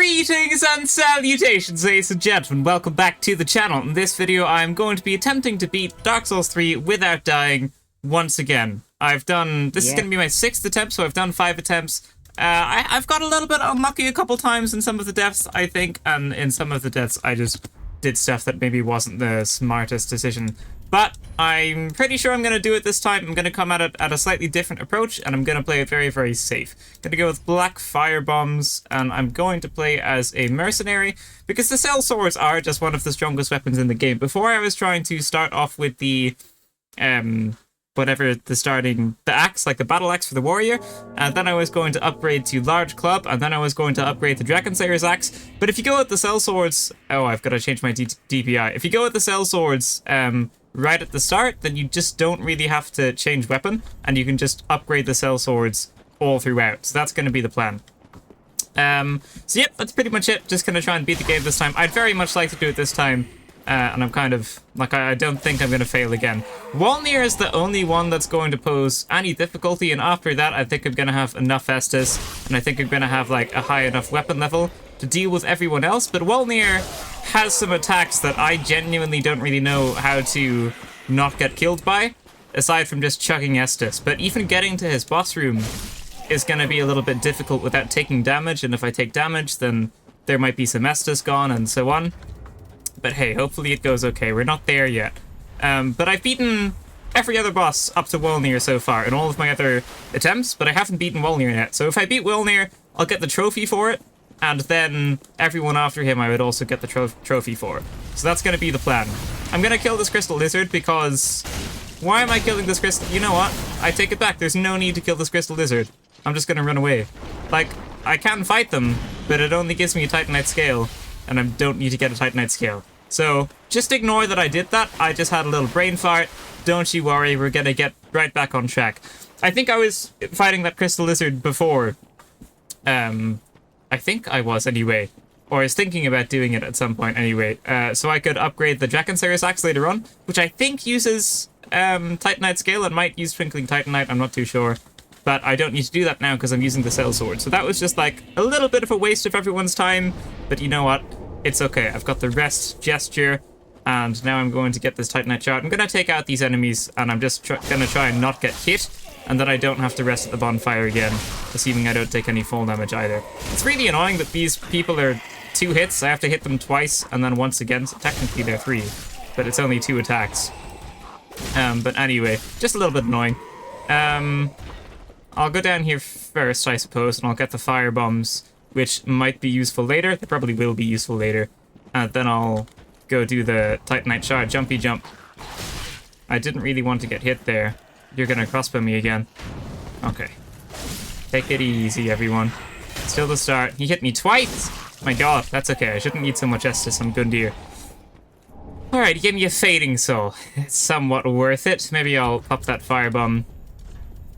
Greetings and salutations, ladies and gentlemen. Welcome back to the channel. In this video, I'm going to be attempting to beat Dark Souls 3 without dying once again. This is going to be my 6th attempt, so I've done 5 attempts. I've got a little bit unlucky a couple times in some of the deaths, I think, and in some of the deaths, I just did stuff that maybe wasn't the smartest decision. But I'm pretty sure I'm going to do it this time. I'm going to come at it at a slightly different approach, and I'm going to play it very, very safe. I'm going to go with Black Fire Bombs, and I'm going to play as a mercenary, because the Cell Swords are just one of the strongest weapons in the game. Before I was trying to start off with the, the axe, like the battle axe for the warrior, and then I was going to upgrade to Large Club, and then I was going to upgrade to Dragon Slayer's axe. But if you go with the Cell Swords, oh, I've got to change my DPI. If you go with the Cell Swords, right at the start, then you just don't really have to change weapon, and you can just upgrade the Cell Swords all throughout. So that's going to be the plan. So yep, that's pretty much it. Just going to try and beat the game this time. I'd very much like to do it this time, and I'm kind of, like, I don't think I'm going to fail again. Wolnir is the only one that's going to pose any difficulty, and after that, I think I'm going to have enough Estus, and I think I'm going to have, like, a high enough weapon level to deal with everyone else. But Wolnir has some attacks that I genuinely don't really know how to not get killed by, aside from just chugging Estus. But even getting to his boss room is going to be a little bit difficult without taking damage, and if I take damage, then there might be some Estus gone, and so on. But hey, hopefully it goes okay. We're not there yet. But I've beaten every other boss up to Wolnir so far in all of my other attempts, but I haven't beaten Wolnir yet. So if I beat Wolnir, I'll get the trophy for it, and then everyone after him I would also get the trophy for. So that's going to be the plan. I'm going to kill this Crystal Lizard because... Why am I killing this Crystal... You know what? I take it back. There's no need to kill this Crystal Lizard. I'm just going to run away. Like, I can fight them, but it only gives me a Titanite scale, and I don't need to get a Titanite scale. So, just ignore that I did that. I just had a little brain fart. Don't you worry, we're going to get right back on track. I think I was fighting that Crystal Lizard before. I think I was anyway. Or I was thinking about doing it at some point anyway. So I could upgrade the Dragon Slayer's axe later on, which I think uses Titanite scale. It might use Twinkling Titanite, I'm not too sure. But I don't need to do that now because I'm using the Cell Sword. So that was just like a little bit of a waste of everyone's time. But you know what? It's okay. I've got the rest gesture. And now I'm going to get this Titanite shard. I'm going to take out these enemies, and I'm just going to try and not get hit. And then I don't have to rest at the bonfire again, assuming I don't take any fall damage either. It's really annoying that these people are 2 hits. I have to hit them twice, and then once again. So technically they're 3, but it's only 2 attacks. But anyway, just a little bit annoying. I'll go down here first, I suppose, and I'll get the fire bombs, which might be useful later. They probably will be useful later. And then I'll go do the Titanite shard jumpy jump. I didn't really want to get hit there. You're gonna crossbow me again. Okay. Take it easy, everyone. Still the start. He hit me twice! My god, that's okay. I shouldn't need so much Estus on Gundyr. Alright, he gave me a Fading Soul. It's somewhat worth it. Maybe I'll pop that firebomb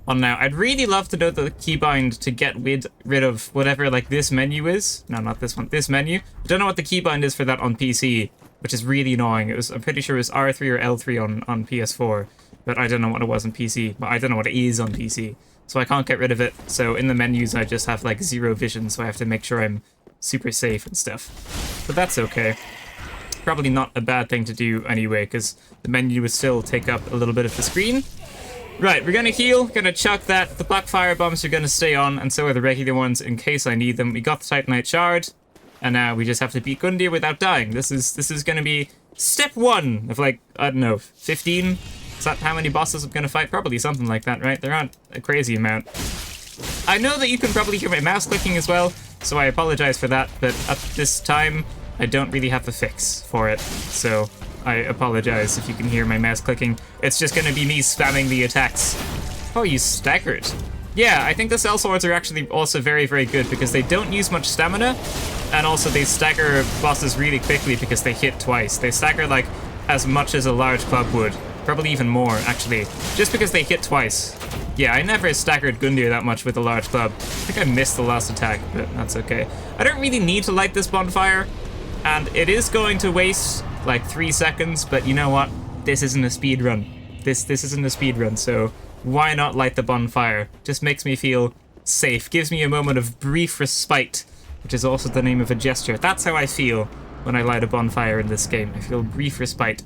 on now. I'd really love to know the keybind to get rid of whatever, like, this menu is. No, not this one. This menu. I don't know what the keybind is for that on PC, which is really annoying. I'm pretty sure it was R3 or L3 on PS4. But I don't know what it was on PC. But I don't know what it is on PC. So I can't get rid of it. So in the menus, I just have, like, 0 vision. So I have to make sure I'm super safe and stuff. But that's okay. Probably not a bad thing to do anyway, because the menu would still take up a little bit of the screen. Right, we're going to heal. Going to chuck that. The Black Fire Bombs are going to stay on, and so are the regular ones in case I need them. We got the Titanite shard. And now we just have to beat Gundyr without dying. This is going to be step 1 of, like, I don't know, 15? Is that how many bosses I'm going to fight? Probably something like that, right? There aren't a crazy amount. I know that you can probably hear my mouse clicking as well, so I apologize for that, but at this time, I don't really have a fix for it. So I apologize if you can hear my mouse clicking. It's just going to be me spamming the attacks. Oh, you staggered. Yeah, I think the Cell Swords are actually also very, very good because they don't use much stamina, and also they stagger bosses really quickly because they hit twice. They stagger, like, as much as a large club would. Probably even more, actually. Just because they hit twice. Yeah, I never staggered Gundyr that much with a large club. I think I missed the last attack, but that's okay. I don't really need to light this bonfire, and it is going to waste, like, 3 seconds, but you know what? This isn't a speed run. This isn't a speed run, so why not light the bonfire? Just makes me feel safe. Gives me a moment of brief respite which is also the name of a gesture. That's how I feel when I light a bonfire in this game. I feel brief respite.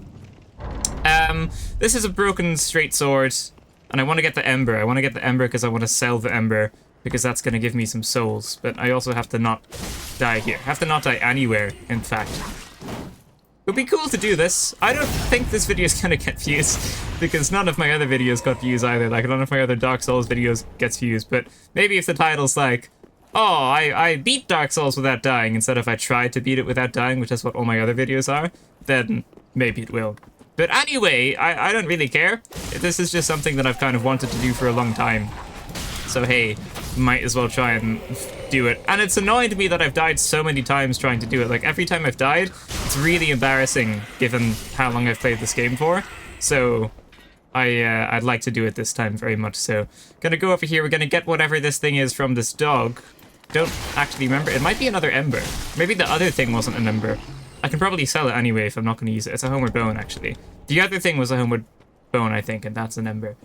This is a broken straight sword, and I want to get the ember. I want to get the ember because I want to sell the ember, because that's going to give me some souls. But I also have to not die here. I have to not die anywhere, in fact. It would be cool to do this. I don't think this video is going to get views, because none of my other videos got views either. Like, none of my other Dark Souls videos gets views. But maybe if the title's like, oh, I beat Dark Souls without dying, instead of I tried to beat it without dying, which is what all my other videos are, then maybe it will. But anyway, I don't really care. This is just something that I've kind of wanted to do for a long time. So hey, might as well try and do it. And it's annoying to me that I've died so many times trying to do it. Like, every time I've died, it's really embarrassing given how long I've played this game for. So I'd like to do it this time very much. So gonna go over here. We're gonna get whatever this thing is from this dog. Don't actually remember. It might be another ember. Maybe the other thing wasn't an ember. I can probably sell it anyway if I'm not going to use it. It's a homeward bone, actually. The other thing was a homeward bone, I think, and that's an ember.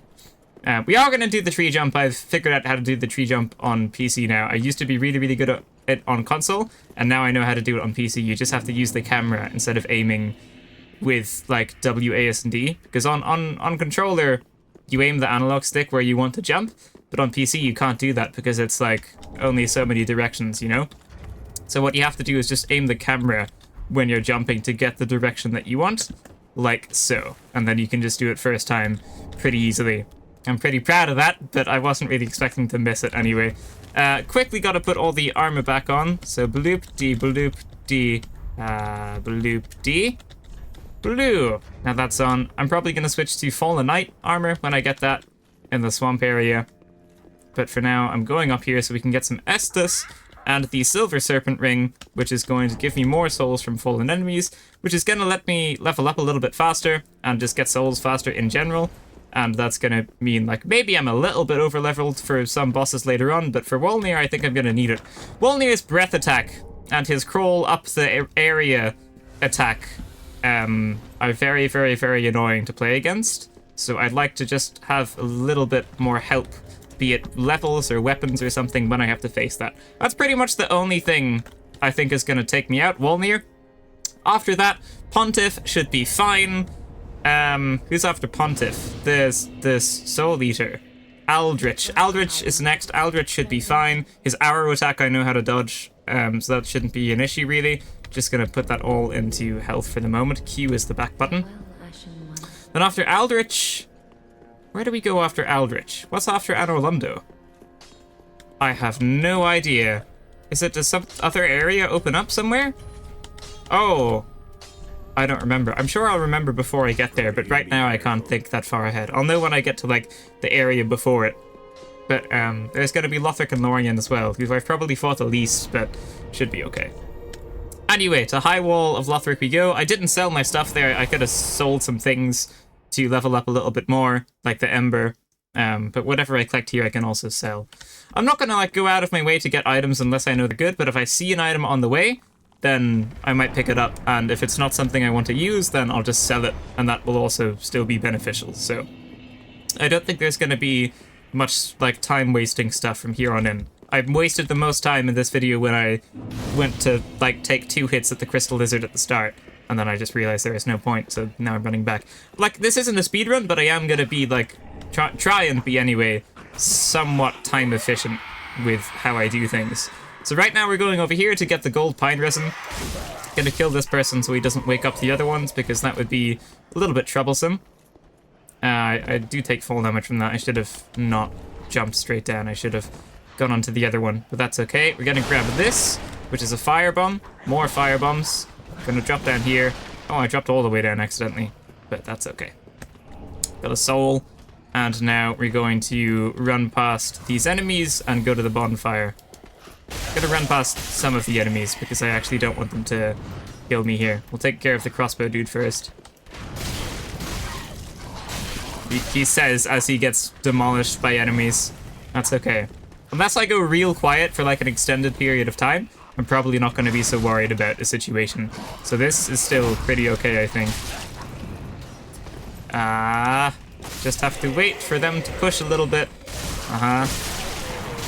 We are going to do the tree jump. I've figured out how to do the tree jump on PC now. I used to be really, really good at it on console, and now I know how to do it on PC. You just have to use the camera instead of aiming with, like, WASD. Because on controller, you aim the analog stick where you want to jump, but on PC you can't do that because it's, like, only so many directions, you know? So what you have to do is just aim the camera when you're jumping to get the direction that you want, like so. And then you can just do it first time pretty easily. I'm pretty proud of that, but I wasn't really expecting to miss it anyway. Quickly gotta put all the armor back on. So bloop D, bloop D, bloop D, blue. Now that's on. I'm probably gonna switch to Fallen Knight armor when I get that in the swamp area. But for now, I'm going up here so we can get some Estus and the Silver Serpent Ring, which is going to give me more souls from fallen enemies, which is going to let me level up a little bit faster and just get souls faster in general. And that's going to mean, like, maybe I'm a little bit over-leveled for some bosses later on, but for Wolnir, I think I'm going to need it. Wolnir's breath attack and his crawl up the area attack are very, very, very annoying to play against. So I'd like to just have a little bit more help, be it levels or weapons or something, when I have to face that. That's pretty much the only thing I think is going to take me out, Wolnir. After that, Pontiff should be fine. Who's after Pontiff? There's this Soul Eater. Aldrich. Aldrich is next. Aldrich should be fine. His arrow attack I know how to dodge, so that shouldn't be an issue really. Just gonna put that all into health for the moment. Q is the back button. Then after Aldrich... Where do we go after Aldrich? What's after Anor Londo? I have no idea. Does some other area open up somewhere? Oh... I don't remember. I'm sure I'll remember before I get there, but right now I can't think that far ahead. I'll know when I get to, like, the area before it. But, there's gonna be Lothric and Lorien as well, who I've probably fought the least, but should be okay. Anyway, to High Wall of Lothric we go. I didn't sell my stuff there. I could have sold some things to level up a little bit more, like the Ember. But whatever I collect here I can also sell. I'm not gonna, like, go out of my way to get items unless I know they're good, but if I see an item on the way, then I might pick it up, and if it's not something I want to use, then I'll just sell it, and that will also still be beneficial. So I don't think there's going to be much, like, time-wasting stuff from here on in. I've wasted the most time in this video when I went to, like, take 2 hits at the Crystal Lizard at the start, and then I just realized there is no point, so now I'm running back. Like, this isn't a speedrun, but I am going to be, like, try and be, anyway, somewhat time-efficient with how I do things. So right now we're going over here to get the gold pine resin. Gonna kill this person so he doesn't wake up the other ones, because that would be a little bit troublesome. I do take full damage from that. I should have not jumped straight down. I should have gone onto the other one, but that's okay. We're gonna grab this, which is a fire bomb. More fire bombs. Gonna drop down here. Oh, I dropped all the way down accidentally, but that's okay. Got a soul, and now we're going to run past these enemies and go to the bonfire. Gonna run past some of the enemies because I actually don't want them to kill me here. We'll take care of the crossbow dude first. He says as he gets demolished by enemies. That's okay. Unless I go real quiet for like an extended period of time, I'm probably not going to be so worried about the situation. So this is still pretty okay, I think. Just have to wait for them to push a little bit.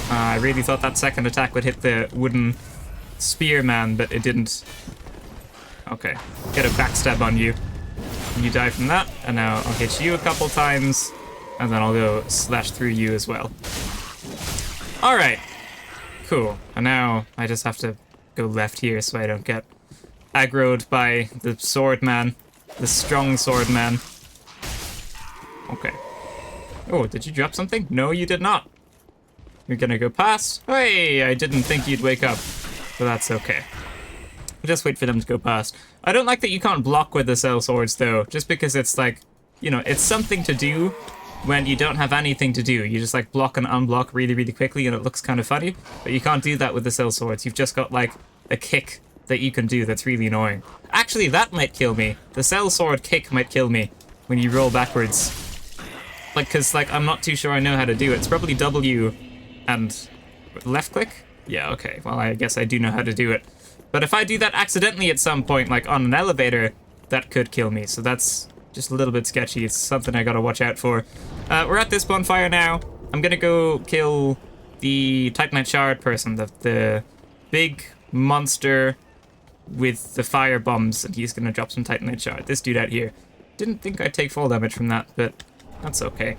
I really thought that second attack would hit the wooden spearman, but it didn't. Okay, get a backstab on you. You die from that, and now I'll hit you a couple times, and then I'll go slash through you as well. Alright, cool. And now I just have to go left here so I don't get aggroed by the sword man, the strong sword man. Okay. Oh, did you drop something? No, you did not. You're gonna go past? Hey, I didn't think you'd wake up, but that's okay. Just wait for them to go past. I don't like that you can't block with the cell swords though, just because it's like, you know, it's something to do when you don't have anything to do. You just like block and unblock really, really quickly and it looks kind of funny, but you can't do that with the cell swords. You've just got like a kick that you can do that's really annoying. Actually, that might kill me. The cell sword kick might kill me when you roll backwards. Like, cause like, I'm not too sure I know how to do it. It's probably W and left click? Yeah, okay. Well, I guess I do know how to do it. But if I do that accidentally at some point, like on an elevator, that could kill me. So that's just a little bit sketchy. It's something I gotta watch out for. We're at this bonfire now. I'm gonna go kill the Titanite Shard person, the big monster with the fire bombs, and he's gonna drop some Titanite Shard. This dude out here. Didn't think I'd take fall damage from that, but that's okay.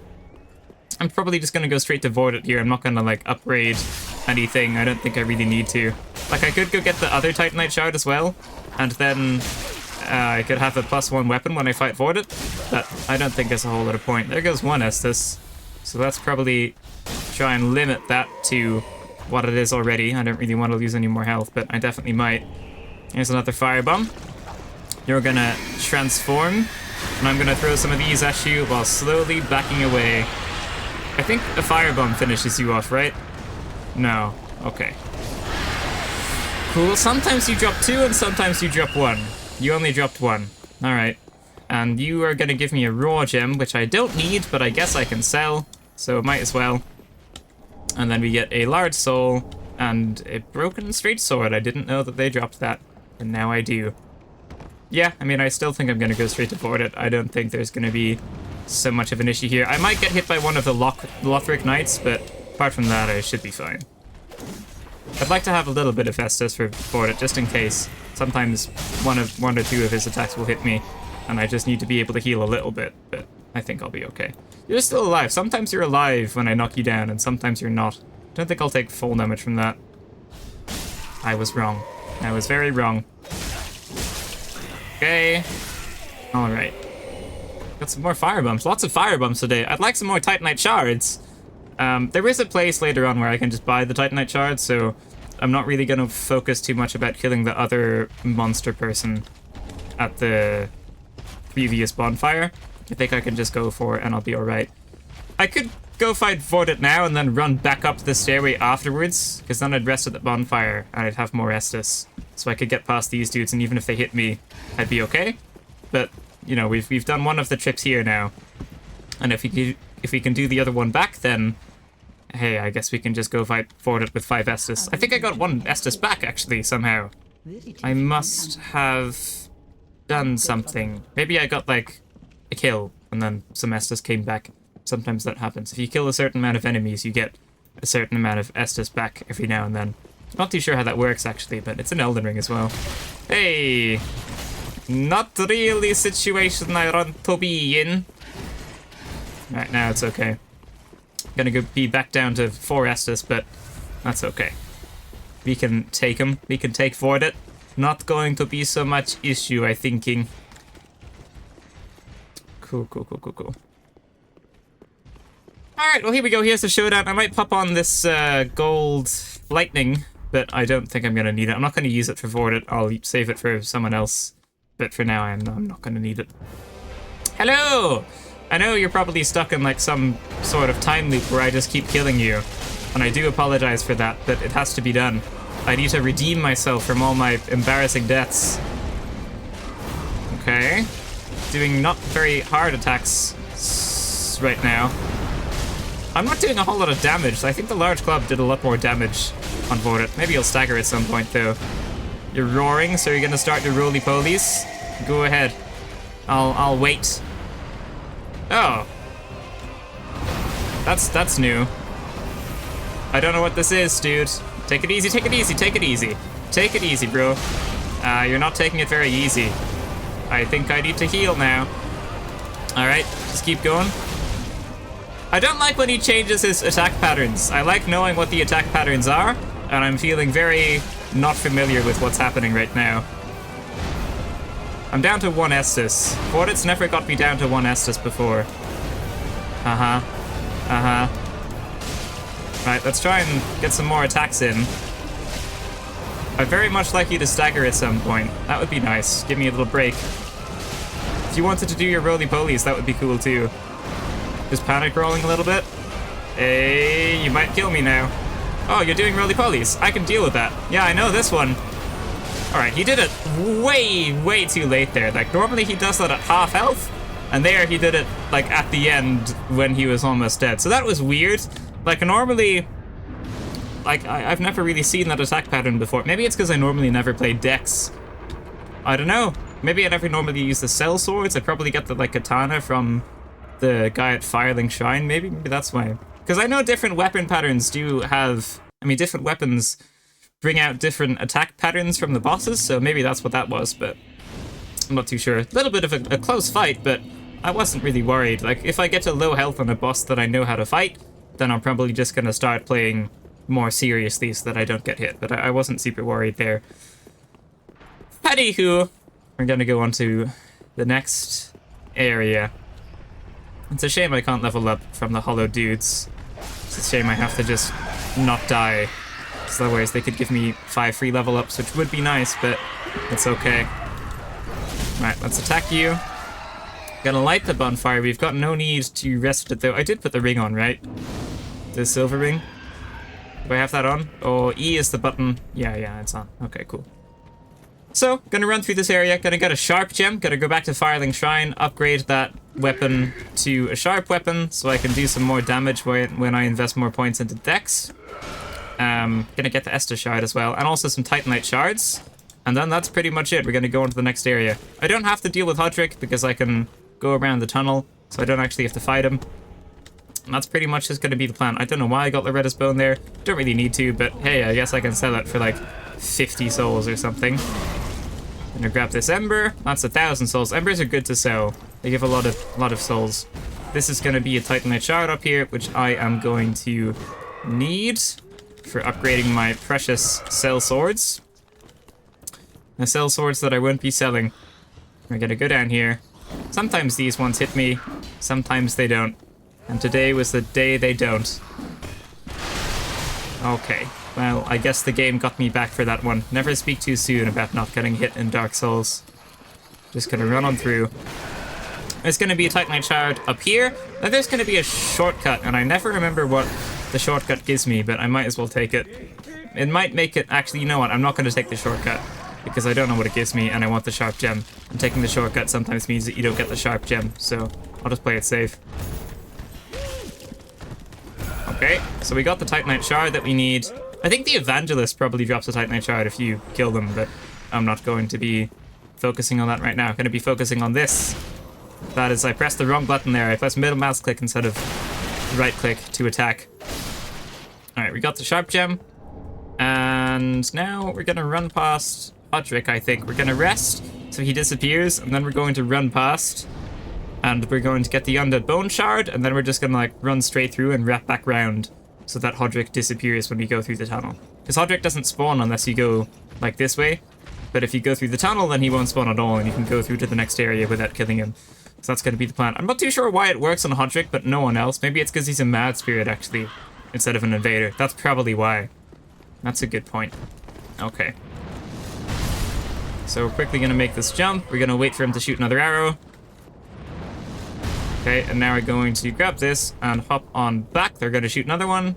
I'm probably just gonna go straight to Void It here. I'm not gonna like upgrade anything. I don't think I really need to. Like, I could go get the other Titanite Shard as well, and then I could have a +1 weapon when I fight Void It, but I don't think there's a whole lot of point. There goes one Estus, so let's probably try and limit that to what it is already. I don't really want to lose any more health, but I definitely might. Here's another firebomb. You're gonna transform, and I'm gonna throw some of these at you while slowly backing away. I think a firebomb finishes you off, right? No. Okay. Cool. Sometimes you drop 2 and sometimes you drop 1. You only dropped 1. Alright. And you are gonna give me a raw gem, which I don't need, but I guess I can sell. So might as well. And then we get a large soul and a broken straight sword. I didn't know that they dropped that, and now I do. Yeah, I mean, I still think I'm gonna go straight to Void It. I don't think there's gonna be so much of an issue here. I might get hit by one of the Lothric Knights, but apart from that, I should be fine. I'd like to have a little bit of Estus for Void It, just in case. Sometimes one or two of his attacks will hit me, and I just need to be able to heal a little bit, but I think I'll be okay. You're still alive. Sometimes you're alive when I knock you down, and sometimes you're not. Don't think I'll take full damage from that. I was wrong. I was very wrong. Okay. Alright. Got some more firebombs. Lots of firebombs today. I'd like some more Titanite Shards. There is a place later on where I can just buy the Titanite Shards, so I'm not really going to focus too much about killing the other monster person at the previous bonfire. I think I can just go for it and I'll be alright. I could go fight Void It now and then run back up the stairway afterwards, because then I'd rest at the bonfire and I'd have more Estus. So I could get past these dudes, and even if they hit me, I'd be okay. But, you know, we've done one of the trips here now. And if we can do the other one back, then hey, I guess we can just go fight Void It with 5 Estus. I think I got 1 Estus back, actually, somehow. I must have done something. Maybe I got, like, a kill, and then some Estus came back. Sometimes that happens. If you kill a certain amount of enemies, you get a certain amount of Estus back every now and then. Not too sure how that works, actually, but it's an Elden Ring as well. Hey! Not really situation I want to be in. Right, now it's okay. Gonna go be back down to 4 Estus, but that's okay. We can take him. We can take Void It. Not going to be so much issue, I thinking. Cool. Alright, well here we go. Here's the showdown. I might pop on this gold lightning, but I don't think I'm gonna need it. I'm not gonna use it for Void It. I'll save it for someone else. But for now, I'm not gonna need it. Hello! I know you're probably stuck in like some sort of time loop where I just keep killing you, and I do apologize for that, but it has to be done. I need to redeem myself from all my embarrassing deaths. Okay. Doing not very hard attacks right now. I'm not doing a whole lot of damage. I think the large club did a lot more damage on Void It. Maybe he'll stagger at some point though. You're roaring, so you're gonna start your roly-polies? Go ahead. I'll wait. Oh. That's new. I don't know what this is, dude. Take it easy, take it easy, take it easy. Take it easy, bro. You're not taking it very easy. I think I need to heal now. Alright, just keep going. I don't like when he changes his attack patterns. I like knowing what the attack patterns are, and I'm feeling very not familiar with what's happening right now. I'm down to 1 Estus. Fortit's never got me down to 1 Estus before. Right, let's try and get some more attacks in. I'd very much like you to stagger at some point. That would be nice. Give me a little break. If you wanted to do your roly-polies, that would be cool too. Just panic rolling a little bit. Hey, you might kill me now. Oh, you're doing roly-polies. I can deal with that. Yeah, I know this one. Alright, he did it way too late there. Like, normally he does that at half health, and there he did it, like, at the end when he was almost dead. So that was weird. Like, normally... Like, I've never really seen that attack pattern before. Maybe it's because I normally never play Dex. I don't know. Maybe I never normally use the Cell Swords. I probably get the, like, katana from the guy at Firelink Shrine. Maybe that's why. Because I know different weapon patterns do have... I mean, different weapons bring out different attack patterns from the bosses, so maybe that's what that was, but I'm not too sure. A little bit of a close fight, but I wasn't really worried. Like, if I get to low health on a boss that I know how to fight, then I'm probably just going to start playing more seriously so that I don't get hit, but I wasn't super worried there. Anywho, we're going to go on to the next area. It's a shame I can't level up from the hollow dudes. It's a shame I have to just not die. So otherwise they could give me 5 free level ups, which would be nice, but it's okay. Right, let's attack you. Gonna light the bonfire. We've got no need to rest it though. I did put the ring on, right? The silver ring. Do I have that on? Oh, E is the button. Yeah, it's on. Okay, cool. So, gonna run through this area. Gonna get a sharp gem. Gonna go back to Firelink Shrine, upgrade that weapon to a sharp weapon so I can do some more damage when I invest more points into Dex. Gonna get the Estus Shard as well, and also some Titanite Shards. And then that's pretty much it. We're gonna go into the next area. I don't have to deal with Hodrick because I can go around the tunnel, so I don't actually have to fight him. And that's pretty much just gonna be the plan. I don't know why I got Loretta's Bone there. Don't really need to, but hey, I guess I can sell it for like 50 souls or something. Gonna grab this Ember. That's 1,000 souls. Embers are good to sell. They give a lot of souls. This is gonna be a Titanite Shard up here, which I am going to need for upgrading my precious Cell Swords. The Cell Swords that I won't be selling. We're gonna go down here. Sometimes these ones hit me, sometimes they don't. And today was the day they don't. Okay, well, I guess the game got me back for that one. Never speak too soon about not getting hit in Dark Souls. Just gonna run on through. There's gonna be a Titanite Shard up here. Now there's gonna be a shortcut, and I never remember what the shortcut gives me, but I might as well take it. It might make it... Actually, you know what? I'm not gonna take the shortcut, because I don't know what it gives me, and I want the sharp gem. And taking the shortcut sometimes means that you don't get the sharp gem, so I'll just play it safe. Okay, so we got the Titanite Shard that we need. I think the Evangelist probably drops a Titanite Shard if you kill them, but I'm not going to be focusing on that right now. I'm going to be focusing on this. That is, I pressed the wrong button there. I pressed middle mouse click instead of right click to attack. Alright, we got the sharp gem. And now we're going to run past Hodrick, I think. We're going to rest so he disappears, and then we're going to run past. And we're going to get the Undead Bone Shard, and then we're just going to like run straight through and wrap back round so that Hodrick disappears when we go through the tunnel. Because Hodrick doesn't spawn unless you go like this way. But if you go through the tunnel, then he won't spawn at all, and you can go through to the next area without killing him. So that's going to be the plan. I'm not too sure why it works on Hodrick, but no one else. Maybe it's because he's a Mad Spirit, actually, instead of an Invader. That's probably why. That's a good point. Okay. So we're quickly going to make this jump. We're going to wait for him to shoot another arrow. Okay, and now we're going to grab this and hop on back. They're going to shoot another one.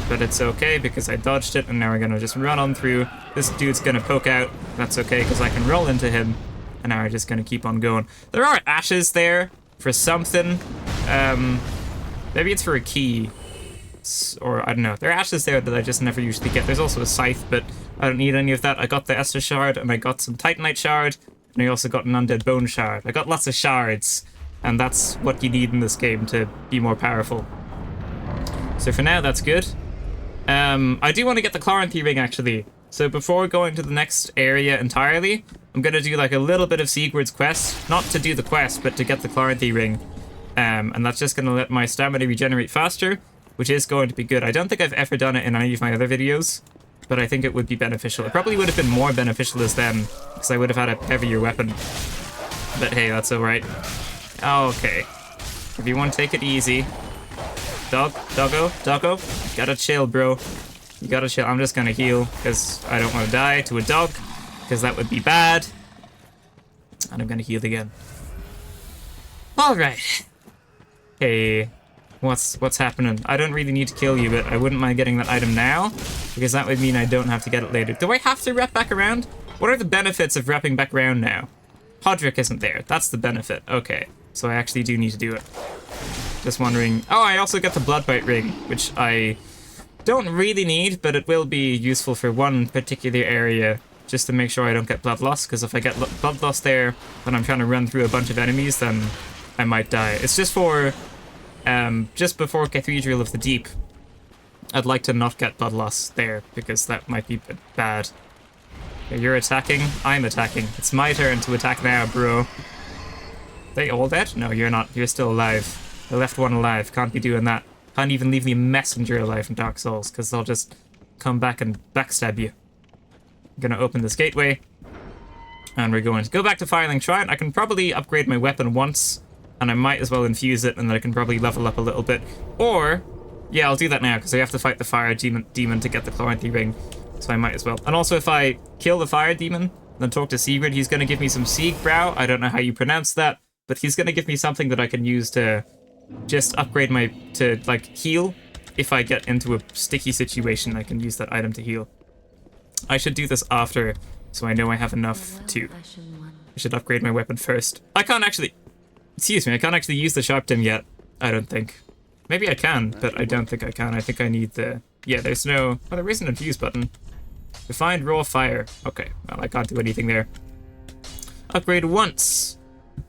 But it's okay because I dodged it, and now we're going to just run on through. This dude's going to poke out. That's okay because I can roll into him. And now we're just going to keep on going. There are ashes there for something. Maybe it's for a key. Or, I don't know. There are ashes there that I just never usually get. There's also a scythe, but I don't need any of that. I got the Estus Shard, and I got some Titanite Shard. And I also got an Undead Bone Shard. I got lots of shards. And that's what you need in this game to be more powerful. So for now, that's good. I do want to get the Chloranthy Ring, actually. So before going to the next area entirely, I'm going to do like a little bit of Sigurd's quest. Not to do the quest, but to get the Chloranthy ring. And that's just going to let my stamina regenerate faster, which is going to be good. I don't think I've ever done it in any of my other videos, but I think it would be beneficial. It probably would have been more beneficial as then, because I would have had a heavier weapon. But hey, that's alright. Okay. Everyone take it easy. Doggo, you gotta chill, bro. You gotta chill. I'm just gonna heal, because I don't want to die to a dog, because that would be bad. And I'm gonna heal again. Alright. Hey, what's happening? I don't really need to kill you, but I wouldn't mind getting that item now, because that would mean I don't have to get it later. Do I have to rep back around? What are the benefits of repping back around now? Hodrick isn't there. That's the benefit. Okay, so I actually do need to do it. Just wondering. Oh, I also get the Bloodbite ring, which I don't really need, but it will be useful for one particular area, just to make sure I don't get blood loss, because if I get blood loss there when I'm trying to run through a bunch of enemies, then I might die. It's just for, just before Cathedral of the Deep, I'd like to not get blood loss there, because that might be bad. Okay, you're attacking, I'm attacking. It's my turn to attack now, bro. They all dead? No, you're not. You're still alive. I left one alive. Can't be doing that. Can't even leave the messenger alive in Dark Souls, because they'll just come back and backstab you. I'm gonna open this gateway, and we're going to go back to Firelink Shrine. I can probably upgrade my weapon once, and I might as well infuse it, and then I can probably level up a little bit. Or, yeah, I'll do that now, because I have to fight the fire demon to get the Chloranthy ring, so I might as well. And also, if I kill the fire demon, then talk to Sigurd, he's gonna give me some Siegbrow. I don't know how you pronounce that, but he's gonna give me something that I can use to just upgrade to like heal. If I get into a sticky situation, I can use that item to heal. I should do this after, so I know I have enough to. I should upgrade my weapon first. I can't actually, excuse me, I can't actually use the Sharp Tin yet, I don't think. Maybe I can, but I don't think I can. I think I need the, yeah, there's no, oh, there is an infuse button. Refined raw fire. Okay, well, I can't do anything there. Upgrade once.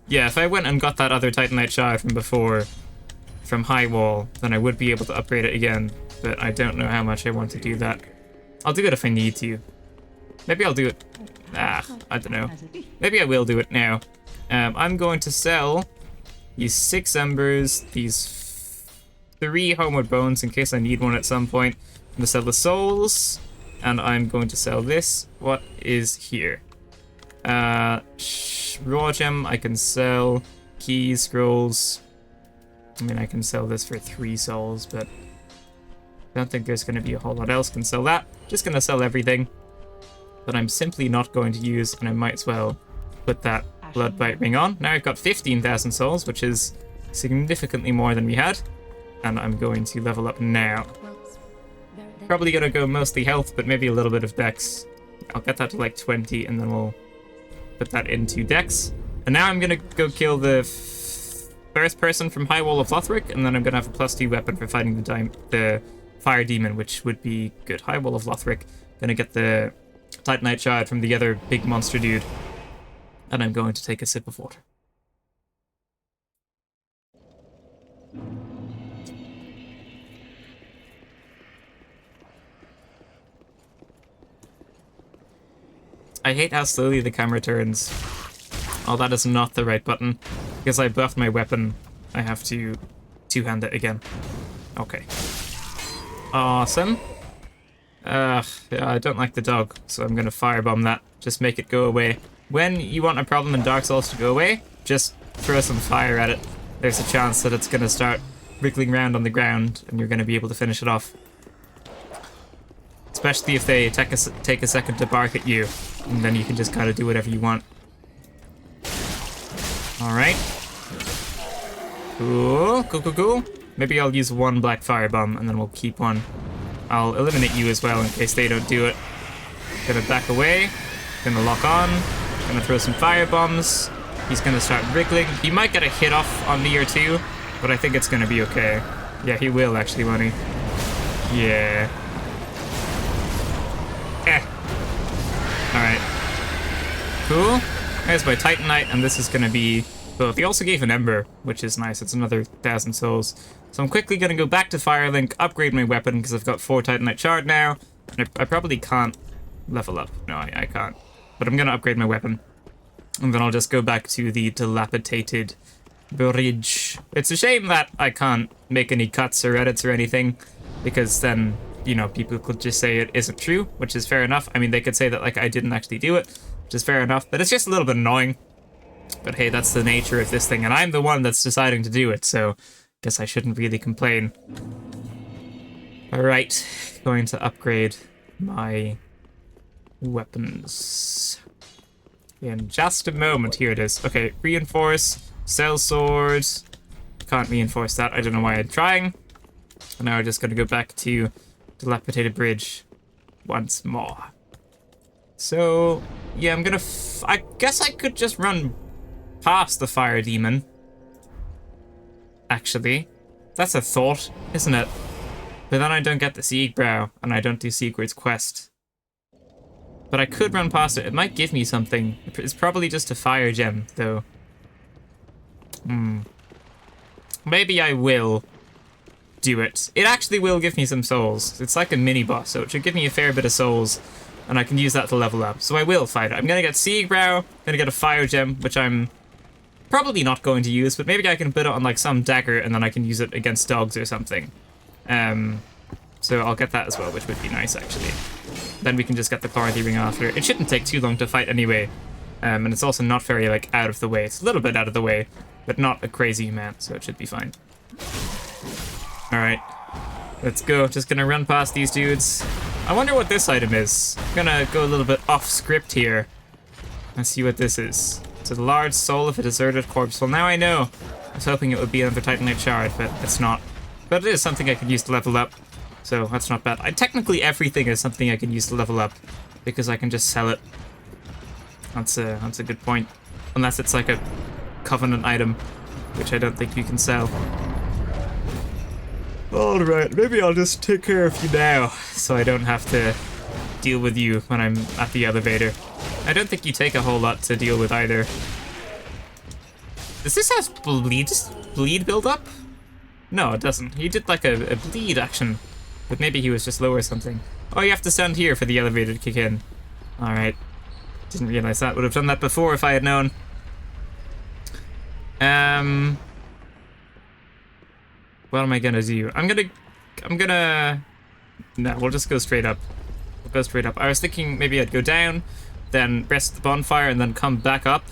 Yeah, if I went and got that other Titanite shard from before, from High Wall, then I would be able to upgrade it again, but I don't know how much I want to do that. I'll do it if I need to. Maybe I'll do it. I don't know. Maybe I will do it now. I'm going to sell these 6 embers, these 3 homeward bones in case I need one at some point. I'm going to sell the souls, and I'm going to sell this. What is here? Raw gem, I can sell. Keys, scrolls. I mean, I can sell this for 3 souls, but I don't think there's going to be a whole lot else can sell that. Just going to sell everything that I'm simply not going to use, and I might as well put that Bloodbite ring on. Now I've got 15,000 souls, which is significantly more than we had, and I'm going to level up now. Probably going to go mostly health, but maybe a little bit of dex. I'll get that to like 20, and then we'll put that into dex. And now I'm going to go kill the first person from High Wall of Lothric, and then I'm going to have a +2 weapon for fighting the fire demon, which would be good. High Wall of Lothric. Gonna get the Titanite shard from the other big monster dude, and I'm going to take a sip of water. I hate how slowly the camera turns. Oh, that is not the right button. Because I buffed my weapon, I have to two-hand it again. Okay. Awesome. Yeah, I don't like the dog, so I'm gonna firebomb that. Just make it go away. When you want a problem in Dark Souls to go away, just throw some fire at it. There's a chance that it's gonna start wriggling around on the ground, and you're gonna be able to finish it off. Especially if they take a second to bark at you, and then you can just kind of do whatever you want. Alright. Cool, cool, cool, cool. Maybe I'll use 1 black firebomb, and then we'll keep 1. I'll eliminate you as well in case they don't do it. Gonna back away. Gonna lock on. Gonna throw some firebombs. He's gonna start wriggling. He might get a hit off on me or 2, but I think it's gonna be okay. Yeah, he will actually, won't he? Yeah. Alright. Cool. There's my Titanite, and this is gonna be both. He also gave an Ember, which is nice. It's another 1,000 souls. So I'm quickly gonna go back to Firelink, upgrade my weapon, because I've got 4 Titanite shard now. And I probably can't level up. No, I can't. But I'm gonna upgrade my weapon. And then I'll just go back to the dilapidated bridge. It's a shame that I can't make any cuts or edits or anything, because then, you know, people could just say it isn't true, which is fair enough. I mean, they could say that, like, I didn't actually do it, which is fair enough, but it's just a little bit annoying. But hey, that's the nature of this thing, and I'm the one that's deciding to do it, so guess I shouldn't really complain. Alright, going to upgrade my weapons. In just a moment, here it is. Okay, reinforce, cell swords. Can't reinforce that, I don't know why I'm trying. And now we're just gonna go back to dilapidated bridge once more. So, yeah, I'm gonna I guess I could just run past the fire demon. Actually, that's a thought, isn't it? But then I don't get the Siegbrow, and I don't do Sigurd's quest. But I could run past it. It might give me something. It's probably just a fire gem, though. Maybe I will do it. It actually will give me some souls. It's like a mini-boss, so it should give me a fair bit of souls, and I can use that to level up. So I will fight it. I'm gonna get Siegbrow, gonna get a fire gem, which I'm probably not going to use, but maybe I can put it on like some dagger, and then I can use it against dogs or something. So I'll get that as well, which would be nice, actually. Then we can just get the Chloranthy ring after. It shouldn't take too long to fight anyway. And it's also not very, like, out of the way. It's a little bit out of the way, but not a crazy amount, so it should be fine. Alright. Let's go. Just gonna run past these dudes. I wonder what this item is. I'm gonna go a little bit off script here and see what this is. It's a large soul of a deserted corpse. Well, now I know. I was hoping it would be another Titanite shard, but it's not. But it is something I could use to level up, so that's not bad. Technically everything is something I can use to level up, because I can just sell it. That's a good point. Unless it's like a covenant item, which I don't think you can sell. Alright, maybe I'll just take care of you now, so I don't have to deal with you when I'm at the elevator. I don't think you take a whole lot to deal with either. Does this have bleed build up? No, it doesn't. He did like a bleed action, but maybe he was just low or something. Oh, you have to stand here for the elevator to kick in. Alright. Didn't realize that. Would have done that before if I had known. What am I gonna do? I'm gonna... No, we'll just go straight up. We'll go straight up. I was thinking maybe I'd go down, then rest at the bonfire, and then come back up.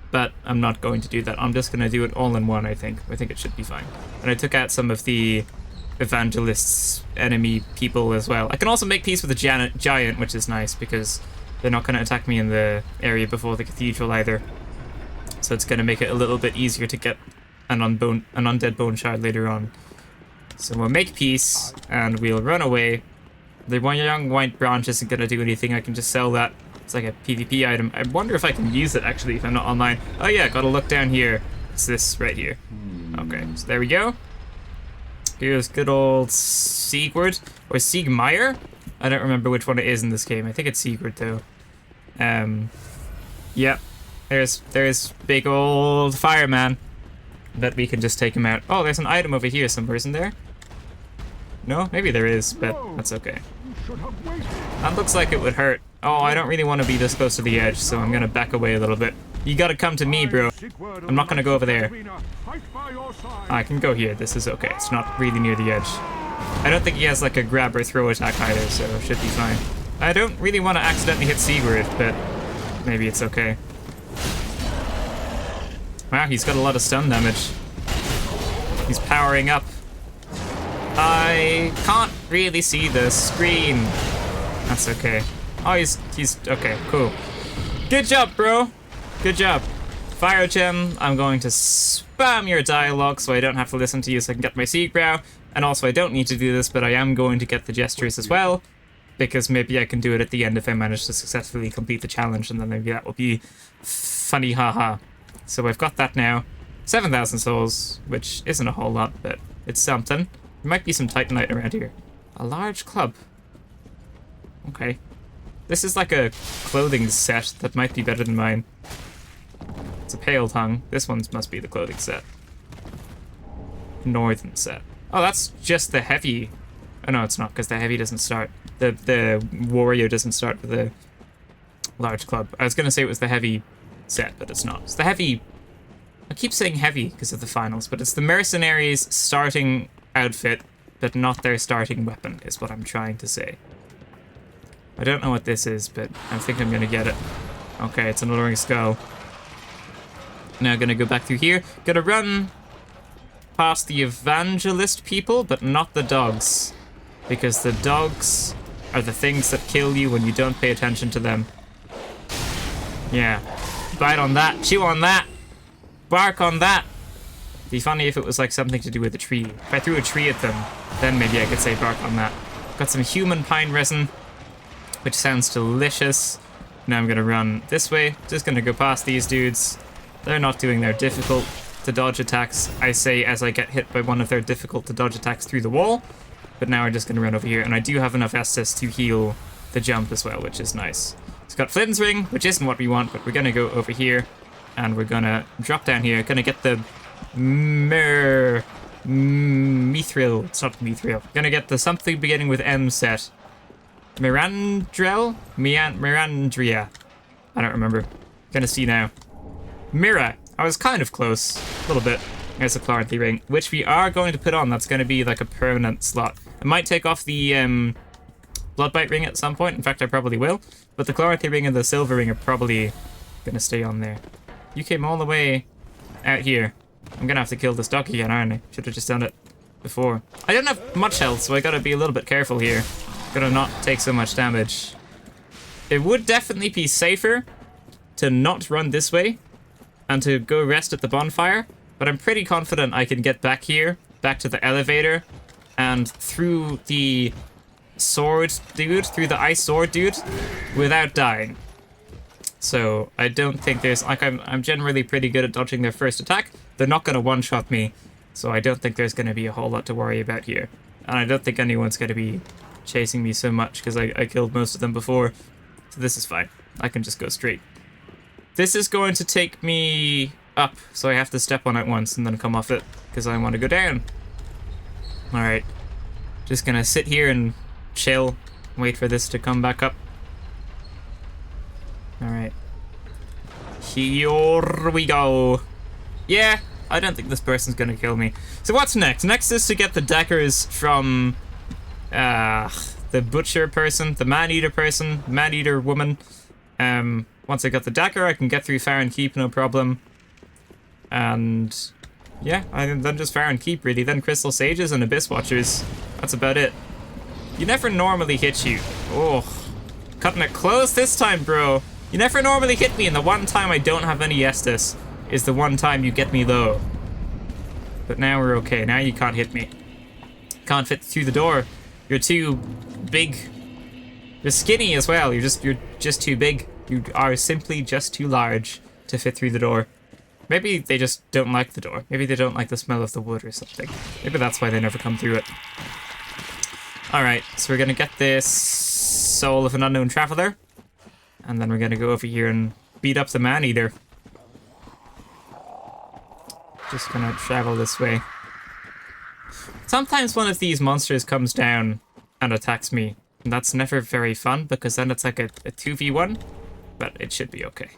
But I'm not going to do that. I'm just gonna do it all in one, I think. I think it should be fine. And I took out some of the Evangelists' enemy people as well. I can also make peace with the giant, which is nice, because they're not gonna attack me in the area before the cathedral either. So it's gonna make it a little bit easier to get an undead bone shard later on. So we'll make peace, and we'll run away. The one young white branch isn't gonna do anything. I can just sell that. It's like a PvP item. I wonder if I can use it, actually, if I'm not online. Oh yeah, gotta look down here. It's this right here. Okay, so there we go. Here's good old Sigurd. Or Siegmeyer? I don't remember which one it is in this game. I think it's Sigurd, though. Yep. There's big old fireman. Bet we can just take him out. Oh, there's an item over here somewhere, isn't there? No? Maybe there is, but that's okay. That looks like it would hurt. Oh, I don't really want to be this close to the edge, so I'm gonna back away a little bit. You gotta come to me, bro. I'm not gonna go over there. I can go here. This is okay. It's not really near the edge. I don't think he has like a grab or throw attack either, so it should be fine. I don't really want to accidentally hit Sigurd, but maybe it's okay. Wow, he's got a lot of stun damage. He's powering up. I can't really see the screen. That's okay. Oh, he's okay, cool. Good job, bro. Good job. Fire Gem, I'm going to spam your dialogue so I don't have to listen to you so I can get my Siegbrow. And also I don't need to do this, but I am going to get the gestures as well, because maybe I can do it at the end if I manage to successfully complete the challenge, and then maybe that will be funny, haha. So I've got that now. 7,000 souls, which isn't a whole lot, but it's something. There might be some Titanite around here. A large club. Okay. This is like a clothing set that might be better than mine. It's a pale tongue. This one must be the clothing set. Northern set. Oh, that's just the heavy Oh, no, it's not, because the heavy doesn't start. The warrior doesn't start with the large club. I was going to say it was the heavy set, but it's not. It's the heavy... I keep saying heavy because of the finals, but it's the mercenaries' starting outfit, but not their starting weapon, is what I'm trying to say. I don't know what this is, but I think I'm going to get it. Okay, it's an alluring skull. Now going to go back through here. Going to run past the evangelist people, but not the dogs. Because the dogs are the things that kill you when you don't pay attention to them. Yeah. Bite on that. Chew on that. Bark on that. It'd be funny if it was like something to do with a tree. If I threw a tree at them, then maybe I could say bark on that. Got some human pine resin, which sounds delicious. Now I'm going to run this way. Just going to go past these dudes. They're not doing their difficult to dodge attacks, I say, as I get hit by one of their difficult to dodge attacks through the wall. But now we're just going to run over here, and I do have enough Estus to heal the jump as well, which is nice. It's got Flynn's Ring, which isn't what we want, but we're going to go over here, and we're going to drop down here. Going to get the Mithril. It's not Mithril. Going to get the something beginning with M set. Mirandrel? Mirandria. I don't remember. Gonna see now. Mira. I was kind of close. A little bit. There's a Chloranthy ring, which we are going to put on. That's going to be like a permanent slot. I might take off the Bloodbite ring at some point. In fact, I probably will. But the Chloranthy ring and the Silver ring are probably going to stay on there. You came all the way out here. I'm going to have to kill this dog again, aren't I? Should have just done it before. I don't have much health, so I got to be a little bit careful here. Gotta not take so much damage. It would definitely be safer to not run this way and to go rest at the bonfire, but I'm pretty confident I can get back here, back to the elevator, and through the sword dude, through the ice sword dude, without dying. So I don't think there's, like, I'm generally pretty good at dodging their first attack. They're not gonna one-shot me, so I don't think there's gonna be a whole lot to worry about here. And I don't think anyone's gonna be chasing me so much because I killed most of them before. So this is fine. I can just go straight. This is going to take me up, so I have to step on it once and then come off it because I want to go down. Alright. Just gonna sit here and chill. Wait for this to come back up. Alright. Here we go. Yeah, I don't think this person's gonna kill me. So what's next? Next is to get the daggers from the butcher person, the man-eater person, man-eater woman. Once I got the dagger, I can get through Farron Keep, no problem. And yeah, then just Farron Keep, really. Then Crystal Sages and Abyss Watchers. That's about it. You never normally hit you. Oh, cutting it close this time, bro. You never normally hit me, and the one time I don't have any Estus is the one time you get me low. But now we're okay. Now you can't hit me. Can't fit through the door. You're too big. You're skinny as well. You're just too big. You are simply just too large to fit through the door. Maybe they just don't like the door. Maybe they don't like the smell of the wood or something. Maybe that's why they never come through it. Alright, so we're gonna get this Soul of an Unknown Traveler. And then we're gonna go over here and beat up the man-eater. Just gonna travel this way. Sometimes one of these monsters comes down and attacks me. And that's never very fun, because then it's like a 2v1. But it should be okay.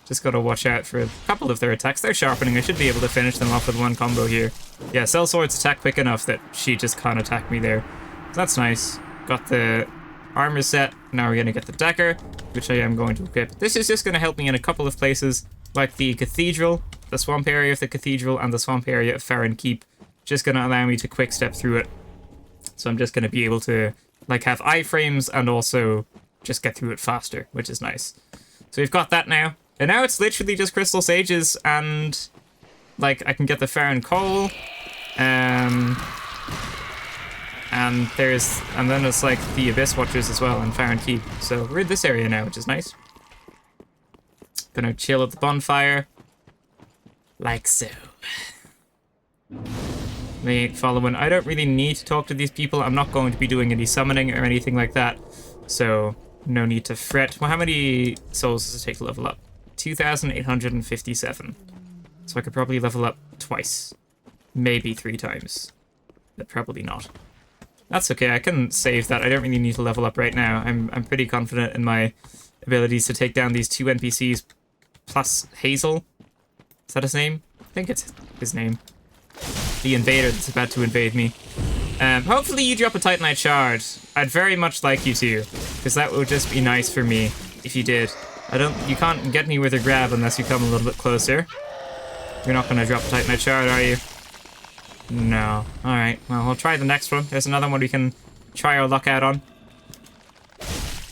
Just gotta watch out for a couple of their attacks. They're sharpening. I should be able to finish them off with one combo here. Yeah, Sellswords attack quick enough that she just can't attack me there. That's nice. Got the armor set. Now we're gonna get the dagger, which I am going to equip. This is just gonna help me in a couple of places, like the cathedral, the swamp area of the cathedral, and the swamp area of Farron Keep. Just gonna allow me to quick step through it. So I'm just gonna be able to like have iframes and also just get through it faster, which is nice. So we've got that now. And now it's literally just Crystal Sages and like I can get the Farron Coal. And then it's like the Abyss Watchers as well and Farron Keep. So we're in this area now, which is nice. Gonna chill at the bonfire. Like so. Me following. I don't really need to talk to these people. I'm not going to be doing any summoning or anything like that. So no need to fret. Well, how many souls does it take to level up? 2,857. So I could probably level up twice. maybe 3 times. But probably not. That's okay, I can save that. I don't really need to level up right now. I'm pretty confident in my abilities to take down these 2 NPCs plus Hazel. Is that his name? I think it's his name. The invader that's about to invade me. Hopefully you drop a Titanite shard. I'd very much like you to, because that would just be nice for me if you did. You can't get me with a grab unless you come a little bit closer. You're not gonna drop a Titanite shard, are you? No. Alright, well, we'll try the next one. There's another one we can try our luck out on.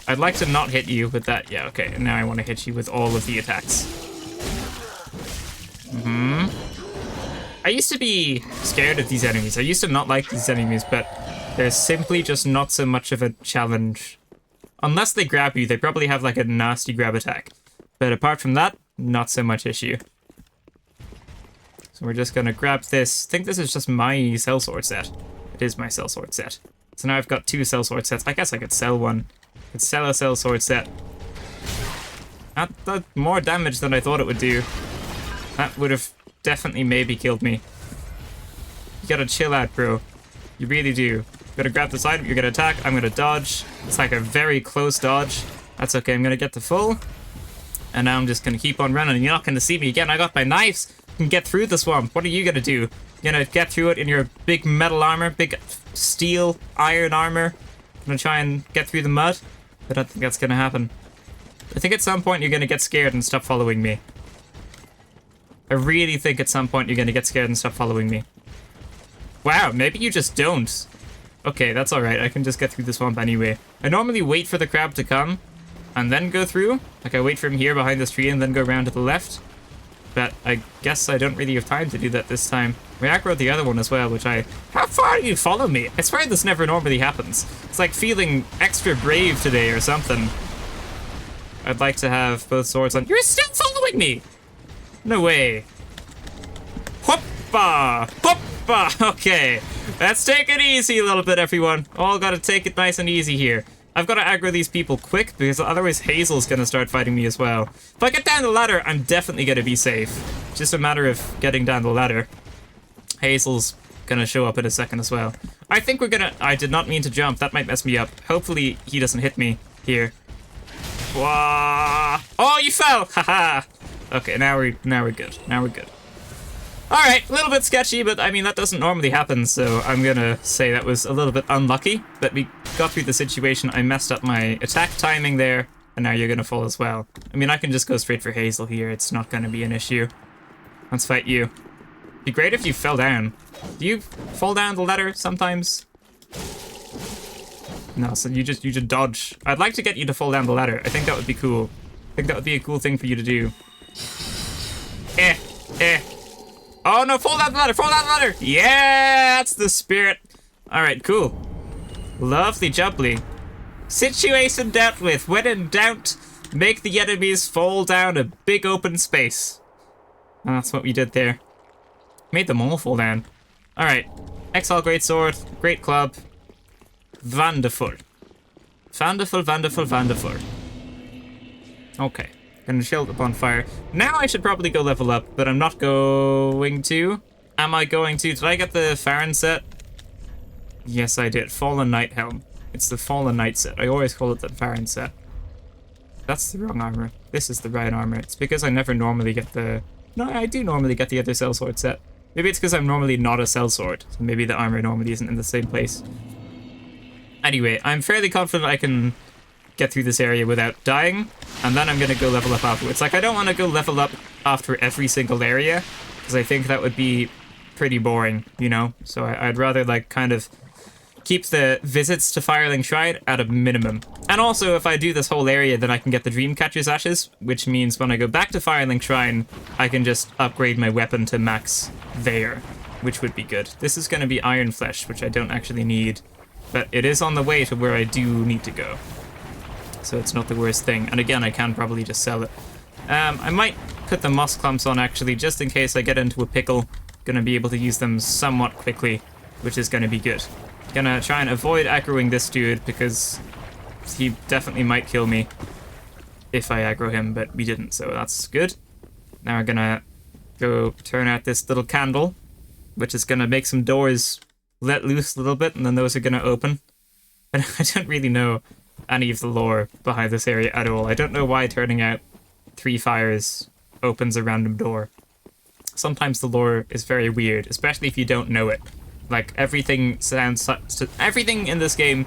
I'd like to not hit you with that. Yeah, okay, and now I want to hit you with all of the attacks. I used to be scared of these enemies. I used to not like these enemies, but they're simply just not so much of a challenge. Unless they grab you, they probably have like a nasty grab attack. But apart from that, not so much issue. So we're just gonna grab this. I think this is just my sellsword set. It is my sellsword set. So now I've got 2 sellsword sets. I guess I could sell one. I could sell a sellsword set. That did more damage than I thought it would do. That would have definitely maybe killed me. You gotta chill out, bro. You really do. You gotta grab the side, you're gonna attack, I'm gonna dodge. It's like a very close dodge. That's okay, I'm gonna get the full. And now I'm just gonna keep on running. You're not gonna see me again. I got my knives. I can get through the swamp. What are you gonna do? You're gonna get through it in your big metal armor, big steel, iron armor. Gonna try and get through the mud. I don't think that's gonna happen. I think at some point you're gonna get scared and stop following me. I really think at some point you're gonna get scared and stop following me. Wow, maybe you just don't. Okay, that's alright. I can just get through the swamp anyway. I normally wait for the crab to come and then go through. Like, I wait for him here behind this tree and then go around to the left. But I guess I don't really have time to do that this time. We aggroed the other one as well, which How far do you follow me? I swear this never normally happens. It's like feeling extra brave today or something. I'd like to have both swords on. You're still following me! No way. Hoppa! Hoppa! Okay. Let's take it easy a little bit, everyone. All gotta take it nice and easy here. I've got to aggro these people quick, because otherwise Hazel's gonna start fighting me as well. If I get down the ladder, I'm definitely gonna be safe. Just a matter of getting down the ladder. Hazel's gonna show up in a second as well. I think we're gonna... I did not mean to jump. That might mess me up. Hopefully he doesn't hit me here. Wah! Oh, you fell! Haha! Okay, now we're good. Now we're good. Alright, a little bit sketchy, but I mean, that doesn't normally happen, so I'm gonna say that was a little bit unlucky, but we got through the situation. I messed up my attack timing there, and now you're gonna fall as well. I mean, I can just go straight for Hazel here. It's not gonna be an issue. Let's fight you. It'd be great if you fell down. Do you fall down the ladder sometimes? No, so you just dodge. I'd like to get you to fall down the ladder. I think that would be cool. I think that would be a cool thing for you to do. Oh no, fall down the ladder, fall down the ladder! Yeah, that's the spirit. Alright, cool. Lovely jubbly. Situation dealt with. When in doubt, make the enemies fall down a big open space. And that's what we did there. Made them all fall down. Alright. Exile Greatsword, Great Club. Wonderful. Wonderful, wonderful, wonderful. Okay. Gonna shield up on fire. Now I should probably go level up, but I'm not going to. Am I going to? Did I get the Farron set? Yes, I did. Fallen Knight Helm. It's the Fallen Knight set. I always call it the Farron set. That's the wrong armor. This is the right armor. It's because I never normally get the... No, I do normally get the other sellsword set. Maybe it's because I'm normally not a sellsword. So maybe the armor normally isn't in the same place. Anyway, I'm fairly confident I can get through this area without dying, and then I'm gonna go level up afterwards. Like, I don't want to go level up after every single area, because I think that would be pretty boring, you know? So I'd rather, like, kind of keep the visits to Firelink Shrine at a minimum. And also, if I do this whole area, then I can get the Dreamcatcher's Ashes, which means when I go back to Firelink Shrine, I can just upgrade my weapon to max there, which would be good. This is gonna be Iron Flesh, which I don't actually need, but it is on the way to where I do need to go. So it's not the worst thing. And again, I can probably just sell it. I might put the moss clumps on, actually, just in case I get into a pickle. Gonna be able to use them somewhat quickly, which is gonna be good. Gonna try and avoid aggroing this dude, because he definitely might kill me if I aggro him, but we didn't, so that's good. Now we're gonna go turn out this little candle. which is gonna make some doors let loose a little bit, and then those are gonna open. And I don't really know any of the lore behind this area at all. I don't know why turning out 3 fires opens a random door. Sometimes the lore is very weird, especially if you don't know it. Like, everything in this game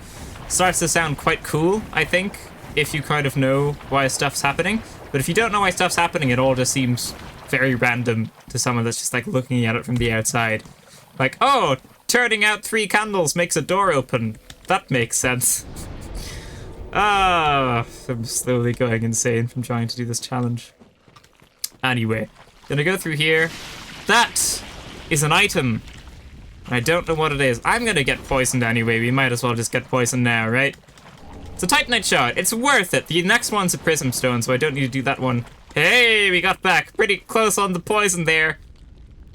starts to sound quite cool, I think, if you kind of know why stuff's happening. But if you don't know why stuff's happening, it all just seems very random to someone that's just like looking at it from the outside. Like, oh, turning out 3 candles makes a door open. That makes sense. I'm slowly going insane from trying to do this challenge. Anyway, gonna go through here. That is an item. I don't know what it is. I'm gonna get poisoned anyway. We might as well just get poisoned now, right? It's a Titanite shard. It's worth it. The next one's a prism stone, so I don't need to do that one. Hey, we got back. Pretty close on the poison there.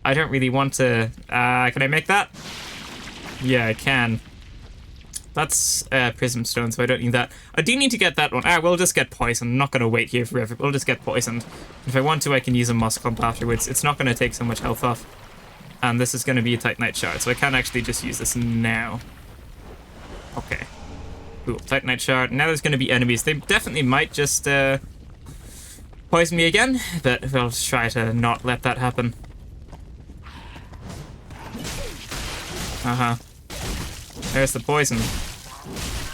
I don't really want to... can I make that? Yeah, I can. That's prism stone, so I don't need that. I do need to get that one. We'll just get poisoned. I'm not going to wait here forever. We'll just get poisoned. If I want to, I can use a moss clump afterwards. It's not going to take so much health off. And this is going to be a Titanite shard, so I can actually just use this now. Okay. Cool. Titanite shard. Now there's going to be enemies. They definitely might just poison me again, but I'll try to not let that happen. There's the poison.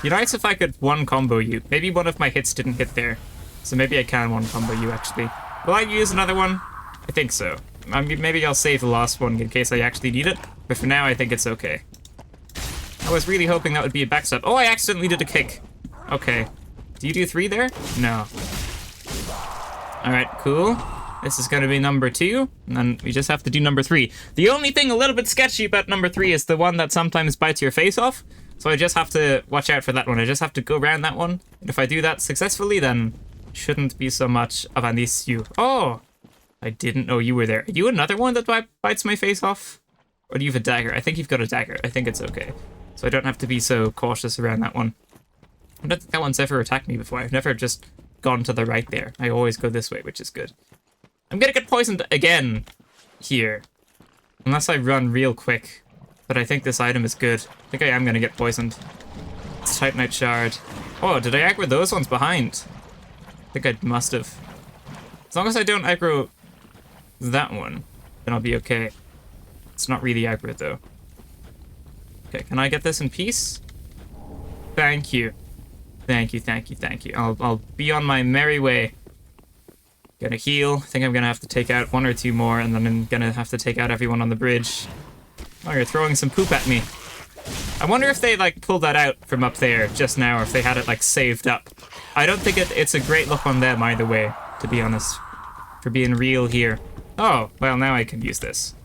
Be nice if I could one combo you. Maybe one of my hits didn't hit there. So maybe I can one combo you, actually. Will I use another one? I think so. I mean, maybe I'll save the last one in case I actually need it. But for now, I think it's okay. I was really hoping that would be a backstab. Oh, I accidentally did a kick. Okay. Do you do 3 there? No. Alright, cool. This is going to be number 2, and then we just have to do number 3. The only thing a little bit sketchy about number 3 is the one that sometimes bites your face off. So I just have to watch out for that one. I just have to go around that one. And if I do that successfully, then shouldn't be so much of an issue. Oh, I didn't know you were there. Are you another one that bites my face off? Or do you have a dagger? I think you've got a dagger. I think it's okay. So I don't have to be so cautious around that one. I don't think that one's ever attacked me before. I've never just gone to the right there. I always go this way, which is good. I'm gonna get poisoned again here. Unless I run real quick. But I think this item is good. I think I am gonna get poisoned. It's Titanite shard. Oh, did I aggro those ones behind? I think I must have. As long as I don't aggro that one, then I'll be okay. It's not really aggro though. Okay, can I get this in peace? Thank you. Thank you, thank you, thank you. I'll be on my merry way. Gonna heal. I think I'm gonna have to take out 1 or 2 more, and then I'm gonna have to take out everyone on the bridge. Oh, you're throwing some poop at me. I wonder if they, like, pulled that out from up there just now, or if they had it, like, saved up. I don't think it's a great look on them either way, to be honest. For being real here. Oh, well, now I can use this.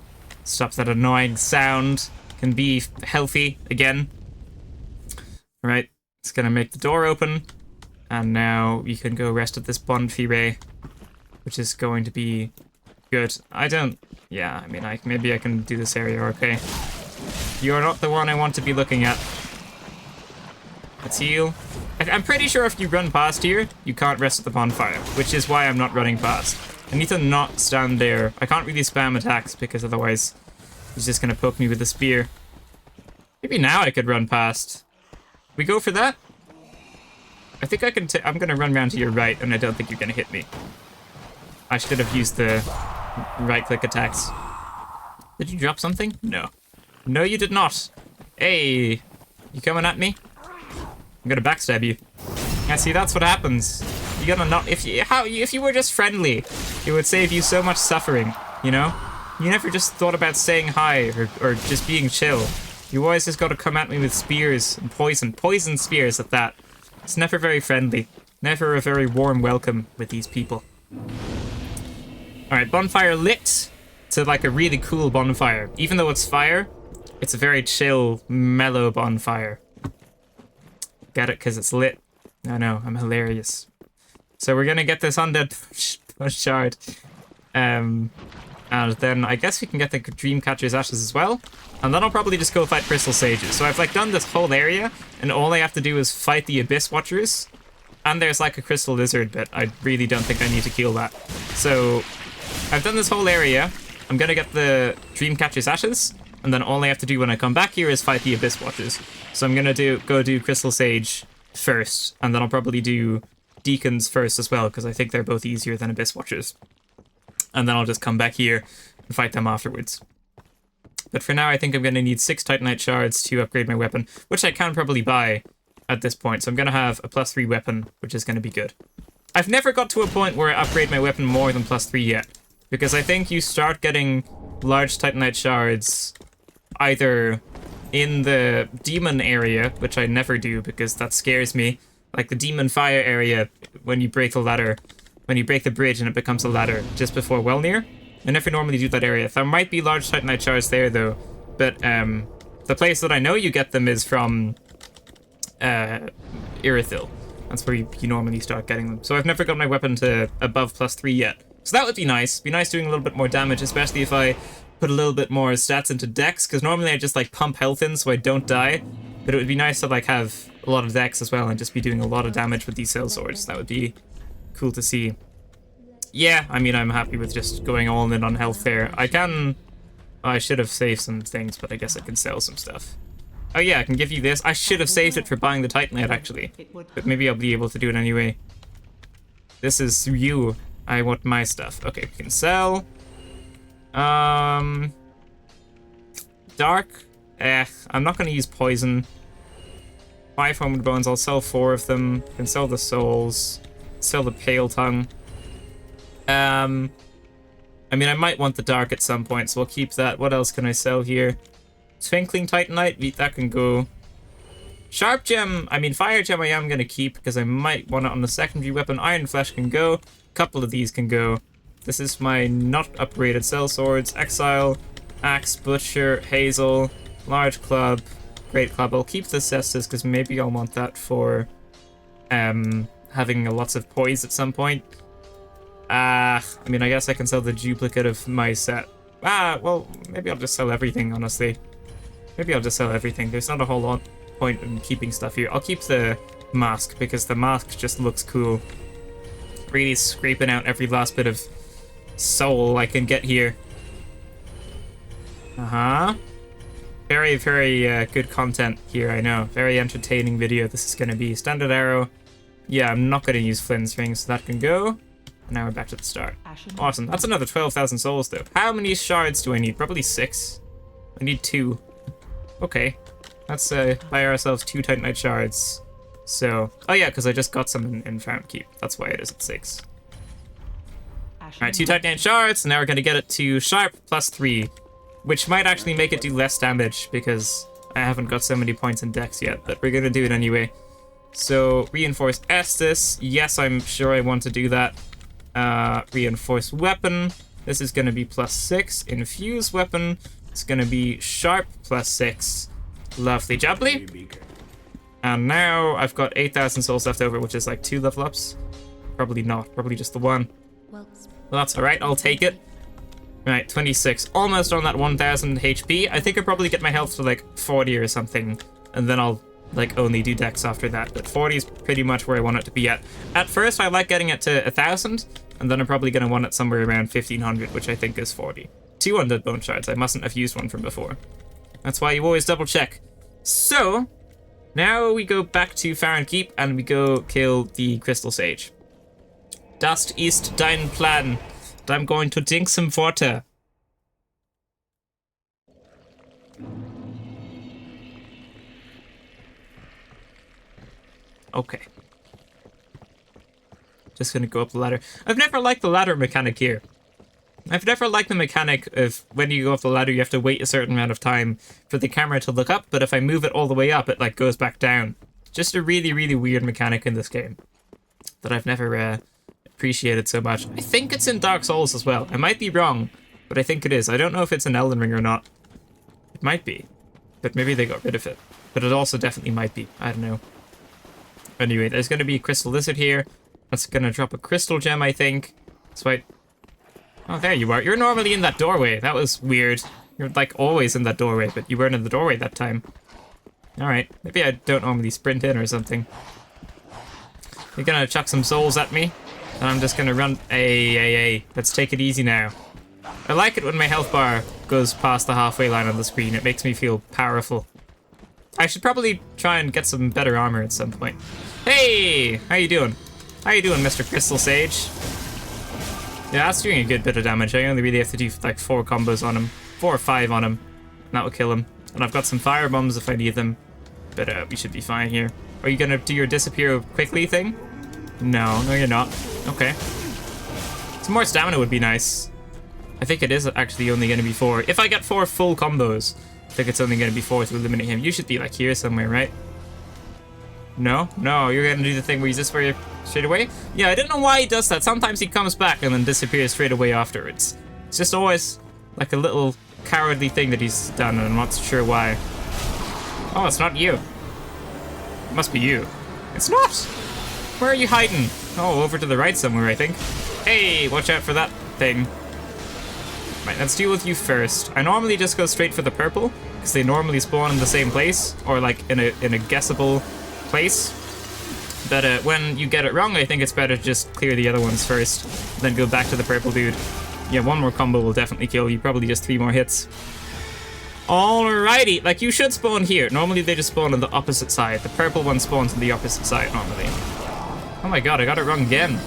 Stop that annoying sound. Can be healthy again. Alright, it's gonna make the door open. And now you can go rest at this bonfire, which is going to be good. Yeah, I mean, maybe I can do this area okay. You're not the one I want to be looking at. Let's heal. I'm pretty sure if you run past here, you can't rest at the bonfire, which is why I'm not running past. I need to not stand there. I can't really spam attacks because otherwise he's just gonna poke me with a spear. Maybe now I could run past. We go for that? I think I can I'm gonna run around to your right, and I don't think you're gonna hit me. I should have used the right-click attacks. Did you drop something? No. No, you did not. Hey, you coming at me? I'm gonna backstab you. Yeah, see, that's what happens. You gotta not. If you were just friendly, it would save you so much suffering. You know? You never just thought about saying hi or just being chill. You always just gotta come at me with spears and poison spears at that. It's never very friendly. Never a very warm welcome with these people. Alright, bonfire lit to like a really cool bonfire. Even though it's fire, it's a very chill, mellow bonfire. Get it? Because it's lit. I know, I'm hilarious. So we're gonna get this undead push shard. And then I guess we can get the Dreamcatcher's Ashes as well. And then I'll probably just go fight Crystal Sages. So I've like done this whole area, and all I have to do is fight the Abyss Watchers. And there's like a Crystal Lizard, but I really don't think I need to kill that. So I've done this whole area. I'm gonna get the Dreamcatcher's Ashes, and then all I have to do when I come back here is fight the Abyss Watchers. So I'm gonna go do Crystal Sage first, and then I'll probably do Deacons first as well, because I think they're both easier than Abyss Watchers. And then I'll just come back here and fight them afterwards. But for now, I think I'm going to need 6 Titanite shards to upgrade my weapon, which I can probably buy at this point. So I'm going to have a +3 weapon, which is going to be good. I've never got to a point where I upgrade my weapon more than +3 yet, because I think you start getting large Titanite shards either in the demon area, which I never do because that scares me, like the demon fire area when you break the ladder, when you break the bridge and it becomes a ladder just before Welnir. I never normally do that area. There might be large Titanite shards there though, but the place that I know you get them is from Irithyll. That's where you normally start getting them. So I've never got my weapon to above +3 yet. So that would be nice. Be nice doing a little bit more damage, especially if I put a little bit more stats into Dex, because normally I just like pump health in so I don't die. But it would be nice to like have a lot of Dex as well and just be doing a lot of damage with these cell swords. That would be cool to see. Yeah, I mean, I'm happy with just going all in on health there. I should have saved some things, but I guess I can sell some stuff. Oh yeah, I can give you this. I should have saved it for buying the Titanite, actually. But maybe I'll be able to do it anyway. This is you. I want my stuff. Okay, we can sell. Dark. I'm not going to use poison. 5 Homeward Bones. I'll sell 4 of them. Can sell the souls. Sell the Pale Tongue. I mean, I might want the Dark at some point, so we'll keep that. What else can I sell here? Twinkling Titanite, that can go. Sharp Gem, I mean, Fire Gem I am going to keep, because I might want it on the secondary weapon. Iron Flesh can go. A couple of these can go. This is my not upgraded cell swords. Exile, Axe, Butcher, Hazel, Large Club, Great Club. I'll keep the Cestus, because maybe I'll want that for having lots of poise at some point. I mean, I guess I can sell the duplicate of my set. Well, maybe I'll just sell everything, honestly. Maybe I'll just sell everything. There's not a whole lot point in keeping stuff here. I'll keep the mask, because the mask just looks cool. Really scraping out every last bit of soul I can get here. Very, very good content here, I know. Very entertaining video this is going to be. Standard arrow. Yeah, I'm not going to use Flynn's ring, so that can go. Now we're back to the start. Awesome. That's another 12,000 souls, though. How many shards do I need? Probably 6. I need 2. Okay. Let's buy ourselves 2 Titanite shards. So, oh yeah, because I just got some in Fountain Keep. That's why it is at 6. Alright, 2 Titanite shards. Now we're going to get it to Sharp +3, which might actually make it do less damage, because I haven't got so many points in Dex yet, but we're going to do it anyway. So, Reinforced Estus. Yes, I'm sure I want to do that. Reinforced Weapon. This is going to be +6. Infused Weapon. It's going to be Sharp +6. Lovely jubbly. And now I've got 8,000 souls left over, which is like 2 level ups. Probably not. Probably just the 1. Well, that's alright. I'll take it. Right, 26. Almost on that 1,000 HP. I think I'll probably get my health to like 40 or something. And then I'll like only do Dex after that. But 40 is pretty much where I want it to be at. At first, I like getting it to 1,000. And then I'm probably going to want it somewhere around 1,500, which I think is 40. 200 bone shards. I mustn't have used one from before. That's why you always double check. So, now we go back to Farron Keep and we go kill the Crystal Sage. Das ist dein Plan. And I'm going to drink some water. Okay. Just gonna go up the ladder. I've never liked the ladder mechanic here. I've never liked the mechanic of when you go up the ladder, you have to wait a certain amount of time for the camera to look up, but if I move it all the way up, it like goes back down. Just a really, really weird mechanic in this game that I've never appreciated so much. I think it's in Dark Souls as well. I might be wrong, but I think it is. I don't know if it's in Elden Ring or not. It might be, but maybe they got rid of it. But it also definitely might be. I don't know. Anyway, there's going to be a Crystal Lizard here. That's going to drop a Crystal Gem, I think. So oh, there you are. You're normally in that doorway. That was weird. You're like always in that doorway, but you weren't in the doorway that time. Alright, maybe I don't normally sprint in or something. You're gonna chuck some souls at me, and I'm just gonna run. Hey, let's take it easy now. I like it when my health bar goes past the halfway line on the screen. It makes me feel powerful. I should probably try and get some better armor at some point. Hey! How you doing? How you doing, Mr. Crystal Sage? Yeah, that's doing a good bit of damage. I only really have to do like 4 combos on him. 4 or 5 on him. And that will kill him. And I've got some fire bombs if I need them. But we should be fine here. Are you gonna do your disappear quickly thing? No, no you're not. Okay. Some more stamina would be nice. I think it is actually only going to be 4. If I get 4 full combos, I think it's only going to be 4 to eliminate him. You should be like here somewhere, right? No? No, you're going to do the thing where he's disappear straight away? Yeah, I don't know why he does that. Sometimes he comes back and then disappears straight away afterwards. It's just always like a little cowardly thing that he's done, and I'm not sure why. Oh, it's not you. It must be you. It's not! Where are you hiding? Oh, over to the right somewhere, I think. Hey, watch out for that thing. Right, let's deal with you first. I normally just go straight for the purple, because they normally spawn in the same place, or like in a guessable place. But when you get it wrong, I think it's better to just clear the other ones first, then go back to the purple dude. Yeah, 1 more combo will definitely kill you, probably just 3 more hits. Alrighty, like you should spawn here. Normally they just spawn on the opposite side. The purple one spawns on the opposite side normally. Oh my god, I got it wrong again.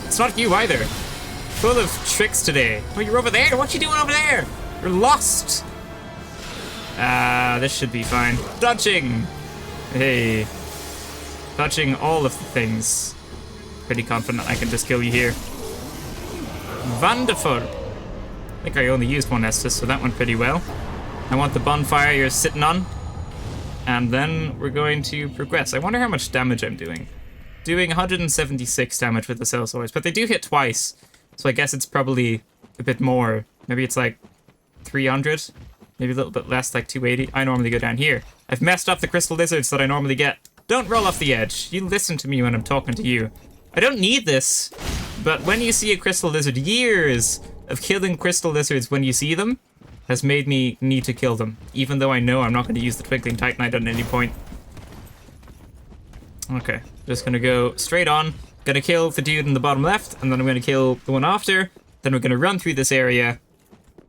It's not you either. Full of tricks today. Oh, you're over there? What you doing over there? You're lost. This should be fine. Dodging. Hey. Dodging all of the things. Pretty confident I can just kill you here. Wonderful. I think I only used 1 Estus, so that went pretty well. I want the bonfire you're sitting on. And then we're going to progress. I wonder how much damage I'm doing. Doing 176 damage with the cell swords, but they do hit twice. So I guess it's probably a bit more. Maybe it's like 300. Maybe a little bit less, like 280. I normally go down here. I've messed up the crystal lizards that I normally get. Don't roll off the edge. You listen to me when I'm talking to you. I don't need this, but when you see a crystal lizard, years of killing crystal lizards when you see them has made me need to kill them, even though I know I'm not going to use the Twinkling Titanite at any point. Okay, just gonna go straight on. Gonna kill the dude in the bottom left, and then I'm gonna kill the one after. Then we're gonna run through this area,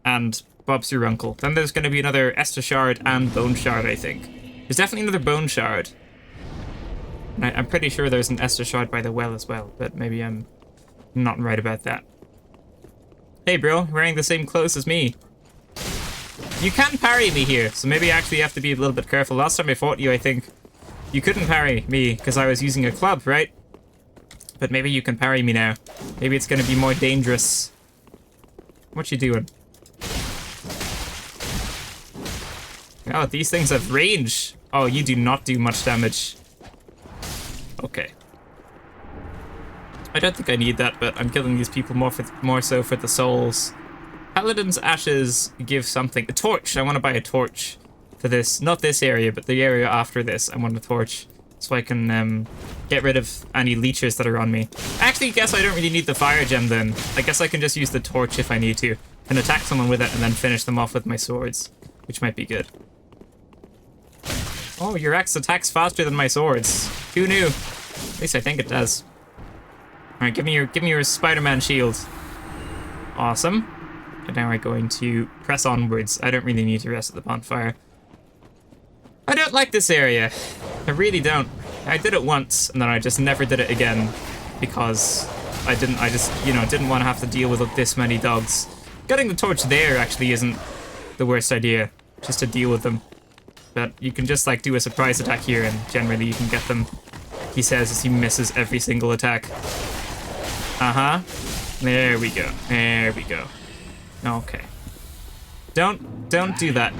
and Bob's your uncle. Then there's gonna be another Estus Shard and Bone Shard, I think. There's definitely another Bone Shard. And I'm pretty sure there's an Estus Shard by the well as well, but maybe I'm not right about that. Hey bro, wearing the same clothes as me. You can parry me here, so maybe I actually have to be a little bit careful. Last time I fought you, I think you couldn't parry me because I was using a club, right? But maybe you can parry me now. Maybe it's going to be more dangerous. What you doing? Oh, these things have range. Oh, you do not do much damage. Okay. I don't think I need that, but I'm killing these people more so for the souls. Paladin's ashes give something. A torch. I want to buy a torch for this. Not this area, but the area after this. I want a torch so I can get rid of any leechers that are on me. I actually guess I don't really need the fire gem then. I guess I can just use the torch if I need to and attack someone with it and then finish them off with my swords, which might be good. Oh, your axe attacks faster than my swords. Who knew? At least I think it does. All right, give me your Spider-Man shield. Awesome. And now I'm going to press onwards. I don't really need to rest at the bonfire. I don't like this area. I really don't. I did it once, and then I just never did it again because I just, you know, didn't want to have to deal with this many dogs. Getting the torch there actually isn't the worst idea, just to deal with them. But you can just like do a surprise attack here, and generally you can get them. He says as he misses every single attack. Uh-huh. There we go. There we go. Okay. Don't do that.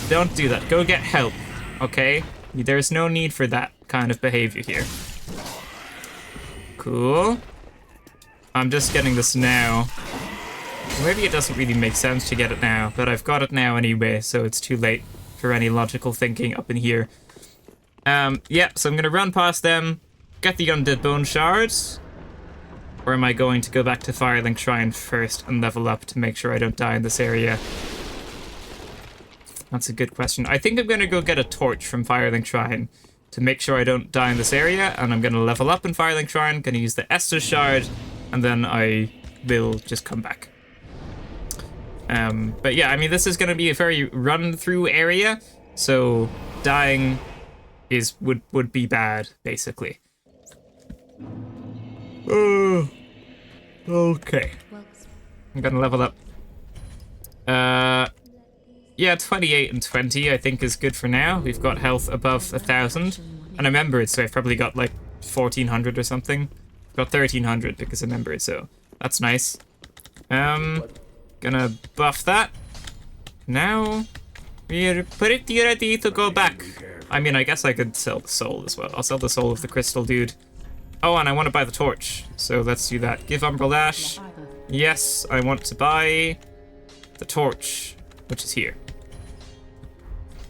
Don't do that. Go get help. Okay? There's no need for that kind of behavior here. Cool. I'm just getting this now. Maybe it doesn't really make sense to get it now, but I've got it now anyway, so it's too late for any logical thinking up in here. Yeah, so I'm gonna run past them, get the Undead Bone Shards. Or am I going to go back to Firelink Shrine first and level up to make sure I don't die in this area? That's a good question. I think I'm going to go get a torch from Firelink Shrine to make sure I don't die in this area, and I'm going to level up in Firelink Shrine, going to use the Estus Shard, and then I will just come back. But yeah, I mean, this is going to be a very run-through area, so dying would be bad, basically. Okay. I'm gonna level up. Yeah, 28 and 20 I think is good for now. We've got health above 1,000. And I remember it, so I've probably got like 1,400 or something. Got 1,300 because I remember it, so that's nice. Gonna buff that. Now, we're pretty ready to go back. I mean, I guess I could sell the soul as well. I'll sell the soul of the crystal dude. Oh, and I want to buy the torch, so let's do that. Give Umbral Dash. Yes, I want to buy the torch, which is here.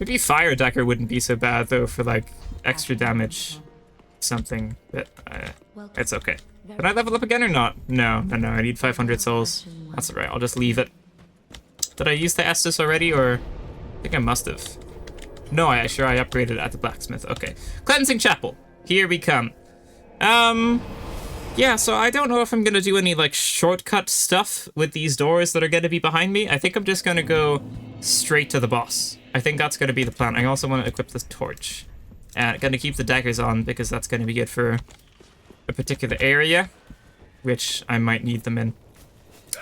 Maybe Fire Dagger wouldn't be so bad, though, for, like, extra damage. Something, but it's okay. Can I level up again or not? No, I need 500 souls. That's alright, I'll just leave it. Did I use the Estus already, or... I think I must have. No, I upgraded at the blacksmith. Okay. Cleansing Chapel. Here we come. Yeah, so I don't know if I'm gonna do any, like, shortcut stuff with these doors that are gonna be behind me. I think I'm just gonna go straight to the boss. I think that's gonna be the plan. I also want to equip this torch. Gonna keep the daggers on because that's gonna be good for a particular area, which I might need them in.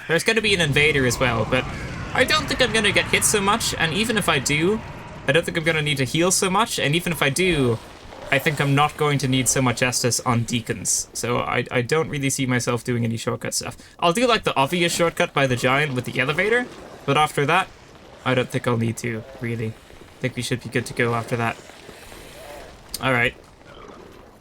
There's gonna be an invader as well, but I don't think I'm gonna get hit so much, and even if I do, I don't think I'm gonna need to heal so much, and even if I do, I think I'm not going to need so much Estus on deacons, so I don't really see myself doing any shortcut stuff. I'll do like the obvious shortcut by the giant with the elevator, but after that, I don't think I'll need to, really. I think we should be good to go after that. Alright.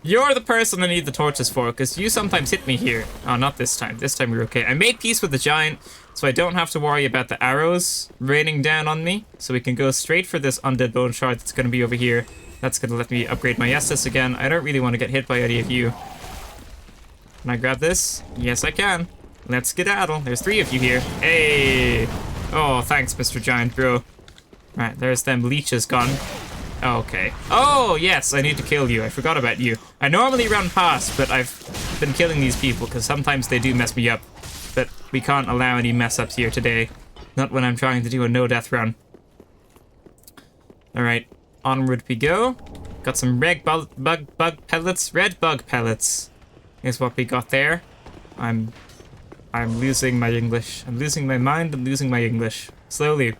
You're the person I need the torches for, because you sometimes hit me here. Oh, not this time. This time we're okay. I made peace with the giant, so I don't have to worry about the arrows raining down on me, so we can go straight for this undead bone shard that's going to be over here. That's going to let me upgrade my Estus again. I don't really want to get hit by any of you. Can I grab this? Yes, I can. Let's skedaddle. There's 3 of you here. Hey! Oh, thanks, Mr. Giant Bro. Right, there's them leeches gone. Okay. Oh, yes, I need to kill you. I forgot about you. I normally run past, but I've been killing these people because sometimes they do mess me up. But we can't allow any mess-ups here today. Not when I'm trying to do a no-death run. Alright. Onward we go. Got some red bug pellets. Red bug pellets is what we got there. I'm losing my English. I'm losing my mind. I'm losing my English. Slowly,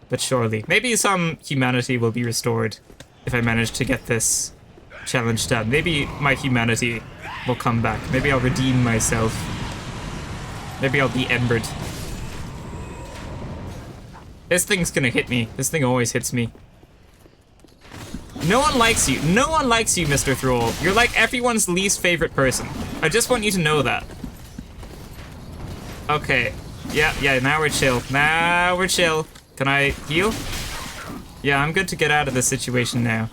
but surely. Maybe some humanity will be restored if I manage to get this challenge done. Maybe my humanity will come back. Maybe I'll redeem myself. Maybe I'll be embered. This thing's gonna hit me. This thing always hits me. No one likes you. No one likes you, Mr. Thrall. You're like everyone's least favorite person. I just want you to know that. Okay. Yeah, now we're chill. Now we're chill. Can I heal? Yeah, I'm good to get out of this situation now.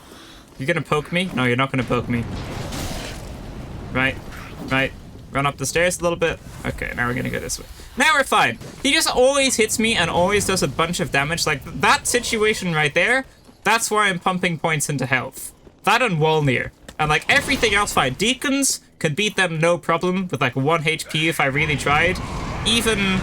You're gonna poke me? No, you're not gonna poke me. Right. Run up the stairs a little bit. Okay, now we're gonna go this way. Now we're fine. He just always hits me and always does a bunch of damage. Like, that situation right there, that's why I'm pumping points into health. That and Wolnir. And, like, everything else fine. Deacons could beat them no problem with, like, 1 HP if I really tried. Even,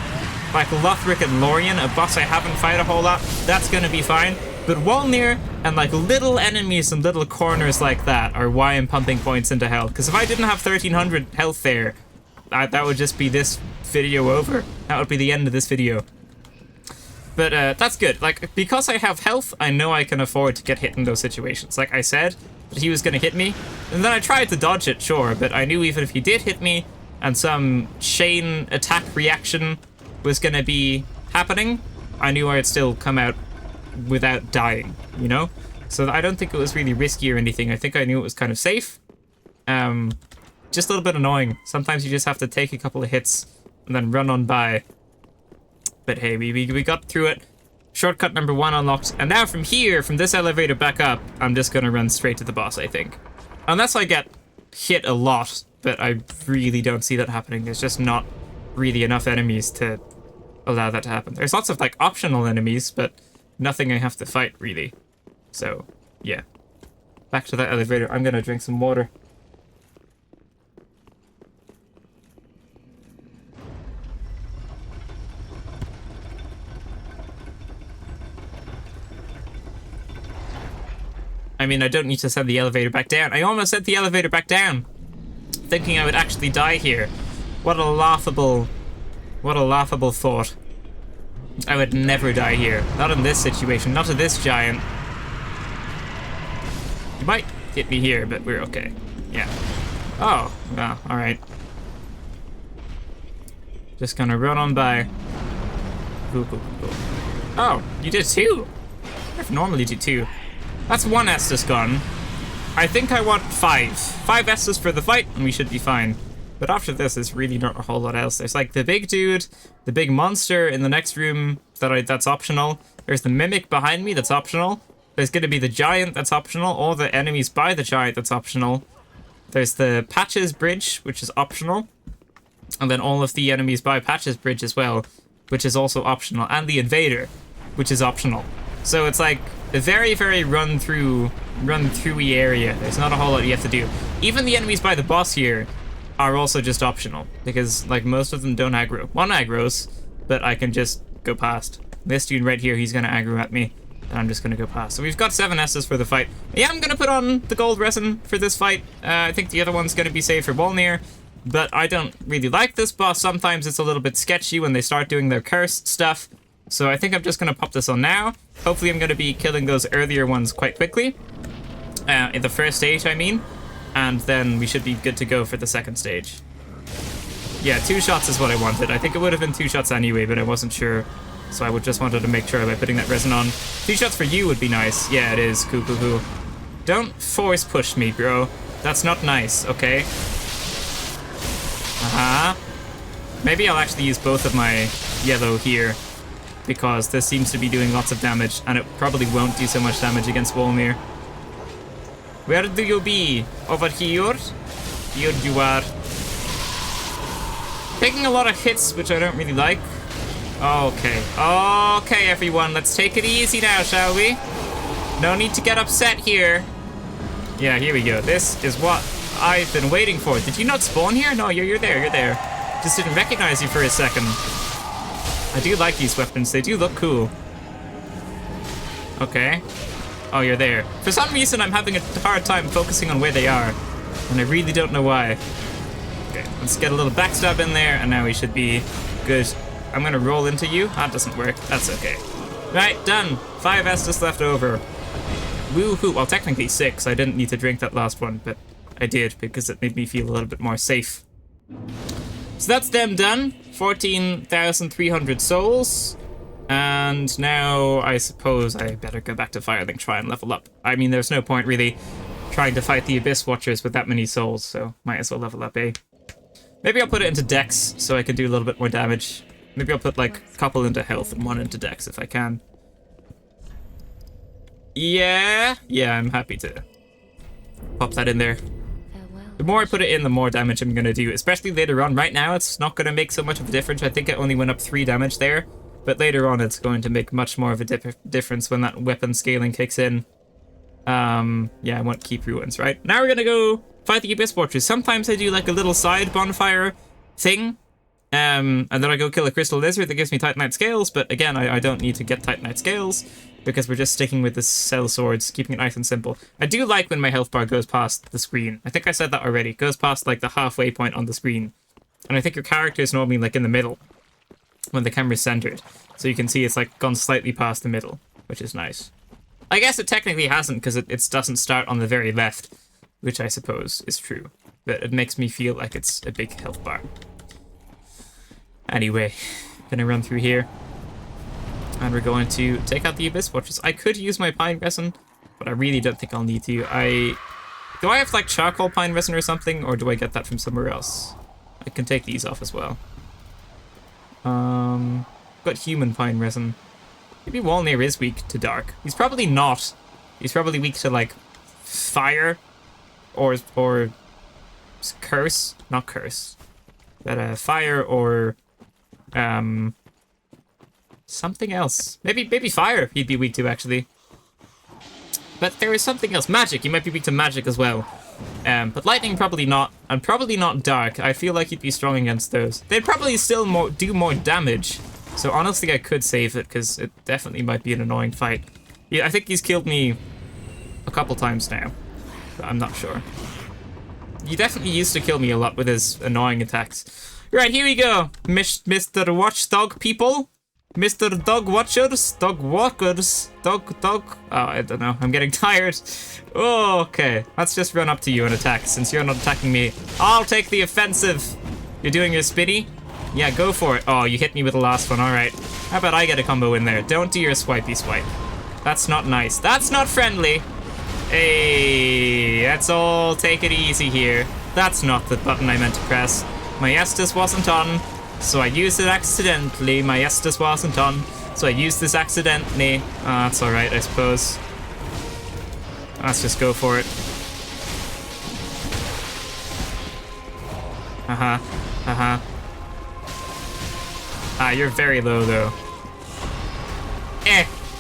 like, Lothric and Lorien, a boss I haven't fight a whole lot, that's gonna be fine. But Wolnir and, like, little enemies and little corners like that are why I'm pumping points into health. Because if I didn't have 1,300 health there, that would just be this video over. That would be the end of this video. But that's good. Like, because I have health, I know I can afford to get hit in those situations. Like I said, that he was going to hit me. And then I tried to dodge it, sure, but I knew even if he did hit me and some chain attack reaction was going to be happening, I knew I'd still come out without dying, you know? So I don't think it was really risky or anything. I think I knew it was kind of safe. Just a little bit annoying. Sometimes you just have to take a couple of hits and then run on by. But hey, we got through it. Shortcut number 1 unlocked. And now from here, from this elevator back up, I'm just gonna run straight to the boss, I think. Unless I get hit a lot, but I really don't see that happening. There's just not really enough enemies to allow that to happen. There's lots of, like, optional enemies, but nothing I have to fight, really. So, yeah. Back to that elevator. I'm gonna drink some water. I mean, I don't need to send the elevator back down. I almost sent the elevator back down, thinking I would actually die here. What a laughable thought. I would never die here. Not in this situation, not to this giant. You might hit me here, but we're okay. Yeah. Oh, well, alright. Just gonna run on by. Cool. Oh, you did 2? I normally do 2. That's 1 Estus gone. I think I want 5. 5 Estus for the fight, and we should be fine. But after this, there's really not a whole lot else. There's like the big dude, the big monster in the next room that's optional. There's the mimic behind me that's optional. There's gonna be the giant that's optional, all the enemies by the giant that's optional. There's the Patches Bridge, which is optional. And then all of the enemies by Patches Bridge as well, which is also optional. And the Invader, which is optional. So it's like a very, very run-through-y area. There's not a whole lot you have to do. Even the enemies by the boss here are also just optional, because like most of them don't aggro. One aggroes, but I can just go past. This dude right here, he's gonna aggro at me, and I'm just gonna go past. So we've got 7 S's for the fight. Yeah, I'm gonna put on the gold resin for this fight. I think the other one's gonna be saved for Wolnir, but I don't really like this boss. Sometimes it's a little bit sketchy when they start doing their cursed stuff. So I think I'm just gonna pop this on now. Hopefully I'm gonna be killing those earlier ones quite quickly. In the first stage, I mean. And then we should be good to go for the second stage. Yeah, 2 shots is what I wanted. I think it would have been 2 shots anyway, but I wasn't sure. So I would just wanted to make sure by putting that resin on. 2 shots for you would be nice. Yeah, it is. Cool. Don't force push me, bro. That's not nice, okay? Maybe I'll actually use both of my yellow here, because this seems to be doing lots of damage, and it probably won't do so much damage against Wolnir. Where do you be? Over here? Here you are. Taking a lot of hits, which I don't really like. Okay, everyone, let's take it easy now, shall we? No need to get upset here. Yeah, here we go. This is what I've been waiting for. Did you not spawn here? No, you're there. Just didn't recognize you for a second. I do like these weapons. They do look cool. Okay. Oh, you're there. For some reason, I'm having a hard time focusing on where they are, and I really don't know why. Okay, let's get a little backstab in there, and now we should be good. I'm gonna roll into you. That doesn't work. That's okay. Right, done. 5 Estus left over. Woohoo. Well, technically 6. I didn't need to drink that last one, but I did because it made me feel a little bit more safe. So that's them done. 14,300 souls. And now I suppose I better go back to Firelink, try and level up. I mean, there's no point really trying to fight the Abyss Watchers with that many souls, so might as well level up, eh? Maybe I'll put it into Dex so I can do a little bit more damage. Maybe I'll put like a couple into health and 1 into Dex if I can. Yeah, I'm happy to pop that in there. The more I put it in, the more damage I'm gonna do, especially later on. Right now, it's not gonna make so much of a difference. I think it only went up 3 damage there. But later on, it's going to make much more of a difference when that weapon scaling kicks in. Yeah, I want Keep Ruins, right? Now we're gonna go fight the Abyss Watchers. Sometimes I do like a little side bonfire thing. And then I go kill a Crystal Lizard that gives me Titanite Scales. But again, I don't need to get Titanite Scales, because we're just sticking with the Cell Swords, keeping it nice and simple. I do like when my health bar goes past the screen. I think I said that already. It goes past like the halfway point on the screen. And I think your character is normally like in the middle when the camera's centered. So you can see it's like gone slightly past the middle, which is nice. I guess it technically hasn't, because it doesn't start on the very left, which I suppose is true. But it makes me feel like it's a big health bar. Anyway, gonna run through here. And we're going to take out the Abyss Watchers. I could use my pine resin, but I really don't think I'll need to. Do I have like charcoal pine resin or something, or do I get that from somewhere else? I can take these off as well. Got human pine resin. Maybe Wolnir is weak to dark. He's probably not. He's probably weak to like fire or curse, not curse. But fire or something else. Maybe fire he'd be weak to actually. But there is something else. Magic. He might be weak to magic as well. But lightning probably not, and probably not dark. I feel like he'd be strong against those. They'd probably still do more damage. So honestly, I could save it, because it definitely might be an annoying fight. Yeah, I think he's killed me a couple times now, but I'm not sure. He definitely used to kill me a lot with his annoying attacks. Right, here we go, Mr. Watchdog people. Mr. Dog Watchers, Dog Walkers, Dog. Oh, I don't know. I'm getting tired. Oh, okay. Let's just run up to you and attack since you're not attacking me. I'll take the offensive. You're doing your spinny? Yeah, go for it. Oh, you hit me with the last one. All right. How about I get a combo in there? Don't do your swipey swipe. That's not nice. That's not friendly. Hey, let's all take it easy here. That's not the button I meant to press. My Estus wasn't on. So I used it accidentally. My Estus wasn't on, so I used this accidentally. That's alright, I suppose. Let's just go for it. Ah, you're very low, though.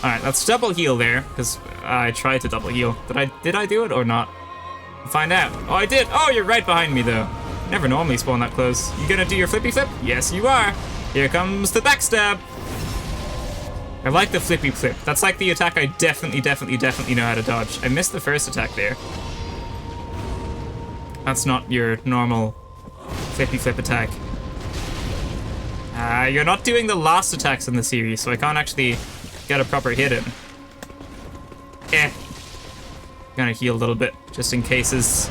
Alright, let's double heal there, because I tried to double heal. Did I do it or not? Find out. Oh, I did! Oh, you're right behind me, though. Never normally spawn that close. You gonna do your flippy flip? Yes, you are. Here comes the backstab. I like the flippy flip. That's like the attack I definitely know how to dodge. I missed the first attack there. That's not your normal flippy flip attack. You're not doing the last attacks in the series, so I can't actually get a proper hit in. Gonna heal a little bit, just in cases.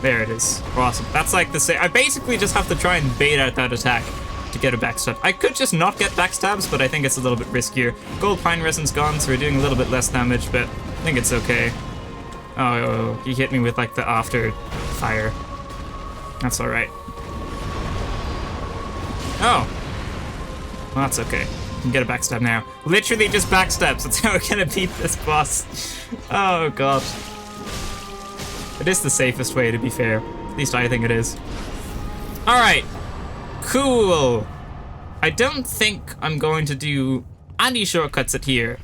There it is. Awesome. That's like the same. I basically just have to try and bait out that attack to get a backstab. I could just not get backstabs, but I think it's a little bit riskier. Gold pine resin's gone, so we're doing a little bit less damage, but I think it's okay. Oh, he hit me with like the after fire. That's alright. Oh. Well, that's okay. You can get a backstab now. Literally just backstabs. That's how we're gonna beat this boss. Oh, God. It is the safest way, to be fair. At least I think it is. Alright. Cool. I don't think I'm going to do any shortcuts here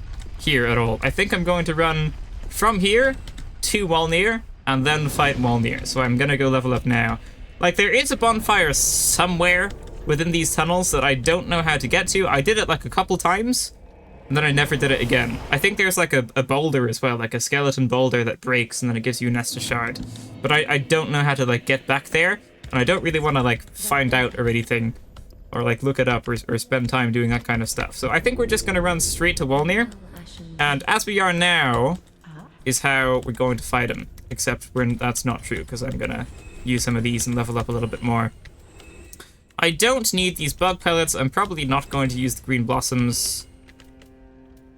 at all. I think I'm going to run from here to Wolnir and then fight Wolnir. So I'm gonna go level up now. Like, there is a bonfire somewhere within these tunnels that I don't know how to get to. I did it like a couple times, and then I never did it again. I think there's like a boulder as well, like a skeleton boulder that breaks and then it gives you an Estus shard. But I don't know how to like get back there, and I don't really want to like find out or anything, or like look it up or spend time doing that kind of stuff. So I think we're just gonna run straight to Wolnir, and as we are now is how we're going to fight him. Except that's not true, because I'm gonna use some of these and level up a little bit more. I don't need these bug pellets. I'm probably not going to use the green blossoms.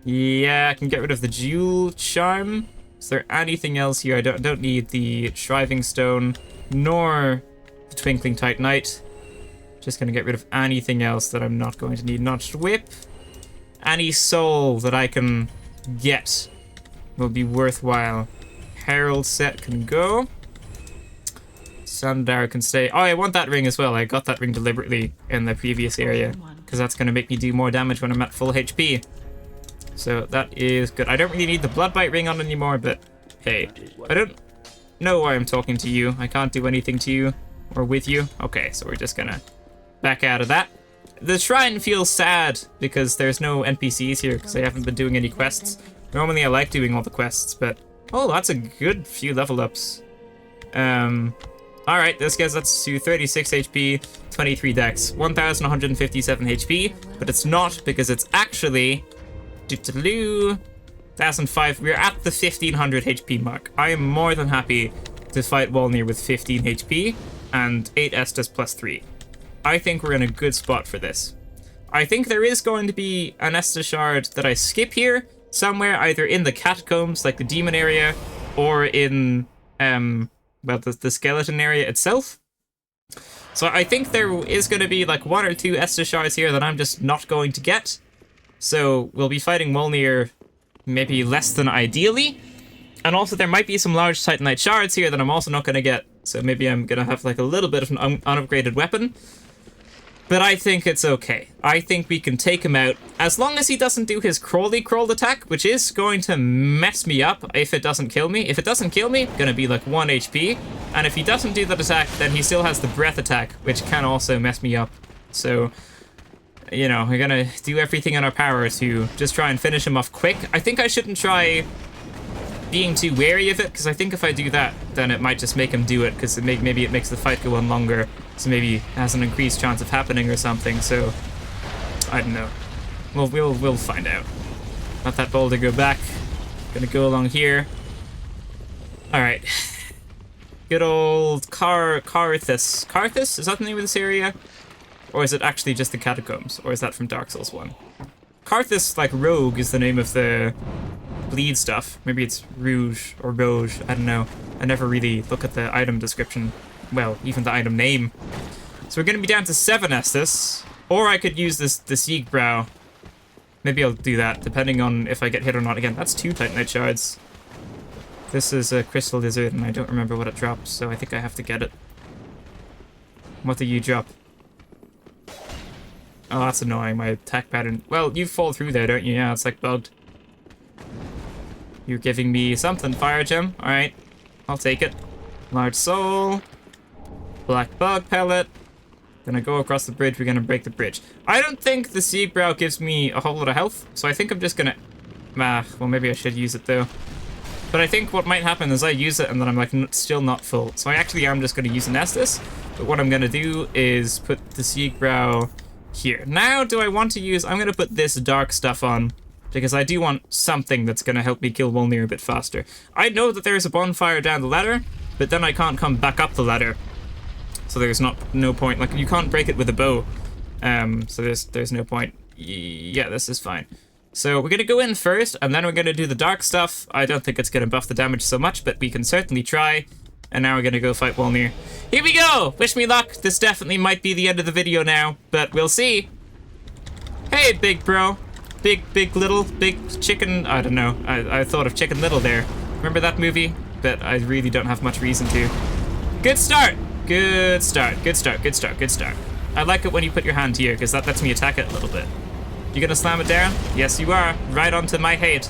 Yeah, I can get rid of the jewel charm. Is there anything else here? I don't need the shriving stone, nor the twinkling titanite. Just gonna get rid of anything else that I'm not going to need. Notched whip. Any soul that I can get will be worthwhile. Herald set can go. Sandar can stay. Oh, I want that ring as well. I got that ring deliberately in the previous area, because that's gonna make me do more damage when I'm at full HP. So that is good. I don't really need the Bloodbite ring on anymore, but hey, I don't know why I'm talking to you. I can't do anything to you or with you. Okay, so we're just gonna back out of that. The shrine feels sad because there's no NPCs here because I haven't been doing any quests. Normally I like doing all the quests, but oh, that's a good few level ups. Alright, this gets us to 36 HP, 23 dex, 1157 HP, but it's not because it's actually 1005. We're at the 1500 HP mark. I am more than happy to fight Wolnir with 15 HP and 8 Estus plus 3. I think we're in a good spot for this. I think there is going to be an Estus shard that I skip here somewhere, either in the catacombs, like the demon area, or in well, the skeleton area itself. So I think there is going to be like 1 or 2 Estus shards here that I'm just not going to get. So we'll be fighting Wolnir maybe less than ideally. And also there might be some large Titanite shards here that I'm also not going to get. So maybe I'm going to have like a little bit of an unupgraded weapon. But I think it's okay. I think we can take him out. As long as he doesn't do his crawly crawled attack, which is going to mess me up if it doesn't kill me. If it doesn't kill me, gonna be like 1 HP. And if he doesn't do that attack, then he still has the breath attack, which can also mess me up. So you know, we're gonna do everything in our power to just try and finish him off quick. I think I shouldn't try being too wary of it, because I think if I do that, then it might just make him do it, because maybe it makes the fight go on longer, so maybe it has an increased chance of happening or something, so I don't know. We'll find out. Let that boulder go back. Gonna go along here. Alright. Good old Carthus. Carthus? Is that the name of this area? Or is it actually just the catacombs? Or is that from Dark Souls 1? Carthus, like Rogue, is the name of the bleed stuff. Maybe it's Rouge or Roge. I don't know. I never really look at the item description. Well, even the item name. So we're going to be down to 7 Estus. Or I could use the Siegbrow. Maybe I'll do that, depending on if I get hit or not again. That's 2 Titanite shards. This is a Crystal Lizard, and I don't remember what it drops, so I think I have to get it. What do you drop? Oh, that's annoying, my attack pattern. Well, you fall through there, don't you? Yeah, it's like bugged. You're giving me something, Fire Gem. Alright, I'll take it. Large Soul. Black Bug Pellet. Gonna go across the bridge, we're gonna break the bridge. I don't think the Siegbrow gives me a whole lot of health, so I think I'm just gonna... well, maybe I should use it, though. But I think what might happen is I use it and then I'm like still not full. So I actually am just going to use an Estus. But what I'm going to do is put the Siegbrow here. Now do I want to use... I'm going to put this dark stuff on. Because I do want something that's going to help me kill Wolnir a bit faster. I know that there's a bonfire down the ladder. But then I can't come back up the ladder. So there's no point. Like you can't break it with a bow. So there's no point. Yeah, this is fine. So we're going to go in first, and then we're going to do the dark stuff. I don't think it's going to buff the damage so much, but we can certainly try. And now we're going to go fight Wolnir. Here we go! Wish me luck. This definitely might be the end of the video now, but we'll see. Hey, big bro. Big little, big chicken. I don't know. I thought of Chicken Little there. Remember that movie? But I really don't have much reason to. Good start! Good start. Good start. Good start. Good start. I like it when you put your hand here, because that lets me attack it a little bit. You gonna slam it down? Yes, you are. Right onto my head.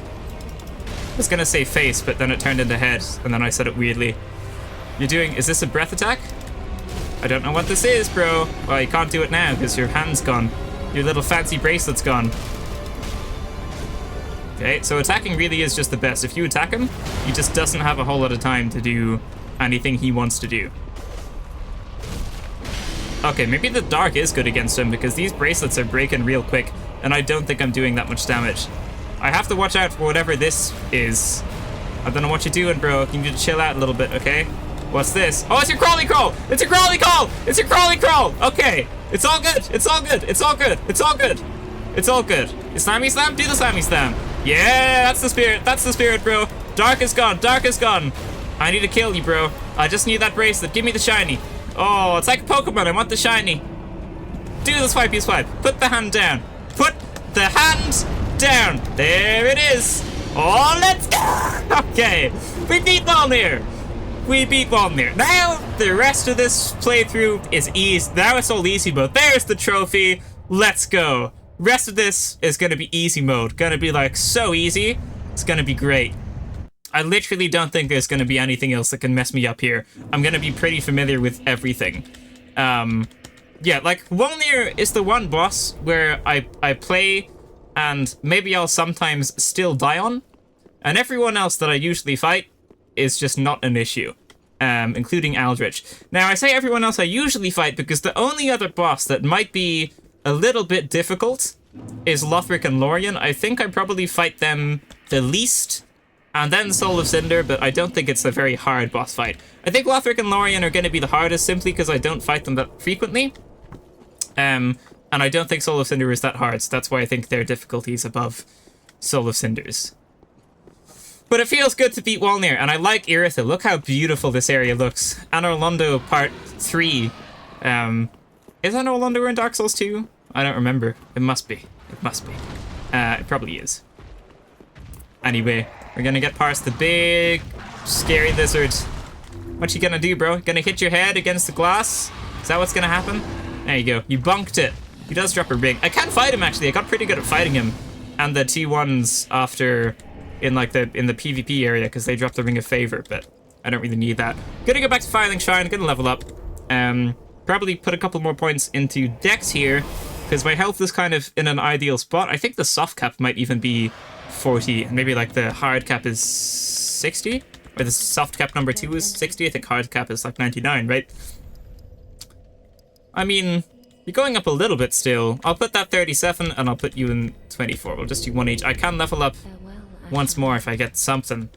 I was gonna say face, but then it turned into head, and then I said it weirdly. You're doing... Is this a breath attack? I don't know what this is, bro. Well, you can't do it now, because your hand's gone. Your little fancy bracelet's gone. Okay, so attacking really is just the best. If you attack him, he just doesn't have a whole lot of time to do anything he wants to do. Okay, maybe the dark is good against him, because these bracelets are breaking real quick. And I don't think I'm doing that much damage. I have to watch out for whatever this is. I don't know what you're doing, bro. You need to chill out a little bit, okay? What's this? Oh, it's your crawly crawl! It's your crawly crawl! It's your crawly crawl! Okay. It's all good. It's all good. It's all good. It's all good. It's all good. Slammy slam? Do the slammy slam. Yeah, that's the spirit. That's the spirit, bro. Dark is gone. Dark is gone. I need to kill you, bro. I just need that bracelet. Give me the shiny. Oh, it's like a Pokemon. I want the shiny. Do the swipey swipe. Put the hand down. Put the hand down. There it is. Oh, let's go. Okay. We beat Wolnir. We beat Wolnir. Now, the rest of this playthrough is easy. Now it's all easy mode. There's the trophy. Let's go. Rest of this is going to be easy mode. Going to be like so easy. It's going to be great. I literally don't think there's going to be anything else that can mess me up here. I'm going to be pretty familiar with everything. Yeah, like, Wolnir is the one boss where I play and maybe I'll sometimes still die on. And everyone else that I usually fight is just not an issue, including Aldrich. Now, I say everyone else I usually fight because the only other boss that might be a little bit difficult is Lothric and Lorien. I think I probably fight them the least, and then Soul of Cinder, but I don't think it's a very hard boss fight. I think Lothric and Lorien are going to be the hardest simply because I don't fight them that frequently. And I don't think Soul of Cinder is that hard, so that's why I think their difficulty is above Soul of Cinder's. But it feels good to beat Wolnir, and I like Irithyll. Look how beautiful this area looks. Anor Londo Part 3. Is Anor Londo in Dark Souls 2? I don't remember. It must be. It must be. It probably is. Anyway, we're gonna get past the big, scary lizard. What you gonna do, bro? Gonna hit your head against the glass? Is that what's gonna happen? There you go. You bunked it. He does drop a ring. I can fight him, actually. I got pretty good at fighting him. And the T1s after... in the PvP area, because they dropped the Ring of Favor, but I don't really need that. Gonna go back to Firelink Shrine, gonna level up. Probably put a couple more points into Dex here, because my health is kind of in an ideal spot. I think the soft cap might even be 40, and maybe like the hard cap is 60, or the soft cap number 2 is 60. I think hard cap is like 99, right? I mean, you're going up a little bit still. I'll put that 37 and I'll put you in 24. We'll just do 1 each. I can level up once more if I get something,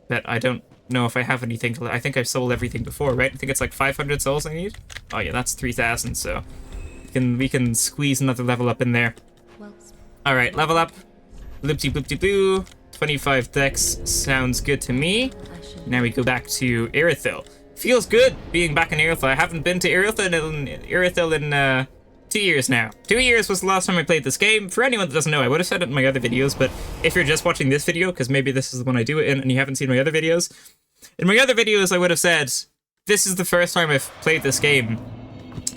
but I don't know if I have anything. I think I've sold everything before, right? I think it's like 500 souls I need. Oh yeah, that's 3,000, so we can squeeze another level up in there. All right, level up. Bloop-de-bloop-de-boo. 25 dex sounds good to me. Now we go back to Irithyll. Feels good being back in Irithyll. I haven't been to Irithyll in 2 years now. 2 years was the last time I played this game. For anyone that doesn't know, I would have said it in my other videos, but if you're just watching this video, because maybe this is the one I do it in and you haven't seen my other videos, in my other videos I would have said, this is the first time I've played this game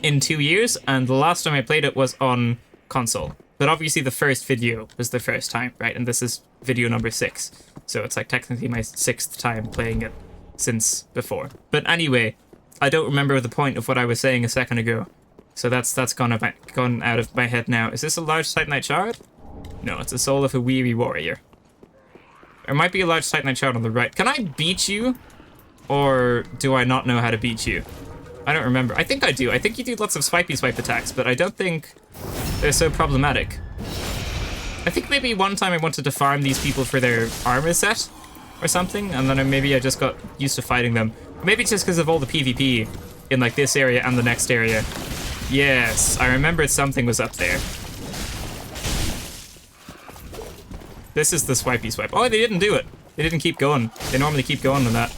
in 2 years, and the last time I played it was on console. But obviously the first video was the first time, right? And this is video number 6. So it's like technically my 6th time playing it since before. But anyway, I don't remember the point of what I was saying a second ago. So that's gone out of my head now. Is this a large Titanite shard? No, it's a soul of a weary warrior. There might be a large Titanite shard on the right. Can I beat you? Or do I not know how to beat you? I don't remember. I think I do. I think you do lots of swipey swipe attacks, but I don't think they're so problematic. I think maybe one time I wanted to farm these people for their armor set or something, and then maybe I just got used to fighting them. Maybe it's just because of all the PvP in like this area and the next area. Yes, I remembered something was up there. This is the swipey swipe. Oh, they didn't do it. They didn't keep going. They normally keep going on that.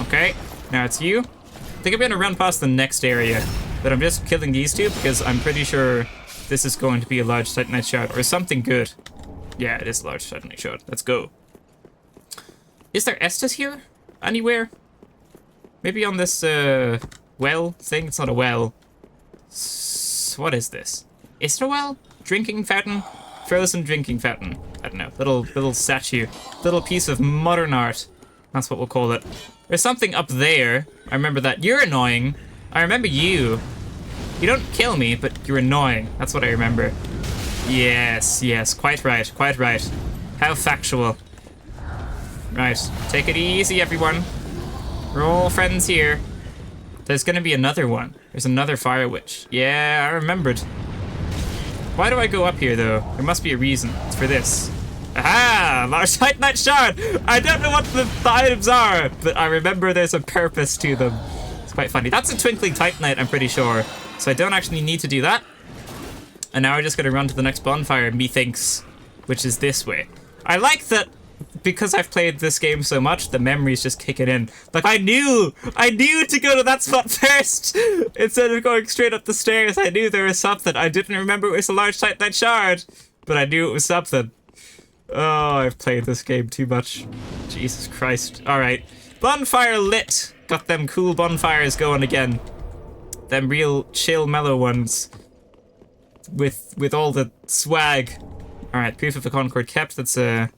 Okay, now it's you. I think I'm gonna run past the next area, but I'm just killing these two because I'm pretty sure this is going to be a large Titanite shard or something good. Yeah, it is a large Titanite shard. Let's go. Is there Estus here? Anywhere? Maybe on this well thing? It's not a well. What is this? Is it a well? Drinking fountain? Frozen drinking fountain. I don't know. Little statue. Little piece of modern art. That's what we'll call it. There's something up there. I remember that. You're annoying. I remember you. You don't kill me, but you're annoying. That's what I remember. Yes, yes. Quite right. Quite right. How factual. Right. Take it easy, everyone. We're all friends here. There's gonna be another one. There's another fire witch. Yeah, I remembered. Why do I go up here, though? There must be a reason. It's for this. Aha! Large Titanite shard! I don't know what the items are, but I remember there's a purpose to them. It's quite funny. That's a twinkling Titanite, I'm pretty sure. So I don't actually need to do that. And now we're just gonna run to the next bonfire, methinks, which is this way. I like that because I've played this game so much, the memory's just kicking in. Like, I knew to go to that spot first! Instead of going straight up the stairs, I knew there was something. I didn't remember it was a large Titanite shard, but I knew it was something. Oh, I've played this game too much. Jesus Christ. Alright. Bonfire lit! Got them cool bonfires going again. Them real chill, mellow ones. With all the swag. Alright, proof of a Concord kept. That's a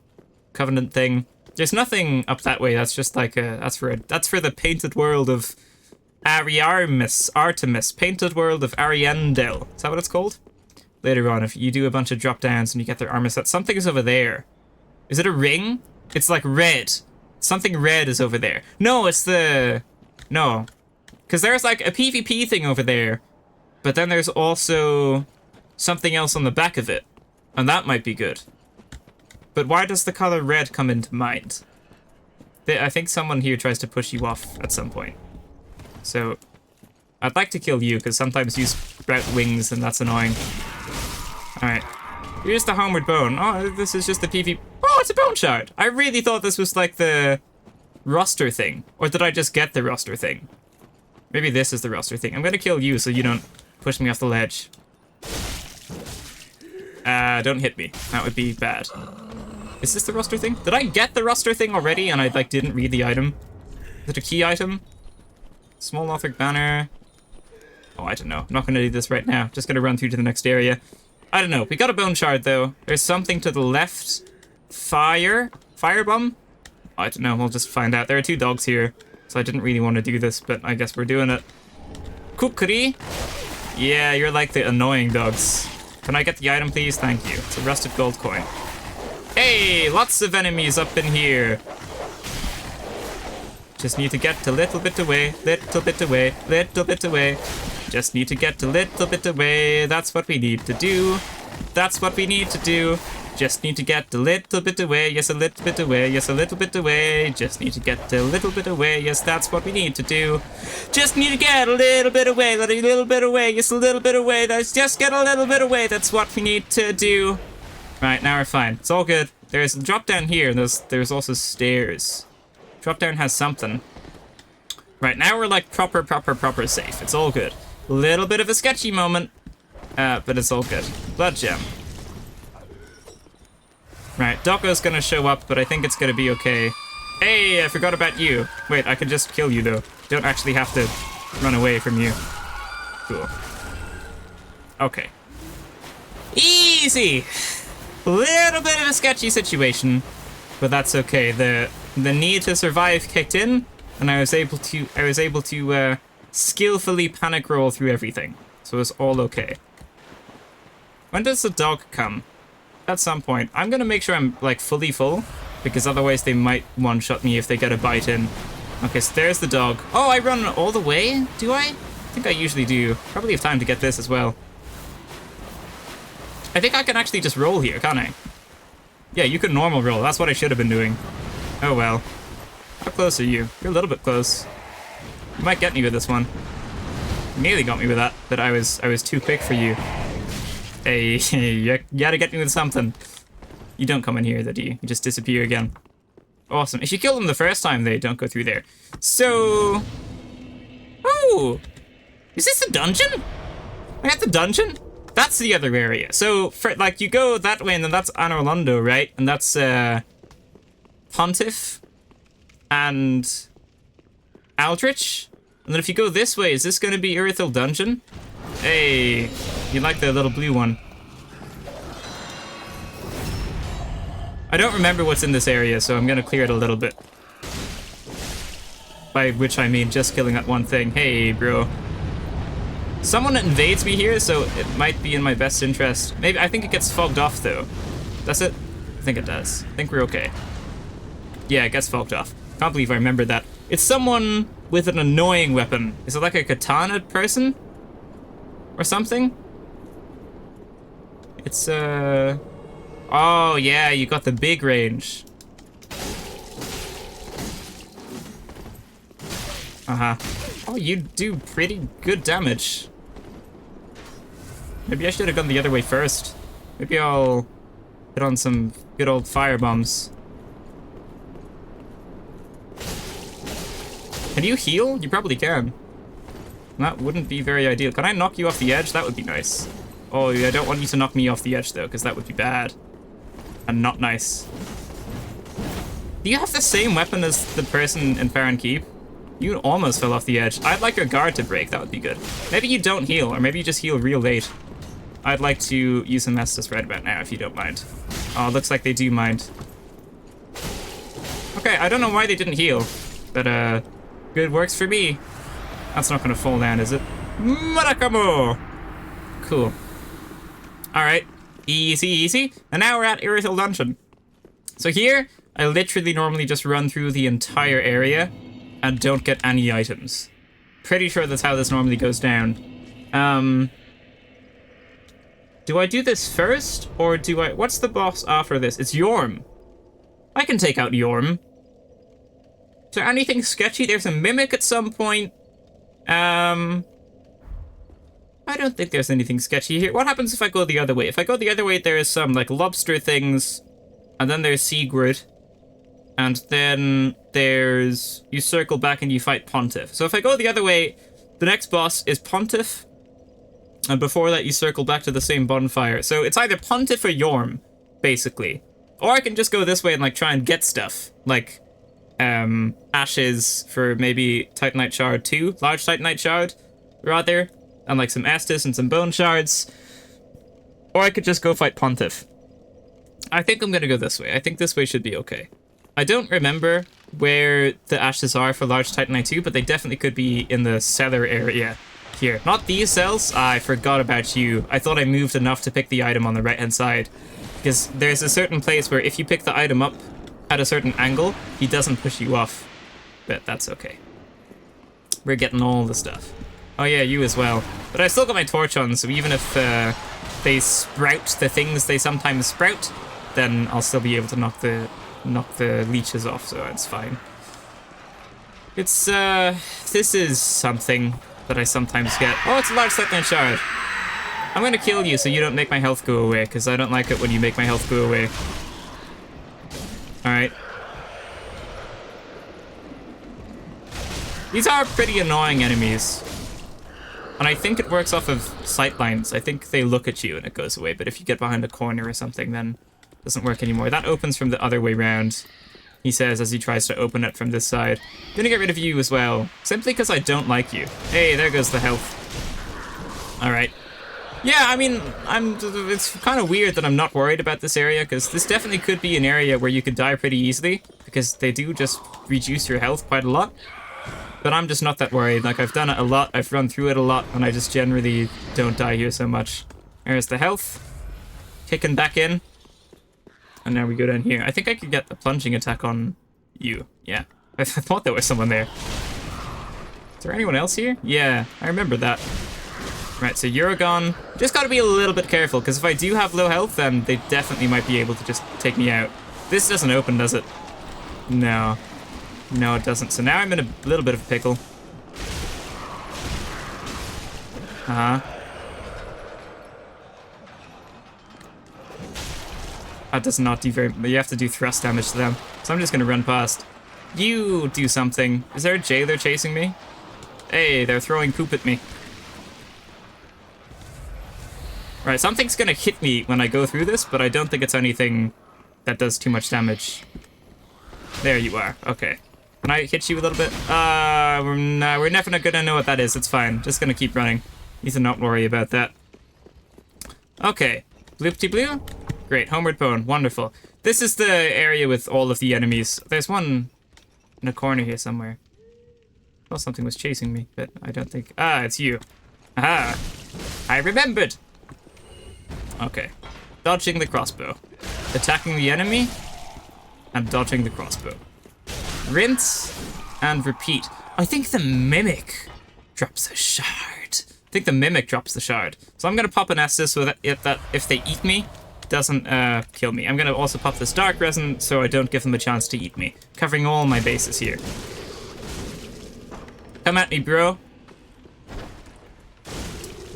Covenant thing. There's nothing up that way. That's just like that's for the painted world of Artemis. Painted world of Ariandel. Is that what it's called? Later on, if you do a bunch of drop downs and you get their armor set, something is over there. Is it a ring? It's like red. Something red is over there. No, it's the... No. Because there's like a PvP thing over there. But then there's also something else on the back of it. And that might be good. But why does the color red come into mind? I think someone here tries to push you off at some point. So, I'd like to kill you, because sometimes you sprout wings and that's annoying. Alright. Here's the homeward bone. Oh, this is just the PvP. Oh, it's a bone shard! I really thought this was like the roster thing. Or did I just get the roster thing? Maybe this is the roster thing. I'm gonna kill you so you don't push me off the ledge. Don't hit me. That would be bad. Is this the roster thing? Did I get the roster thing already and I like didn't read the item? Is it a key item? Small Lothric banner. Oh, I don't know. I'm not gonna do this right now. Just gonna run through to the next area. I don't know. We got a bone shard though. There's something to the left. Firebomb? I don't know. We'll just find out. There are 2 dogs here. So I didn't really want to do this, but I guess we're doing it. Kukri. Yeah, you're like the annoying dogs. Can I get the item, please? Thank you. It's a rusted gold coin. Hey, lots of enemies up in here. Just need to get a little bit away, little bit away, little bit away. Just need to get a little bit away. That's what we need to do. That's what we need to do. Just need to get a little bit away. Yes, a little bit away. Yes, a little bit away. Just need to get a little bit away. Yes, that's what we need to do. Just need to get a little bit away. Let a little bit away. Yes, a little bit away. Let's just get a little bit away. That's what we need to do. Right, now we're fine. It's all good. There's a drop down here. And there's also stairs. Drop down has something. Right, now we're like proper safe. It's all good. A little bit of a sketchy moment. But it's all good. Blood gem. Right, Doko's gonna show up, but I think it's gonna be okay. Hey, I forgot about you. Wait, I could just kill you, though. Don't actually have to run away from you. Cool. Okay. Easy! Little bit of a sketchy situation, but that's okay. The need to survive kicked in, and I was able to skillfully panic roll through everything. So it's all okay. When does the dog come? At some point. I'm gonna make sure I'm like fully full, because otherwise they might one-shot me if they get a bite in. Okay, so there's the dog. Oh, I run all the way? Do I? I think I usually do. Probably have time to get this as well. I think I can actually just roll here, can't I? Yeah, you can normal roll. That's what I should have been doing. Oh well. How close are you? You're a little bit close. You might get me with this one. You nearly got me with that, but I was too quick for you. Hey, you gotta get me with something. You don't come in here, though, do you? You just disappear again. Awesome. If you kill them the first time, they don't go through there. So... Oh! Is this a dungeon? I got the dungeon? That's the other area. So, for, like, you go that way, and then that's Anor Londo, right? And that's, Pontiff. And... Aldrich? And then if you go this way, is this gonna be Irithyll Dungeon? Hey... You like the little blue one. I don't remember what's in this area, so I'm gonna clear it a little bit. By which I mean just killing that one thing. Hey, bro. Someone invades me here, so it might be in my best interest. Maybe, I think it gets fogged off, though. Does it? I think it does. I think we're okay. Yeah, it gets fogged off. Can't believe I remembered that. It's someone with an annoying weapon. Is it like a katana person? Or something? It's, oh, yeah, you got the big range. Uh-huh. Oh, you do pretty good damage. Maybe I should have gone the other way first. Maybe I'll hit on some good old fire bombs. Can you heal? You probably can. That wouldn't be very ideal. Can I knock you off the edge? That would be nice. Oh, I don't want you to knock me off the edge, though, because that would be bad. And not nice. Do you have the same weapon as the person in Farron Keep? You almost fell off the edge. I'd like your guard to break. That would be good. Maybe you don't heal, or maybe you just heal real late. I'd like to use a Mestus right about now, if you don't mind. Oh, looks like they do mind. Okay, I don't know why they didn't heal, but, good works for me. That's not gonna fall down, is it? Marakamo! Cool. Alright, easy, easy. And now we're at Irithyll Dungeon. So here, I literally normally just run through the entire area and don't get any items. Pretty sure that's how this normally goes down. Do I do this first, or do I... What's the boss after this? It's Yorm. I can take out Yorm. Is there anything sketchy? There's a mimic at some point. I don't think there's anything sketchy here. What happens if I go the other way? If I go the other way, there is some, like, lobster things, and then there's Sigurd, and then there's... You circle back and you fight Pontiff. So if I go the other way, the next boss is Pontiff, and before that you circle back to the same bonfire. So it's either Pontiff or Yorm, basically. Or I can just go this way and, like, try and get stuff, like, ashes for maybe Titanite Shard 2, large Titanite Shard, rather. And like some Estus and some bone shards. Or I could just go fight Pontiff. I think I'm gonna go this way. I think this way should be okay. I don't remember where the ashes are for large Titanite 2, but they definitely could be in the cellar area. Here, not these cells. I forgot about you. I thought I moved enough to pick the item on the right-hand side. Because there's a certain place where if you pick the item up at a certain angle, he doesn't push you off. But that's okay. We're getting all the stuff. Oh yeah, you as well. But I still got my torch on, so even if they sprout the things they sometimes sprout, then I'll still be able to knock the leeches off, so it's fine. It's, this is something that I sometimes get. Oh, it's a large Setland shard. I'm gonna kill you so you don't make my health go away, because I don't like it when you make my health go away. Alright. These are pretty annoying enemies. And I think it works off of sight lines. I think they look at you and it goes away, but if you get behind a corner or something, then it doesn't work anymore. That opens from the other way round, he says as he tries to open it from this side. I'm gonna get rid of you as well, simply because I don't like you. Hey, there goes the health. Alright. Yeah, I mean, it's kind of weird that I'm not worried about this area, because this definitely could be an area where you could die pretty easily, because they do just reduce your health quite a lot. But I'm just not that worried. Like, I've done it a lot, I've run through it a lot, and I just generally don't die here so much. There's the health. Kicking back in. And now we go down here. I think I could get the plunging attack on you. Yeah. I thought there was someone there. Is there anyone else here? Yeah, I remember that. Right, so you're gone. Just gotta be a little bit careful, because if I do have low health, then they definitely might be able to just take me out. This doesn't open, does it? No. No, it doesn't. So now I'm in a little bit of a pickle. That does not do very... You have to do thrust damage to them. So I'm just gonna run past. You do something. Is there a jailer chasing me? Hey, they're throwing poop at me. Right, something's gonna hit me when I go through this, but I don't think it's anything that does too much damage. There you are. Okay. Can I hit you a little bit? We're never gonna know what that is. It's fine. Just gonna keep running. Need to not worry about that. Okay. Bloop-de-blue? Great. Homeward Bone. Wonderful. This is the area with all of the enemies. There's one in a corner here somewhere. Well, something was chasing me, but I don't think... Ah, it's you. Aha! I remembered! Okay. Dodging the crossbow. Attacking the enemy, and dodging the crossbow. Rinse and repeat. I think the Mimic drops a shard. I think the Mimic drops the shard. So I'm going to pop an Estus so that if they eat me, doesn't kill me. I'm going to also pop this Dark Resin so I don't give them a chance to eat me. Covering all my bases here. Come at me, bro.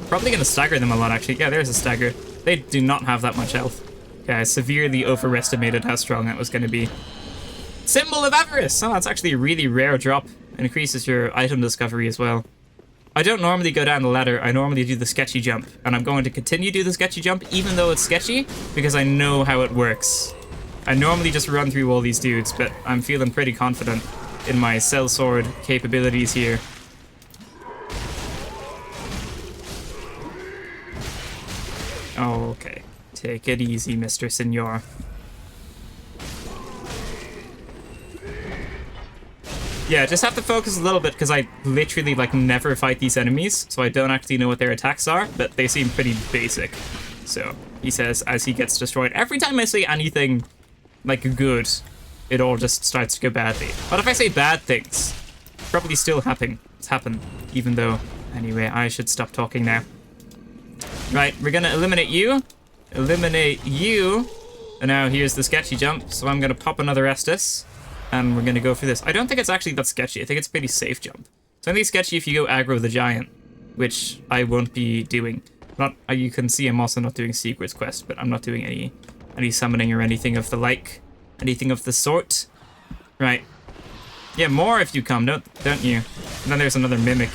Probably going to stagger them a lot, actually. Yeah, there's a stagger. They do not have that much health. Yeah, I severely overestimated how strong that was going to be. Symbol of Avarice! Oh, that's actually a really rare drop. It increases your item discovery as well. I don't normally go down the ladder. I normally do the sketchy jump. And I'm going to continue to do the sketchy jump, even though it's sketchy, because I know how it works. I normally just run through all these dudes, but I'm feeling pretty confident in my sellsword capabilities here. Okay. Take it easy, Mr. Senor. Yeah, just have to focus a little bit because I literally like never fight these enemies, so I don't actually know what their attacks are, but they seem pretty basic. So, he says as he gets destroyed. Every time I say anything like good, it all just starts to go badly. But if I say bad things, probably still happen. It's happened, even though... Anyway, I should stop talking now. Right, we're gonna eliminate you. Eliminate you. And now here's the sketchy jump, so I'm gonna pop another Estus. And we're gonna go for this. I don't think it's actually that sketchy. I think it's a pretty safe jump. It's only sketchy if you go aggro the giant, which I won't be doing. You can see I'm also not doing Secrets Quest, but I'm not doing any summoning or anything of the like. Anything of the sort. Right. Yeah, more if you come, don't you? And then there's another Mimic.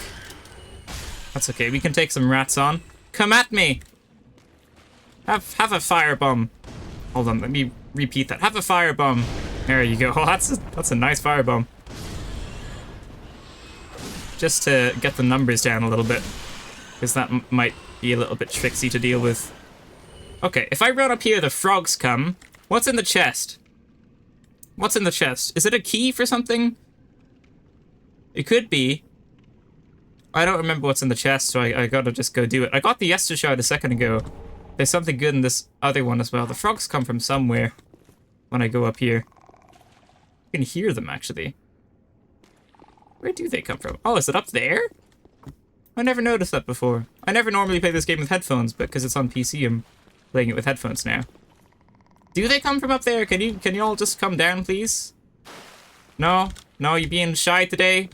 That's okay, we can take some rats on. Come at me! Have a firebomb. Hold on, let me repeat that. Have a firebomb. There you go. Oh, that's a nice firebomb. Just to get the numbers down a little bit, because that might be a little bit tricksy to deal with. Okay, if I run up here, the frogs come. What's in the chest? What's in the chest? Is it a key for something? It could be. I don't remember what's in the chest, so I gotta just go do it. I got the Estus shard a second ago. There's something good in this other one as well. The frogs come from somewhere when I go up here. You can hear them, actually. Where do they come from? Oh, is it up there? I never noticed that before. I never normally play this game with headphones, but because it's on PC, I'm playing it with headphones now. Do they come from up there? Can you all just come down, please? No? No, you being shy today?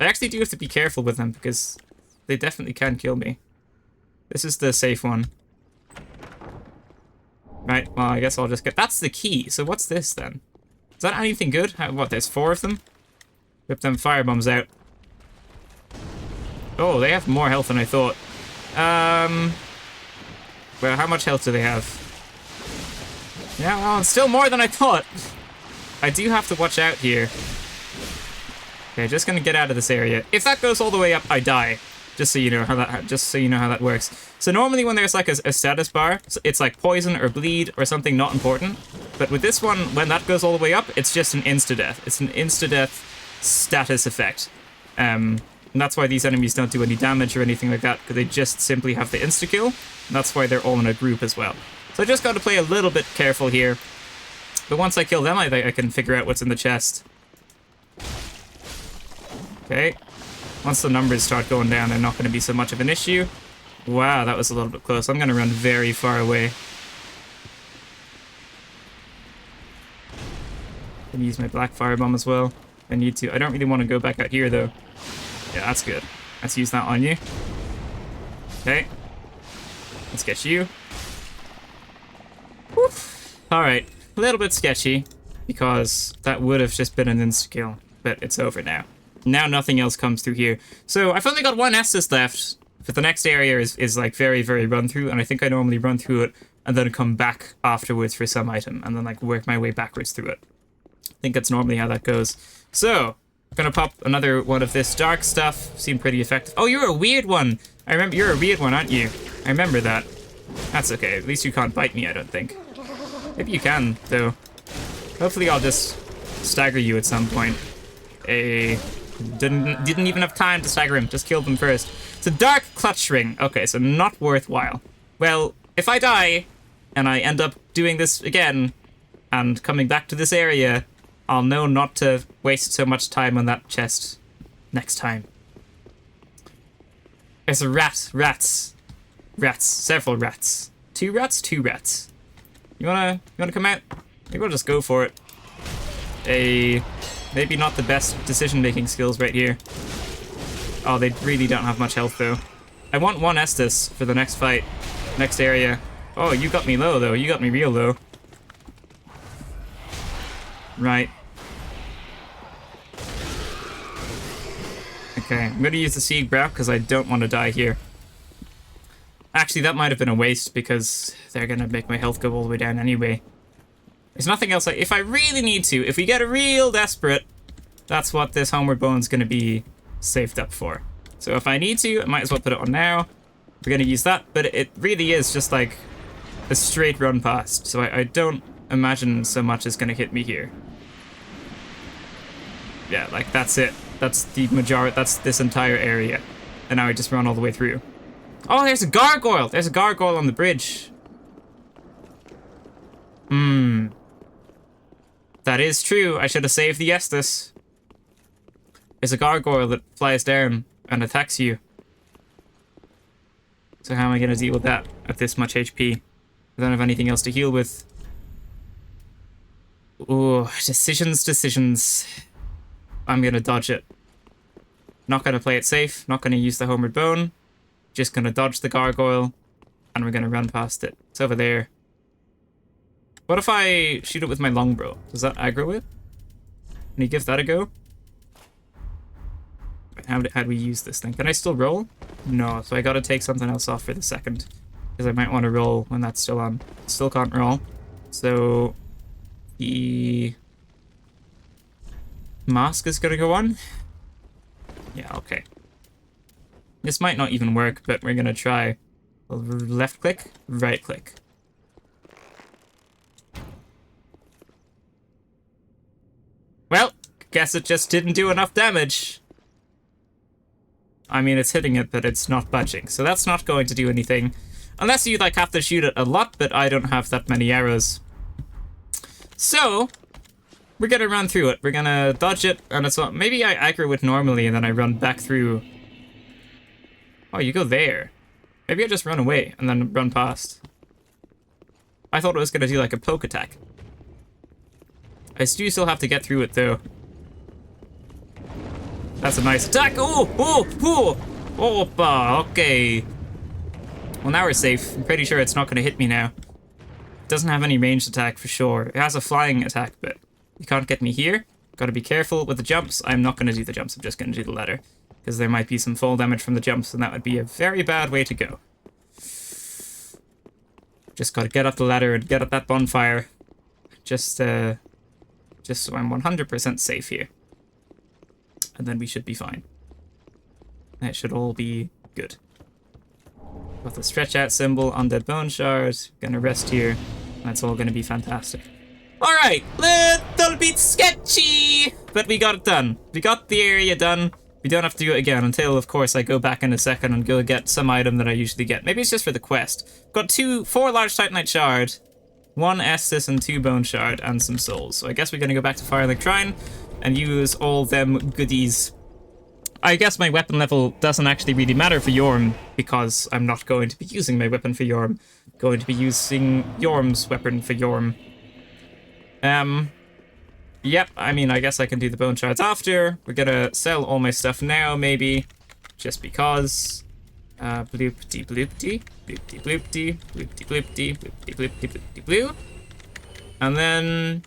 I actually do have to be careful with them, because they definitely can kill me. This is the safe one. Right, well, I guess I'll just get... That's the key, so what's this, then? Is that anything good? What, there's 4 of them? Rip them firebombs out. Oh, they have more health than I thought. Well, how much health do they have? Yeah, well, it's still more than I thought. I do have to watch out here. Okay, just gonna get out of this area. If that goes all the way up, I die. Just so you know how that works. So normally when there's like a status bar, it's like poison or bleed or something not important. But with this one, when that goes all the way up, it's just an insta-death. It's an insta-death status effect. And that's why these enemies don't do any damage or anything like that, because they just simply have the insta-kill. And that's why they're all in a group as well. So I just got to play a little bit careful here. But once I kill them, I think I can figure out what's in the chest. Okay. Once the numbers start going down, they're not going to be so much of an issue. Wow, that was a little bit close. I'm going to run very far away. Can use my black firebomb as well. I need to. I don't really want to go back out here, though. Yeah, that's good. Let's use that on you. Okay. Let's get you. Alright. A little bit sketchy, because that would have just been an insta-kill. But it's over now. Now nothing else comes through here. So I've only got 1 Estus left. But the next area is like very, very run through. And I think I normally run through it and then come back afterwards for some item. And then like work my way backwards through it. I think that's normally how that goes. So, I'm gonna pop another one of this dark stuff. Seemed pretty effective. Oh, you're a weird one. I remember you're a weird one, aren't you? I remember that. That's okay. At least you can't bite me, I don't think. Maybe you can, though. Hopefully I'll just stagger you at some point. Didn't even have time to stagger him. Just killed him first. It's a dark clutch ring. Okay, so not worthwhile. Well, if I die and I end up doing this again and coming back to this area, I'll know not to waste so much time on that chest next time. There's a rat. Rats. Several rats. 2 rats? 2 rats. You wanna come out? Maybe we'll just go for it. Maybe not the best decision-making skills right here. Oh, they really don't have much health, though. I want 1 Estus for the next fight. Next area. Oh, you got me low, though. You got me real low. Right. Okay, I'm gonna use the Sieg Brow because I don't want to die here. Actually, that might have been a waste because they're gonna make my health go all the way down anyway. There's nothing else. If I really need to, if we get a real desperate, that's what this Homeward Bone's gonna be saved up for. So if I need to, I might as well put it on now. We're gonna use that, but it really is just like a straight run past. So I don't imagine so much is gonna hit me here. Yeah, like that's it. That's the majority. That's this entire area, and now I just run all the way through. Oh, there's a gargoyle. There's a gargoyle on the bridge. That is true. I should have saved the Estus. There's a gargoyle that flies down and attacks you. So how am I going to deal with that at this much HP? I don't have anything else to heal with. Ooh, decisions. I'm going to dodge it. Not going to play it safe. Not going to use the Homeward Bone. Just going to dodge the gargoyle. And we're going to run past it. It's over there. What if I shoot it with my longbow? Does that aggro it? Can you give that a go? How do we use this thing? Can I still roll? No, so I gotta take something else off for the second. Because I might want to roll when that's still on. Still can't roll. So the mask is gonna go on. Yeah, okay. This might not even work, but we're gonna try. Left click, right click. Well, guess it just didn't do enough damage. I mean, it's hitting it, but it's not budging. So that's not going to do anything. Unless you, like, have to shoot it a lot, but I don't have that many arrows. So, we're gonna run through it. We're gonna dodge it, and it's what, maybe I aggro it normally, and then I run back through. Oh, you go there. Maybe I just run away, and then run past. I thought it was gonna do, like, a poke attack. I do still have to get through it, though. That's a nice attack. Oh, oh, oh. Opa, okay. Well, now we're safe. I'm pretty sure it's not going to hit me now. It doesn't have any ranged attack for sure. It has a flying attack, but you can't get me here. Got to be careful with the jumps. I'm not going to do the jumps. I'm just going to do the ladder. Because there might be some fall damage from the jumps, and that would be a very bad way to go. Just got to get up the ladder and get up that bonfire. Just so I'm 100% safe here. And then we should be fine. That should all be good. Got the stretch out symbol, undead bone shard. Gonna rest here. That's all gonna be fantastic. Alright, little bit sketchy, but we got it done. We got the area done. We don't have to do it again until, of course, I go back in a second and go get some item that I usually get. Maybe it's just for the quest. Got 4 large titanite shard, 1 Estus and 2 bone shard, and some souls. So I guess we're gonna go back to Firelink Shrine and use all them goodies. I guess my weapon level doesn't actually really matter for Yorm, because I'm not going to be using my weapon for Yorm. I'm going to be using Yorm's weapon for Yorm. Yep, I mean, I guess I can do the bone shards after. We're gonna sell all my stuff now, maybe, just because. Bloopty bloopty, bloopty bloopty, bloopty bloopty, bloopty bloopty, bloopty blue. And then,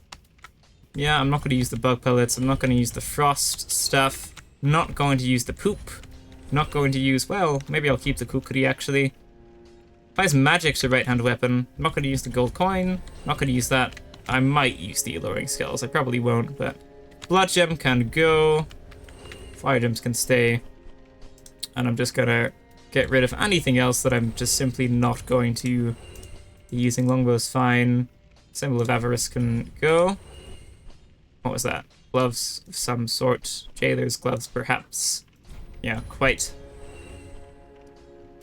yeah, I'm not going to use the bug pellets. I'm not going to use the frost stuff. Not going to use the poop. Not going to use, well, maybe I'll keep the kukri actually. If I use magic's a right-hand weapon, I'm not going to use the gold coin. Not going to use that. I might use the alluring skulls. I probably won't, but blood gem can go. Fire gems can stay. And I'm just going to get rid of anything else that I'm just simply not going to be using. Longbow's fine. Symbol of Avarice can go. What was that? Gloves of some sort. Jailer's gloves, perhaps. Yeah, quite.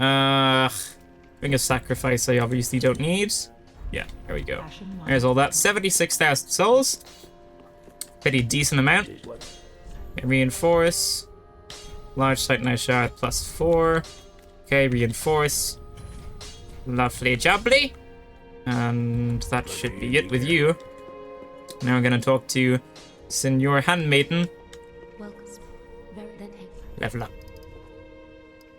Ring of Sacrifice I obviously don't need. Yeah, there we go. There's all that. 76,000 souls. Pretty decent amount. Okay, reinforce. Large titanite shard plus 4. Okay, reinforce. Lovely jubbly. And that should be it with you. Now I'm gonna talk to Senor Handmaiden. Level up.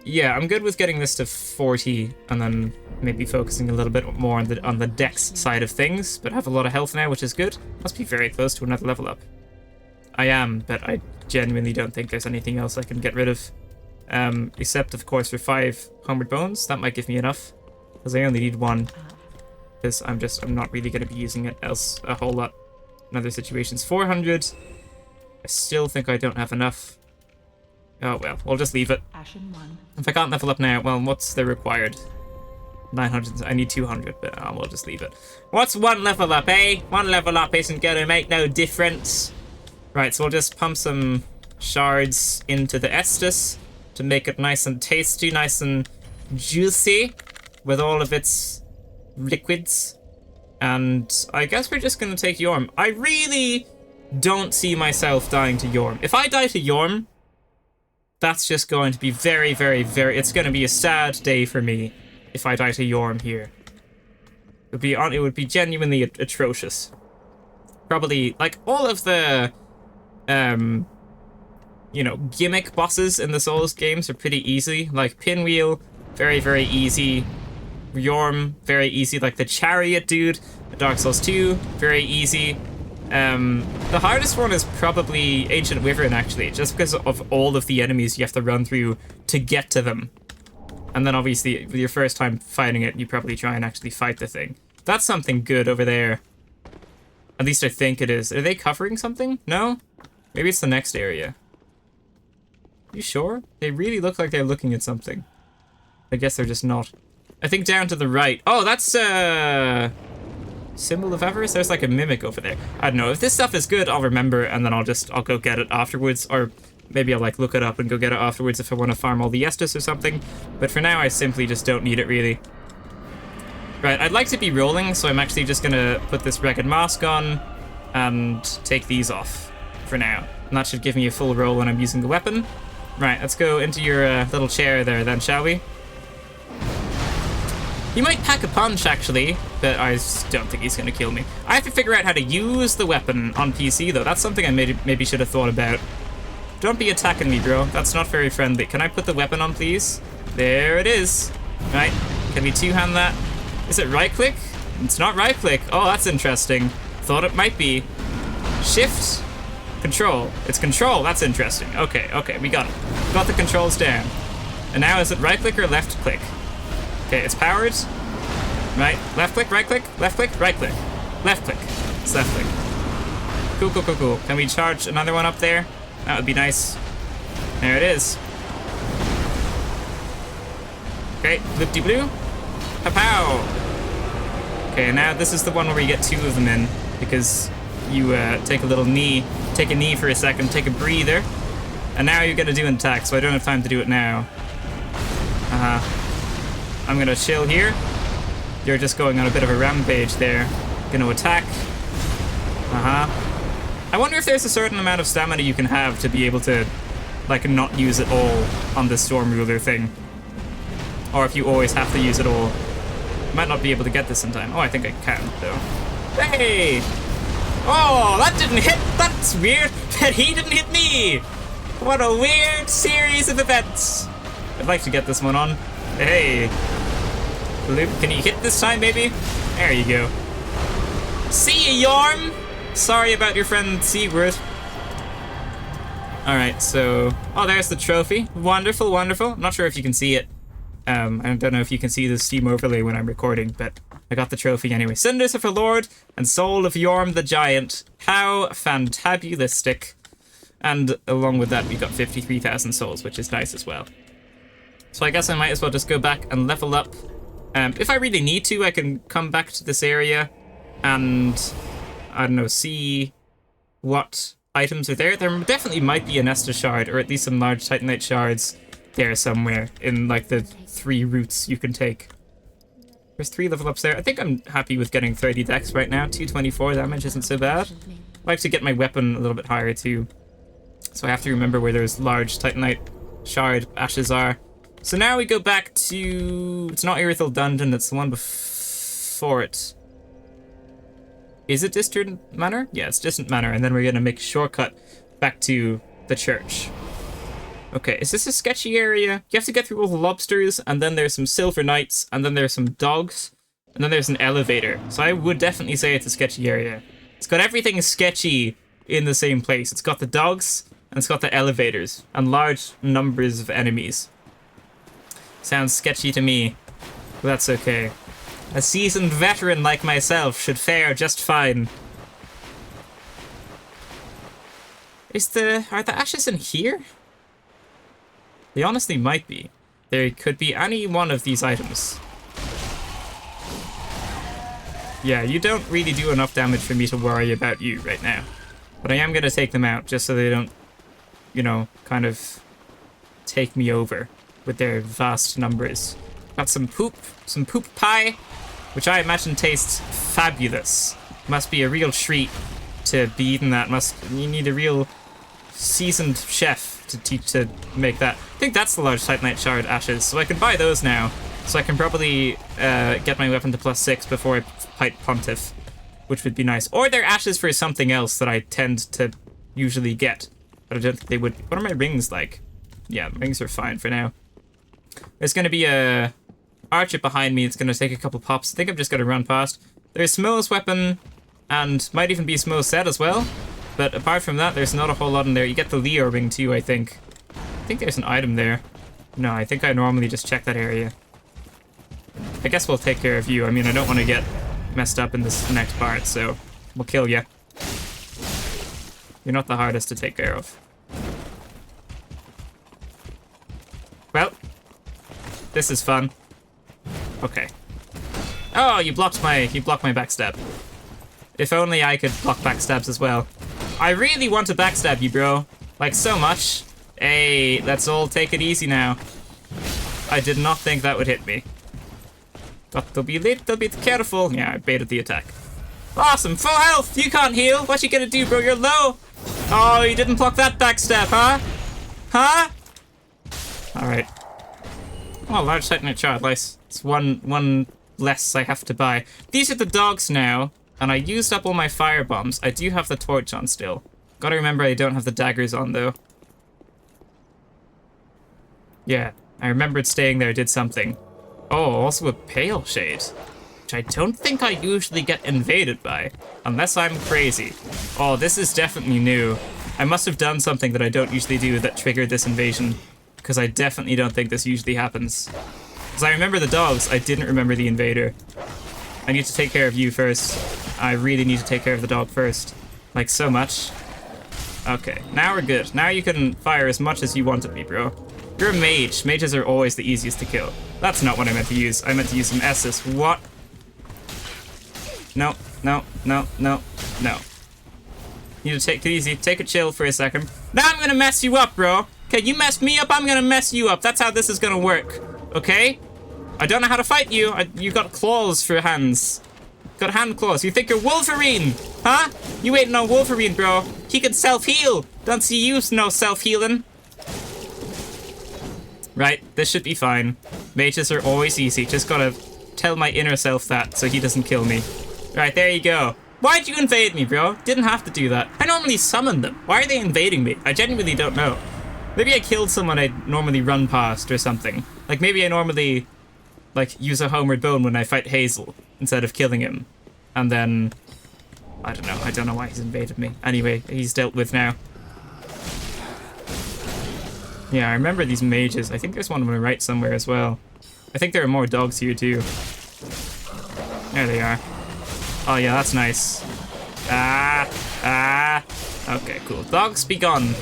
Yeah, I'm good with getting this to 40 and then maybe focusing a little bit more on the dex side of things, but I have a lot of health now, which is good. Must be very close to another level up. I am, but I genuinely don't think there's anything else I can get rid of. Except, of course, for 5 homeward bones. That might give me enough, because I only need 1. Because I'm not really going to be using it else a whole lot in other situations. 400. I still think I don't have enough. Oh well, we'll just leave it. If I can't level up now, well, what's the required? 900. I need 200, but we'll just leave it. What's 1 level up, eh? 1 level up isn't going to make no difference. Right, so we'll just pump some shards into the Estus to make it nice and tasty, nice and juicy with all of its liquids. And I guess we're just going to take Yorm. I really don't see myself dying to Yorm. If I die to Yorm, that's just going to be very, very, very... It's going to be a sad day for me if I die to Yorm here. It would be genuinely atrocious. Probably, like, all of the, you know, gimmick bosses in the Souls games are pretty easy. Like, Pinwheel, very, very easy. Yorm, very easy. Like, the Chariot dude, Dark Souls 2, very easy. The hardest one is probably Ancient Wyvern, actually, just because of all of the enemies you have to run through to get to them. And then, obviously, with your first time fighting it, you probably try and actually fight the thing. That's something good over there. At least I think it is. Are they covering something? No? Maybe it's the next area. You sure? They really look like they're looking at something. I guess they're just not. I think down to the right. Oh, that's, Symbol of Avarice? There's like a mimic over there. I don't know. If this stuff is good, I'll remember, and then I'll go get it afterwards. Or Maybe I'll like look it up and go get it afterwards if I want to farm all the Estus or something. But for now, I simply just don't need it really. Right, I'd like to be rolling, so I'm actually just gonna put this Ragged Mask on and take these off for now. And that should give me a full roll when I'm using the weapon. Right, let's go into your little chair there then, shall we? He might pack a punch, actually, but I don't think he's gonna kill me. I have to figure out how to use the weapon on PC, though. That's something I maybe should have thought about. Don't be attacking me, bro. That's not very friendly. Can I put the weapon on, please? There it is. Right, can we two-hand that? Is it right-click? It's not right-click. Oh, that's interesting. Thought it might be. Shift? Control. It's control. That's interesting. Okay, okay, we got it. Got the controls down. And now is it right-click or left-click? Okay, it's powered. Right, left-click, right-click, left-click, right-click. Left-click. It's left-click. Cool, cool, cool, cool. Can we charge another one up there? That would be nice. There it is. Okay, loop-de-blue. Pow! Okay, now this is the one where you get two of them in, because you take a little knee, take a knee for a second, take a breather, and now you're gonna do an attack, so I don't have time to do it now. I'm gonna chill here. You're just going on a bit of a rampage there. Gonna attack. I wonder if there's a certain amount of stamina you can have to be able to, like, not use it all on the Storm Ruler thing. Or if you always have to use it all. Might not be able to get this in time. Oh, I think I can, though. Hey! Oh, that didn't hit! That's weird! But he didn't hit me! What a weird series of events! I'd like to get this one on. Hey! Can you hit this time, maybe? There you go. See ya, Yorm! Sorry about your friend Sigurd. Alright, so... Oh, there's the trophy. Wonderful, wonderful. I'm not sure if you can see it. I don't know if you can see the Steam overlay when I'm recording, but I got the trophy anyway. Cinders of a Lord and Soul of Yorm the Giant. How fantabulistic. And along with that, we got 53,000 souls, which is nice as well. So I guess I might as well just go back and level up. If I really need to, I can come back to this area and, I don't know, see what items are there. There definitely might be an Estus shard, or at least some large Titanite shards there somewhere in, like, the 3 routes you can take. There's 3 level ups there. I think I'm happy with getting 30 dex right now. 224 damage isn't so bad. I'd like to get my weapon a little bit higher too. So I have to remember where those large Titanite shard ashes are. So now we go back to... It's not Irithyll Dungeon, it's the one before it. Is it Distant Manor? Yeah, it's Distant Manor, and then we're gonna make a shortcut back to the church. Okay, is this a sketchy area? You have to get through all the lobsters, and then there's some silver knights, and then there's some dogs, and then there's an elevator. So I would definitely say it's a sketchy area. It's got everything sketchy in the same place. It's got the dogs, and it's got the elevators, and large numbers of enemies. Sounds sketchy to me, but that's okay. A seasoned veteran like myself should fare just fine. Are the ashes in here? They honestly might be. There could be any one of these items. Yeah, you don't really do enough damage for me to worry about you right now. But I am going to take them out just so they don't, you know, kind of take me over with their vast numbers. Got some poop pie, which I imagine tastes fabulous. Must be a real treat to be eating that. You need a real seasoned chef to make that. I think that's the large Titanite shard ashes, so I can buy those now. So I can probably get my weapon to +6 before I fight Pontiff, which would be nice. Or they're ashes for something else that I tend to usually get, but I don't think they would. What are my rings like? Yeah, rings are fine for now. There's going to be a archer behind me. It's going to take a couple pops. I think I'm just going to run past. There's Smo's weapon, and might even be Smo's set as well. But apart from that, there's not a whole lot in there. You get the Leo ring too, I think. I think there's an item there. No, I think I normally just check that area. I guess we'll take care of you. I mean, I don't want to get messed up in this next part, so we'll kill you. You're not the hardest to take care of. Well, this is fun. Okay. Oh, you blocked my backstab. If only I could block backstabs as well. I really want to backstab you, bro. Like, so much. Hey, let's all take it easy now. I did not think that would hit me. Got to be a little bit careful. Yeah, I baited the attack. Awesome, full health. You can't heal. What you gonna do, bro? You're low. Oh, you didn't block that backstep, huh? Huh? All right. Oh, large titanite shard. Nice. It's one less I have to buy. These are the dogs now, and I used up all my fire bombs. I do have the torch on still. Gotta remember I don't have the daggers on though. Yeah, I remembered staying there did something. Oh, also a pale shade, which I don't think I usually get invaded by, unless I'm crazy. Oh, this is definitely new. I must have done something that I don't usually do that triggered this invasion, because I definitely don't think this usually happens. Because I remember the dogs, I didn't remember the invader. I need to take care of you first. I really need to take care of the dog first. Like, so much. Okay, now we're good. Now you can fire as much as you want at me, bro. You're a mage. Mages are always the easiest to kill. That's not what I meant to use. I meant to use some S's. What? No, no, no, no, no. You need to take it easy. Take a chill for a second. Now I'm gonna mess you up, bro. Okay, you messed me up, I'm gonna mess you up. That's how this is gonna work. Okay? I don't know how to fight you. You got claws for hands. Got hand claws. You think you're Wolverine? Huh? You waiting on Wolverine, bro. He can self-heal. Don't see you no self-healing. Right, this should be fine. Mages are always easy. Just gotta tell my inner self that so he doesn't kill me. Right, there you go. Why'd you invade me, bro? Didn't have to do that. I normally summon them. Why are they invading me? I genuinely don't know. Maybe I killed someone I'd normally run past or something. Like, maybe I normally, like, use a homeward bone when I fight Hazel instead of killing him. And then, I don't know. I don't know why he's invaded me. Anyway, he's dealt with now. Yeah, I remember these mages. I think there's one on my right somewhere as well. I think there are more dogs here too. There they are. Oh yeah, that's nice. Okay, cool. Dogs, be gone.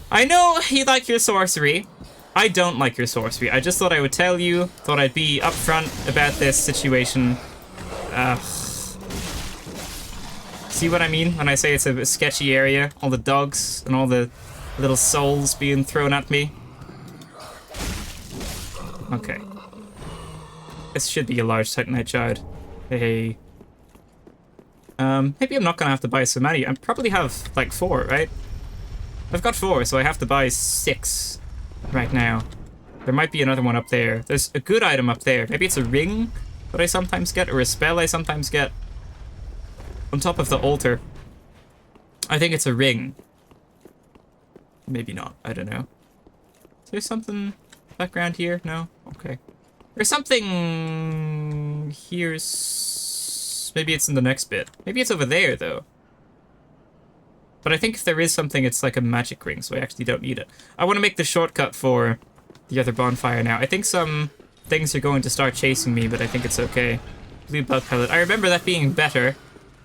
I know you like your sorcery. I don't like your sorcery. I just thought I would tell you. Thought I'd be upfront about this situation. See what I mean when I say it's a sketchy area? All the dogs and all the little souls being thrown at me. Okay. This should be a large titanite shard. Hey. Maybe I'm not gonna have to buy so many. I probably have like 4, right? I've got 4, so I have to buy 6 right now. There might be another one up there. There's a good item up there. Maybe it's a ring that I sometimes get, or a spell I sometimes get. On top of the altar. I think it's a ring. Maybe not. I don't know. Is there something background here? No? Okay. There's something here. Maybe it's in the next bit. Maybe it's over there, though. But I think if there is something, it's like a magic ring, so I actually don't need it. I want to make the shortcut for the other bonfire now. I think some things are going to start chasing me, but I think it's okay. Blue bug pellet. I remember that being better,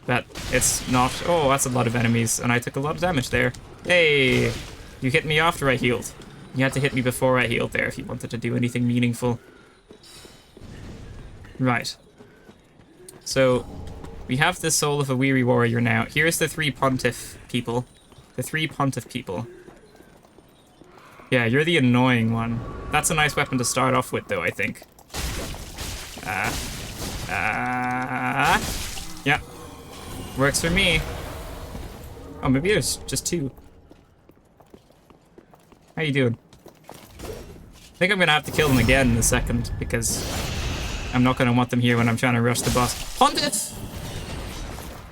but it's not. Oh, that's a lot of enemies, and I took a lot of damage there. Hey! You hit me after I healed. You had to hit me before I healed there if you wanted to do anything meaningful. Right. So, we have the soul of a weary warrior now. Here's the 3 pontiff people. The 3 pontiff people. Yeah, you're the annoying one. That's a nice weapon to start off with, though, I think. Yeah. Works for me. Oh, maybe there's just 2. How you doing? I think I'm gonna have to kill them again in a second, because I'm not gonna want them here when I'm trying to rush the boss. Pontiff!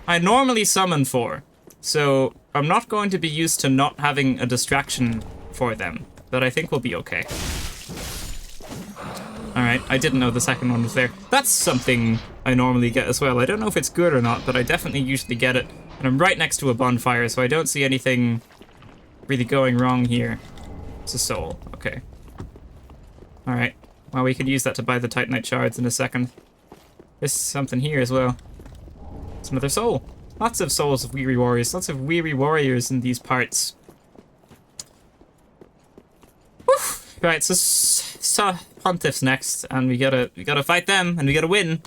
I normally summon 4, so I'm not going to be used to not having a distraction for them, but I think we'll be okay. Alright, I didn't know the second one was there. That's something I normally get as well. I don't know if it's good or not, but I definitely usually get it. And I'm right next to a bonfire, so I don't see anything really going wrong here. It's a soul. Okay. Alright. Well, we could use that to buy the titanite shards in a second. There's something here as well. It's another soul. Lots of souls of weary warriors. Lots of weary warriors in these parts. Whew. Right, so Pontiff's next, and we gotta fight them, and we gotta win.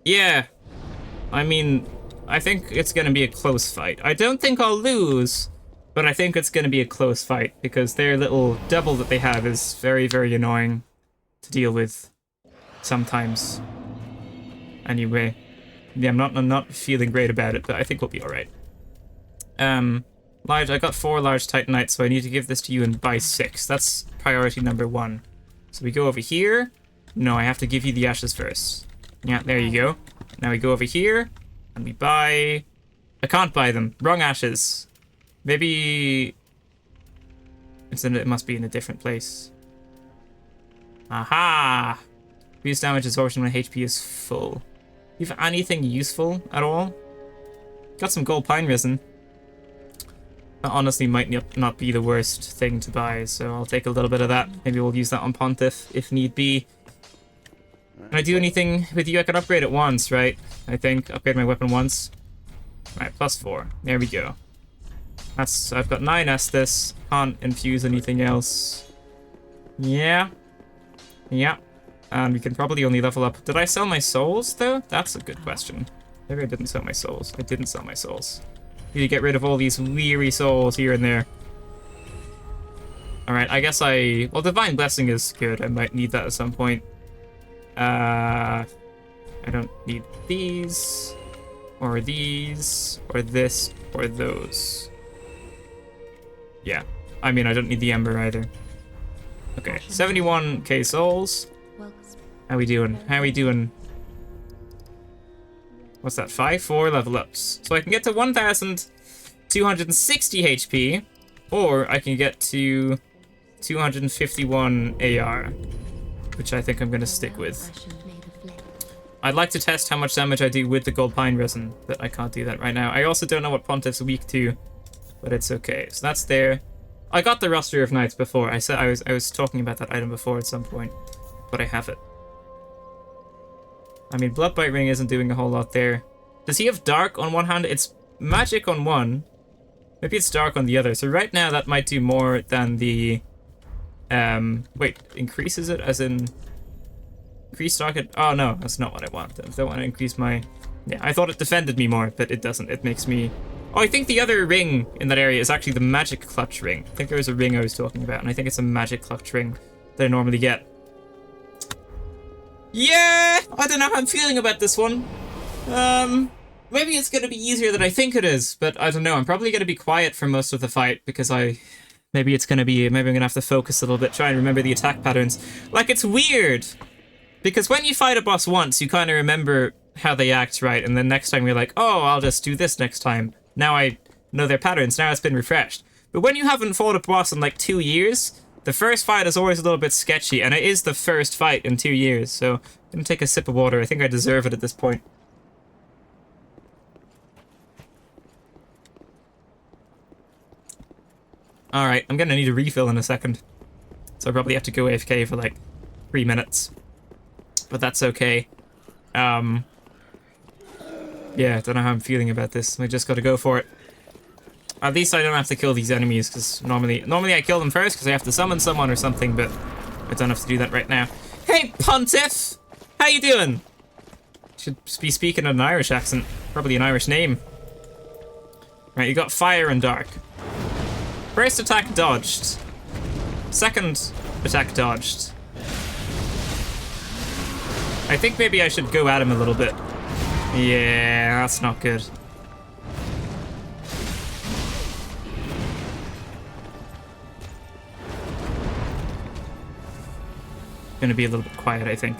Yeah. I mean, I think it's gonna be a close fight. I don't think I'll lose, But I think it's going to be a close fight because their little double that they have is very, very annoying to deal with sometimes. Anyway, yeah, I'm not feeling great about it, but I think we'll be all right. Large, I got 4 large Titanite, so I need to give this to you and buy 6. That's priority number 1. So we go over here. No, I have to give you the ashes first. Yeah, there you go. Now we go over here and we buy... I can't buy them. Wrong ashes. Maybe... it must be in a different place. Aha! Reduce damage absorption when HP is full. You have anything useful at all? Got some gold pine resin. That honestly might not be the worst thing to buy, so I'll take a little bit of that. Maybe we'll use that on Pontiff if need be. Can I do anything with you? I can upgrade it once, right? I think. Upgrade my weapon once. Right, +4. There we go. I've got 9 Estus. Can't infuse anything else. Yeah. Yeah. And we can probably only level up. Did I sell my souls, though? That's a good question. Maybe I didn't sell my souls. I didn't sell my souls. Need to get rid of all these weary souls here and there. Alright, I guess well, Divine Blessing is good. I might need that at some point. I don't need these, or this, or those. Yeah. I mean, I don't need the Ember either. Okay, 71k souls. How we doing? How we doing? What's that? 4 level ups. So I can get to 1,260 HP, or I can get to 251 AR, which I think I'm going to stick with. I'd like to test how much damage I do with the gold pine resin, but I can't do that right now. I also don't know what Pontiff's weak to, but it's okay. So that's there. I got the Roster of Knights before. I said I was talking about that item before at some point, but I have it. I mean, Bloodbite Ring isn't doing a whole lot there. Does he have Dark on one hand? It's Magic on one. Maybe it's Dark on the other. So right now that might do more than the... wait, increases it as in... Increase Dark... Oh no, that's not what I want. I don't want to increase my... Yeah, I thought it defended me more, but it doesn't. It makes me... Oh, I think the other ring in that area is actually the Magic Clutch Ring. I think there was a ring I was talking about, and I think it's a Magic Clutch Ring that I normally get. Yeah! I don't know how I'm feeling about this one. Maybe it's going to be easier than I think it is, but I don't know. I'm probably going to be quiet for most of the fight because maybe I'm going to have to focus a little bit, try and remember the attack patterns. Like, it's weird because when you fight a boss once, you kind of remember how they act, right? And then next time you're like, oh, I'll just do this next time. Now I know their patterns. Now it's been refreshed. But when you haven't fought a boss in like 2 years, the first fight is always a little bit sketchy, and it is the first fight in 2 years, so I'm gonna take a sip of water. I think I deserve it at this point. Alright, I'm gonna need a refill in a second. So I probably have to go AFK for like 3 minutes. But that's okay. Yeah, I don't know how I'm feeling about this. I just gotta go for it. At least I don't have to kill these enemies, because normally I kill them first, because I have to summon someone or something, but I don't have to do that right now. Hey, Pontiff! How you doing? Should be speaking in an Irish accent. Probably an Irish name. Right, you got Fire and Dark. First attack dodged. Second attack dodged. I think maybe I should go at him a little bit. Yeah, that's not good. Gonna be a little bit quiet, I think.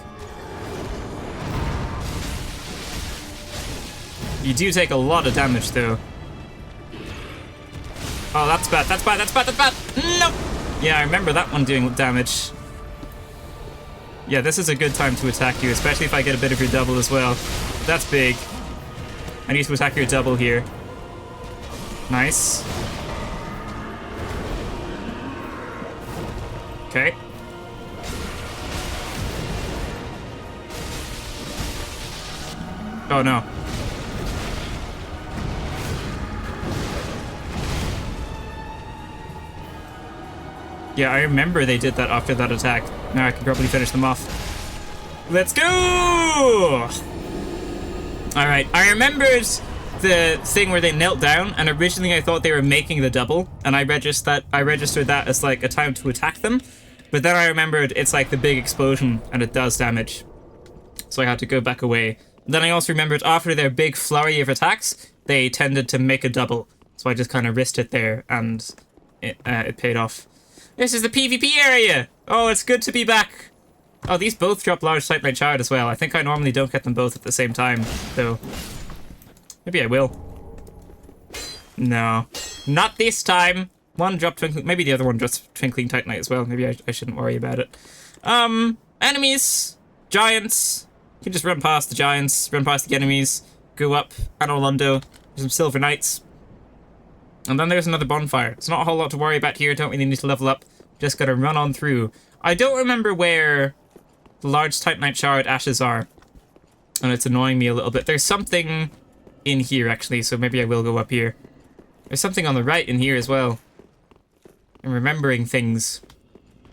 You do take a lot of damage, though. Oh, that's bad, that's bad, that's bad, that's bad! No! Yeah, I remember that one doing damage. Yeah, this is a good time to attack you, especially if I get a bit of your double as well. That's big. I need to attack your double here. Nice. Okay. Oh no. Yeah, I remember they did that after that attack. Now I can probably finish them off. Let's go! Alright, I remembered the thing where they knelt down, and originally I thought they were making the double, and I registered that as like a time to attack them, but then I remembered it's like the big explosion and it does damage, so I had to go back away. And then I also remembered after their big flurry of attacks, they tended to make a double, so I just kind of risked it there, and it paid off. This is the PvP area! Oh, it's good to be back! Oh, these both drop large Titanite Shard as well. I think I normally don't get them both at the same time, though. Maybe I will. No. Not this time! One dropped Twinkling... Maybe the other one drops Twinkling Titanite as well. Maybe I shouldn't worry about it. Enemies! Giants! You can just run past the giants, run past the enemies, go up, Anor Londo, there's some Silver Knights. And then there's another bonfire. It's not a whole lot to worry about here, don't really need to level up. Just gotta run on through. I don't remember where the large Titanite Shard ashes are, and it's annoying me a little bit. There's something in here, actually, so maybe I will go up here. There's something on the right in here as well. I'm remembering things.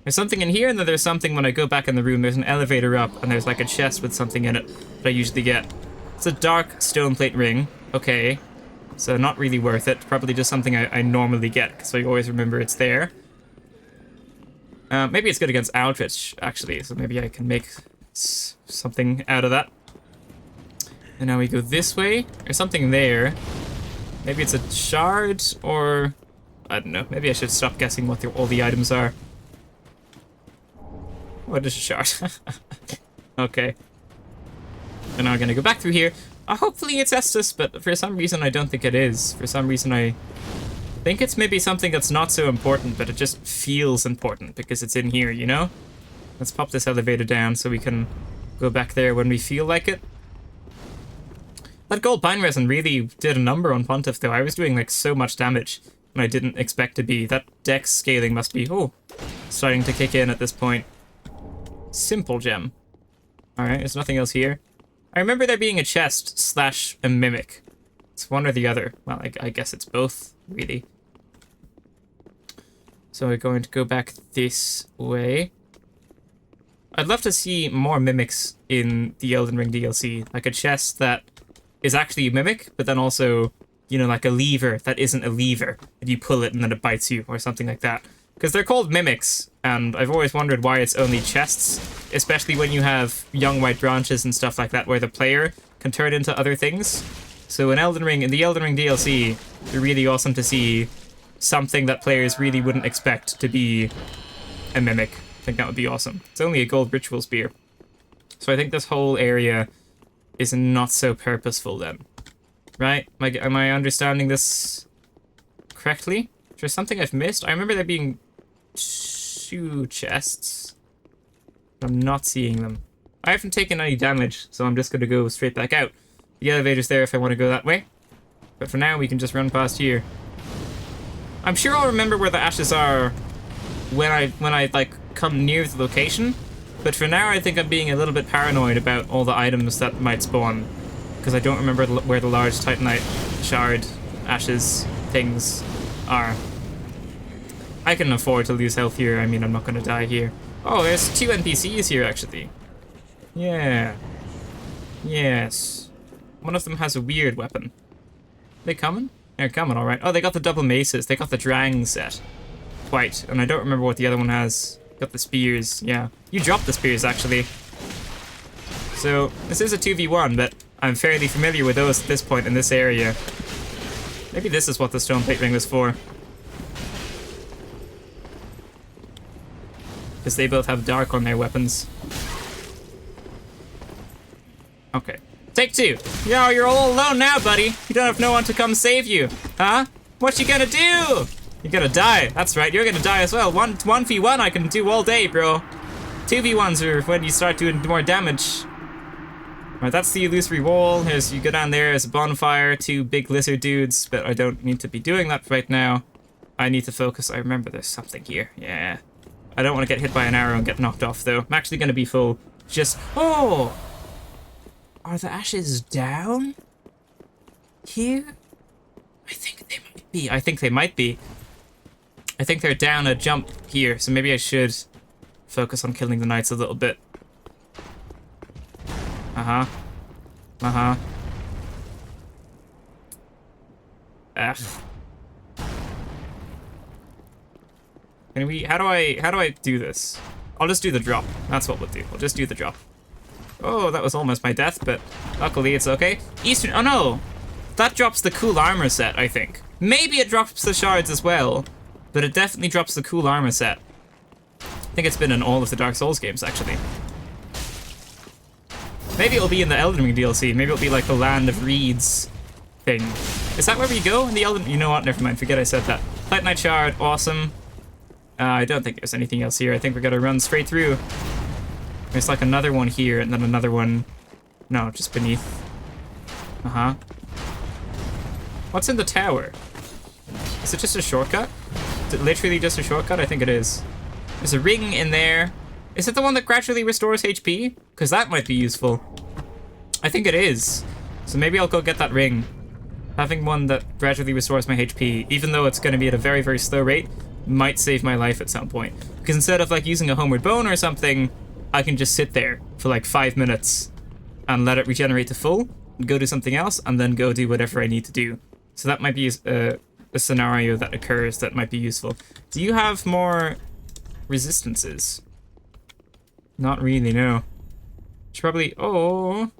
There's something in here, and then there's something when I go back in the room. There's an elevator up, and there's like a chest with something in it that I usually get. It's a dark stone plate ring. Okay. So not really worth it. Probably just something I normally get, so I always remember it's there. Maybe it's good against Aldrich, actually, so maybe I can make something out of that. And now we go this way. There's something there. Maybe it's a shard, or... I don't know. Maybe I should stop guessing what all the items are. What is a shard? Okay. And now I'm gonna go back through here. Hopefully it's Estus, but for some reason I don't think it is. For some reason I think it's maybe something that's not so important, but it just feels important because it's in here, you know? Let's pop this elevator down so we can go back there when we feel like it. That gold pine resin really did a number on Pontiff, though. I was doing like so much damage and I didn't expect to be. That dex scaling must be, starting to kick in at this point. Simple gem. Alright, there's nothing else here. I remember there being a chest / a mimic. It's one or the other. Well, I guess it's both, really. So we're going to go back this way. I'd love to see more mimics in the Elden Ring DLC. Like a chest that is actually a mimic, but then also, you know, like a lever that isn't a lever. And you pull it and then it bites you, or something like that. Because they're called mimics, and I've always wondered why it's only chests, especially when you have young white branches and stuff like that, where the player can turn into other things. So in the Elden Ring DLC, it'd be really awesome to see something that players really wouldn't expect to be a mimic. I think that would be awesome. It's only a gold ritual spear. So I think this whole area is not so purposeful then. Right? Am I understanding this correctly? Is there something I've missed? I remember there being 2 chests. I'm not seeing them. I haven't taken any damage, so I'm just going to go straight back out. The elevator's there if I want to go that way. But for now, we can just run past here. I'm sure I'll remember where the ashes are when I like come near the location. But for now, I think I'm being a little bit paranoid about all the items that might spawn, because I don't remember where the large Titanite Shard ashes things are. I can afford to lose health here. I mean, I'm not going to die here. Oh, there's 2 NPCs here, actually. Yeah. Yes. One of them has a weird weapon. They coming? They're coming, alright. Oh, they got the double maces. They got the Drang set. Quite. And I don't remember what the other one has. Got the spears. Yeah. You dropped the spears, actually. So, this is a 2v1, but I'm fairly familiar with those at this point in this area. Maybe this is what the stone plate ring was for. Because they both have dark on their weapons. Okay. Take 2. Yo, you're all alone now, buddy. You don't have no one to come save you. Huh? What you gonna do? You're gonna die. That's right, you're gonna die as well. 1v1 I can do all day, bro. 2v1s are when you start doing more damage. Alright, that's the illusory wall. Here's, you go down there, there's a bonfire, 2 big lizard dudes, but I don't need to be doing that right now. I need to focus. I remember there's something here. Yeah. I don't want to get hit by an arrow and get knocked off, though. I'm actually going to be full. Just... Oh! Are the ashes down? Here? I think they might be. I think they might be. I think they're down a jump here, so maybe I should focus on killing the knights a little bit. Uh-huh. Uh-huh. Ugh. Can we, how do I do this? I'll just do the drop. That's what we'll do. We'll just do the drop. Oh, that was almost my death, but luckily it's okay. Eastern, oh no! That drops the cool armor set, I think. Maybe it drops the shards as well, but it definitely drops the cool armor set. I think it's been in all of the Dark Souls games, actually. Maybe it'll be in the Elden Ring DLC. Maybe it'll be like the Land of Reeds thing. Is that where we go in the Elden? You know what? Never mind. Forget I said that. Titanite shard, awesome. I don't think there's anything else here. I think we're gonna run straight through. There's like another one here, and then another one. No, just beneath. Uh-huh. What's in the tower? Is it just a shortcut? Is it literally just a shortcut? I think it is. There's a ring in there. Is it the one that gradually restores HP? Because that might be useful. I think it is. So maybe I'll go get that ring. Having one that gradually restores my HP, even though it's going to be at a very, very slow rate, might save my life at some point. Because instead of like using a homeward bone or something, I can just sit there for like 5 minutes and let it regenerate to full, and go do something else, and then go do whatever I need to do. So that might be a scenario that occurs that might be useful. Do you have more resistances? Not really, no. Should probably, oh,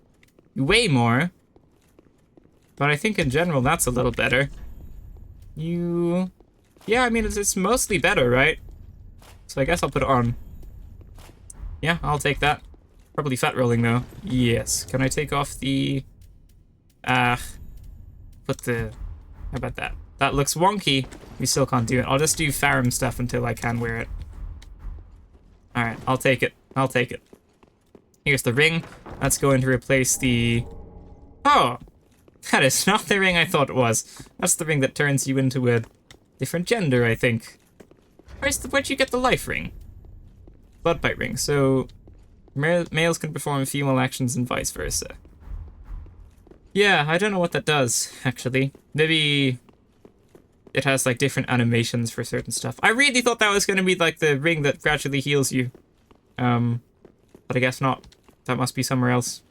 way more. But I think in general that's a little better. You, yeah, I mean it's mostly better, right? So I guess I'll put it on. Yeah, I'll take that. Probably fat rolling though. Yes. Can I take off the, put the, how about that? That looks wonky. We still can't do it. I'll just do farm stuff until I can wear it. Alright, I'll take it. I'll take it. Here's the ring. That's going to replace the... Oh! That is not the ring I thought it was. That's the ring that turns you into a different gender, I think. Where'd you get the life ring? Bloodbite ring. So, males can perform female actions and vice versa. Yeah, I don't know what that does, actually. Maybe it has, like, different animations for certain stuff. I really thought that was going to be, like, the ring that gradually heals you. But I guess not. That must be somewhere else.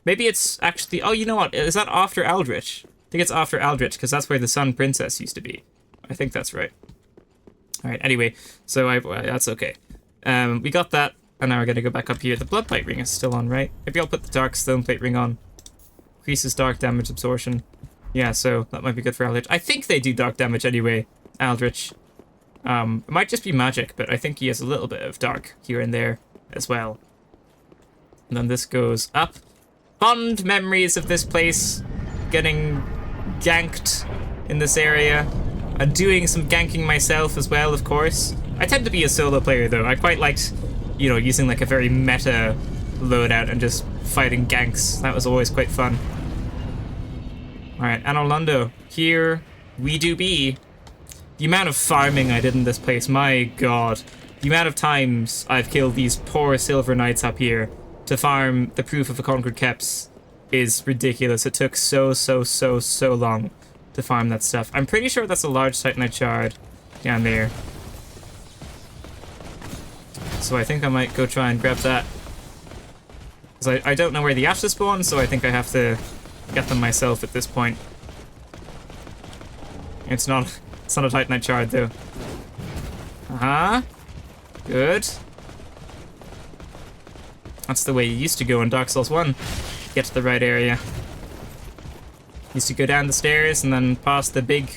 Maybe it's actually... Oh, you know what? Is that after Aldrich? I think it's after Aldrich, because that's where the Sun Princess used to be. I think that's right. Alright, anyway. So, that's okay. We got that, and now we're going to go back up here. The Bloodbite ring is still on, right? Maybe I'll put the Dark Stone Plate ring on. Increases dark damage absorption. Yeah, so that might be good for Aldrich. I think they do dark damage anyway, Aldrich. It might just be magic, but I think he has a little bit of dark here and there as well. And then this goes up. Fond memories of this place. Getting ganked in this area. And doing some ganking myself as well, of course. I tend to be a solo player, though. I quite liked, you know, using like a very meta loadout and just fighting ganks. That was always quite fun. Alright, Anor Londo. Here we do be. The amount of farming I did in this place, my god. The amount of times I've killed these poor Silver Knights up here to farm the Proof of a Conquered Keps is ridiculous. It took so long to farm that stuff. I'm pretty sure that's a large Titanite shard down there. So I think I might go try and grab that. Because I don't know where the ashes spawn, so I think I have to get them myself at this point. It's not a Titanite shard though. Uh-huh. Good. That's the way you used to go in Dark Souls 1. Get to the right area. Used to go down the stairs and then past the big,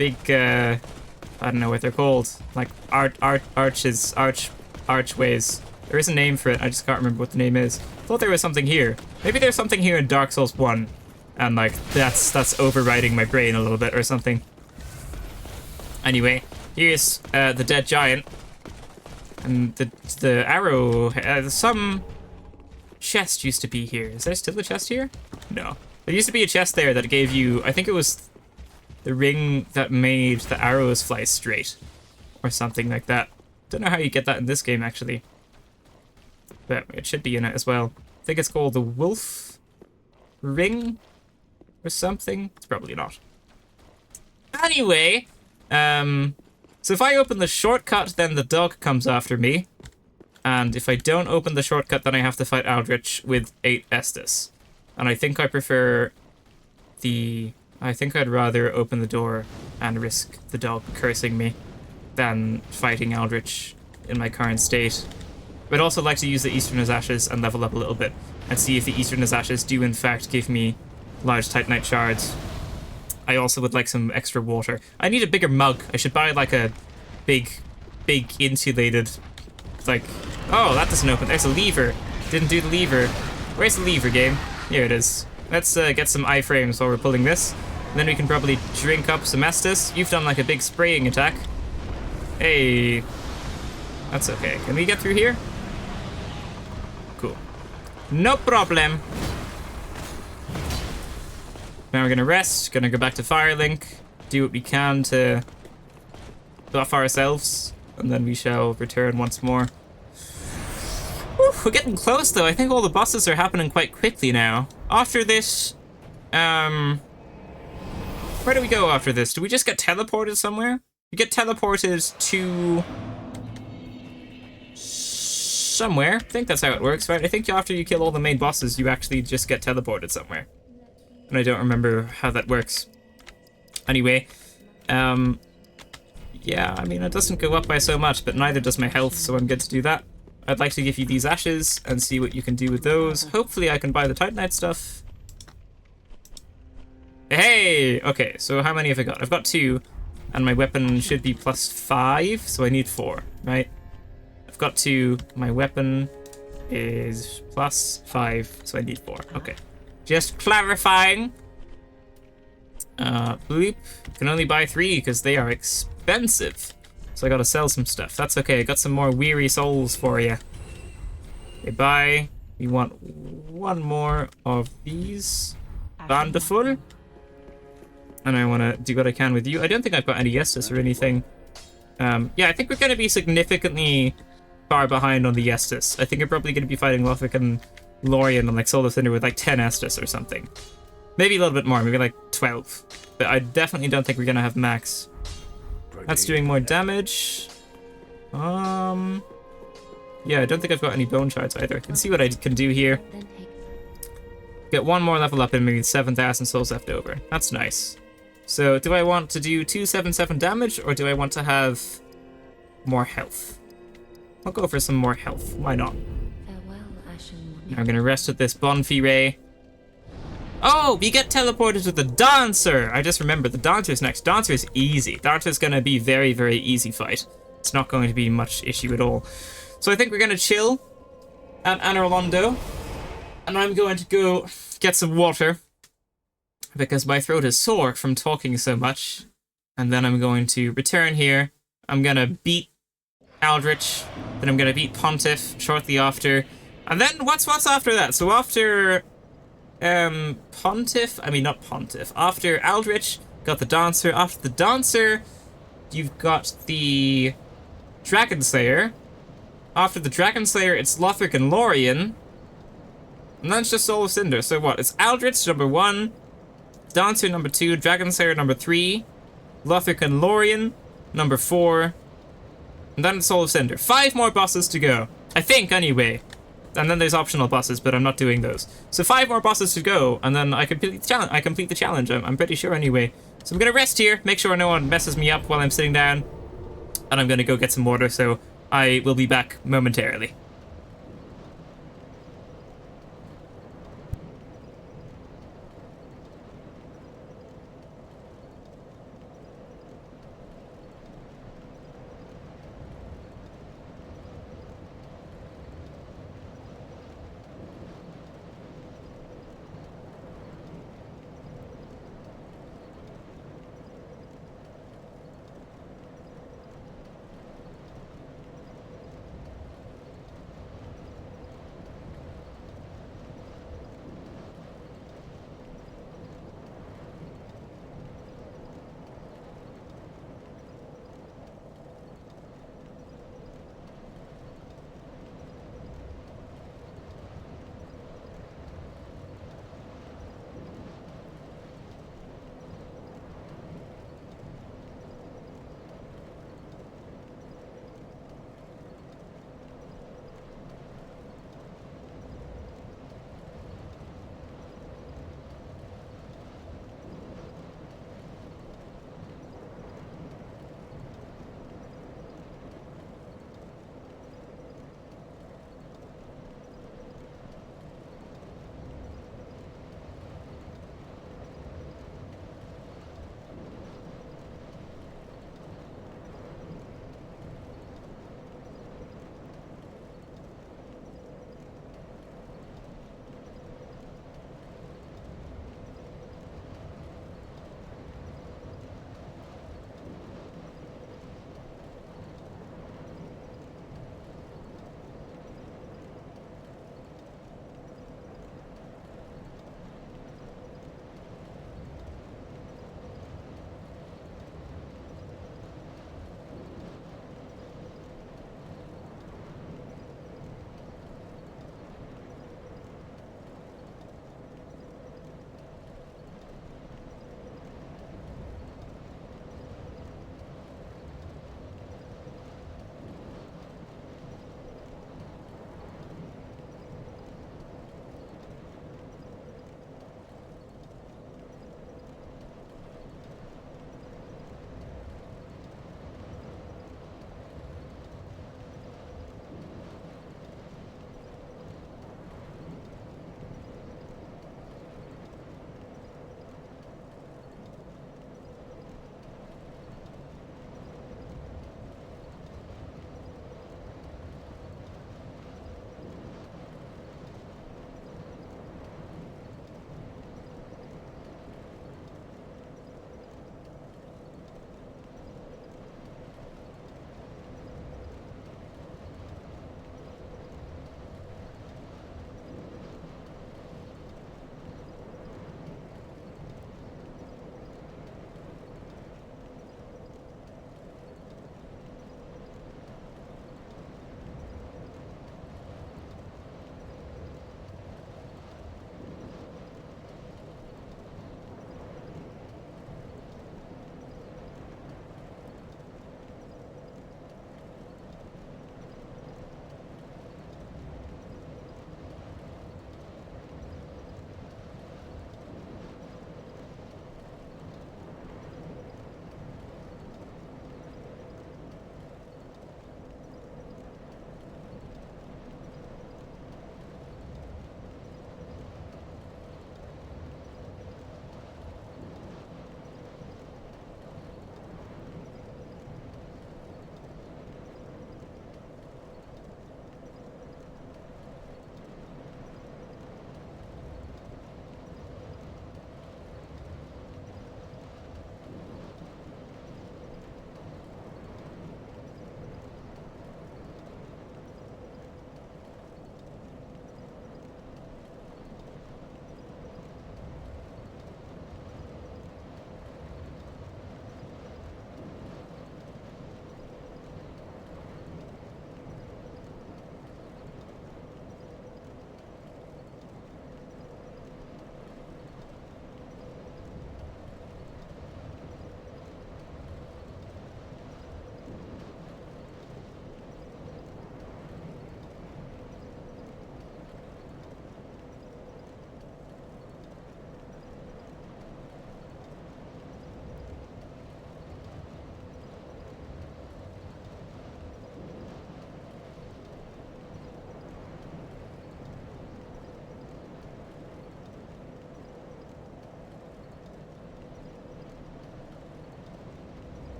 I don't know what they're called. Like archways. There is a name for it, I just can't remember what the name is. Thought there was something here. Maybe there's something here in Dark Souls 1. And like, that's overriding my brain a little bit or something. Anyway, here's the dead giant. And the arrow, some chest used to be here. Is there still a chest here? No. There used to be a chest there that gave you, I think it was the ring that made the arrows fly straight. Or something like that. Don't know how you get that in this game, actually. But it should be in it as well. I think it's called the Wolf Ring or something. It's probably not. Anyway, so if I open the shortcut, then the dog comes after me. And if I don't open the shortcut, then I have to fight Aldrich with 8 Estus. And I think I prefer the I think I'd rather open the door and risk the dog cursing me than fighting Eldritch in my current state. But I'd also like to use the Eastern's Ashes and level up a little bit and see if the Eastern's Ashes do in fact give me large Titanite shards. I also would like some extra water. I need a bigger mug. I should buy like a big insulated, like, oh, that doesn't open. There's a lever. Didn't do the lever. Where's the lever, game? Here it is. Let's get some iframes while we're pulling this. And then we can probably drink up some Estus. You've done like a big spraying attack. Hey. That's okay. Can we get through here? Cool. No problem. Now we're gonna rest, gonna go back to Firelink, do what we can to buff ourselves, and then we shall return once more. Whew, we're getting close though. I think all the bosses are happening quite quickly now. After this, where do we go after this? Do we just get teleported somewhere? We get teleported to somewhere. I think that's how it works, right? I think after you kill all the main bosses, you actually just get teleported somewhere. And I don't remember how that works. Anyway, yeah, I mean, it doesn't go up by so much, but neither does my health, so I'm good to do that. I'd like to give you these ashes and see what you can do with those. Hopefully I can buy the Titanite stuff. Hey! Okay, so how many have I got? I've got 2, and my weapon should be +5, so I need 4, right? I've got 2, my weapon is +5, so I need 4. Okay. Just clarifying. Bleep. Can only buy 3 because they are expensive. So I gotta sell some stuff. That's okay. I got some more weary souls for you. Okay, buy. We want 1 more of these. Wonderful. And I want to do what I can with you. I don't think I've got any Estus or anything. Yeah, I think we're going to be significantly far behind on the Estus. I think I'm probably going to be fighting Lothric and Lorien on like Soul of Cinder with like 10 Estus or something. Maybe a little bit more, maybe like 12. But I definitely don't think we're going to have max. That's doing more damage. Yeah, I don't think I've got any bone shards either. I can see what I can do here. Get 1 more level up and maybe 7,000 souls left over. That's nice. So do I want to do 277 damage or do I want to have more health? I'll go for some more health. Why not? Now I'm going to rest with this Bonfire. Oh, we get teleported to the Dancer. I just remembered the Dancer's next. Dancer is easy. Dancer's going to be very, very easy fight. It's not going to be much issue at all. So I think we're going to chill at Anor Londo. And I'm going to go get some water. Because my throat is sore from talking so much. And then I'm going to return here. I'm going to beat Aldrich. Then I'm going to beat Pontiff shortly after. And then what's after that? So after Pontiff, I mean not Pontiff. After Aldrich, got the Dancer. After the Dancer, you've got the Dragon Slayer. After the Dragon Slayer, it's Lothric and Lorien. And then it's just Soul of Cinder. So what? It's Aldrich number 1, Dancer number 2, Dragon Slayer number 3, Lothric and Lorien number 4, and then it's Soul of Cinder. 5 more bosses to go. I think, anyway. And then there's optional bosses, but I'm not doing those. So 5 more bosses to go, and then I complete the challenge. I'm pretty sure anyway. So I'm gonna rest here, make sure no one messes me up while I'm sitting down, and I'm gonna go get some water, so I will be back momentarily.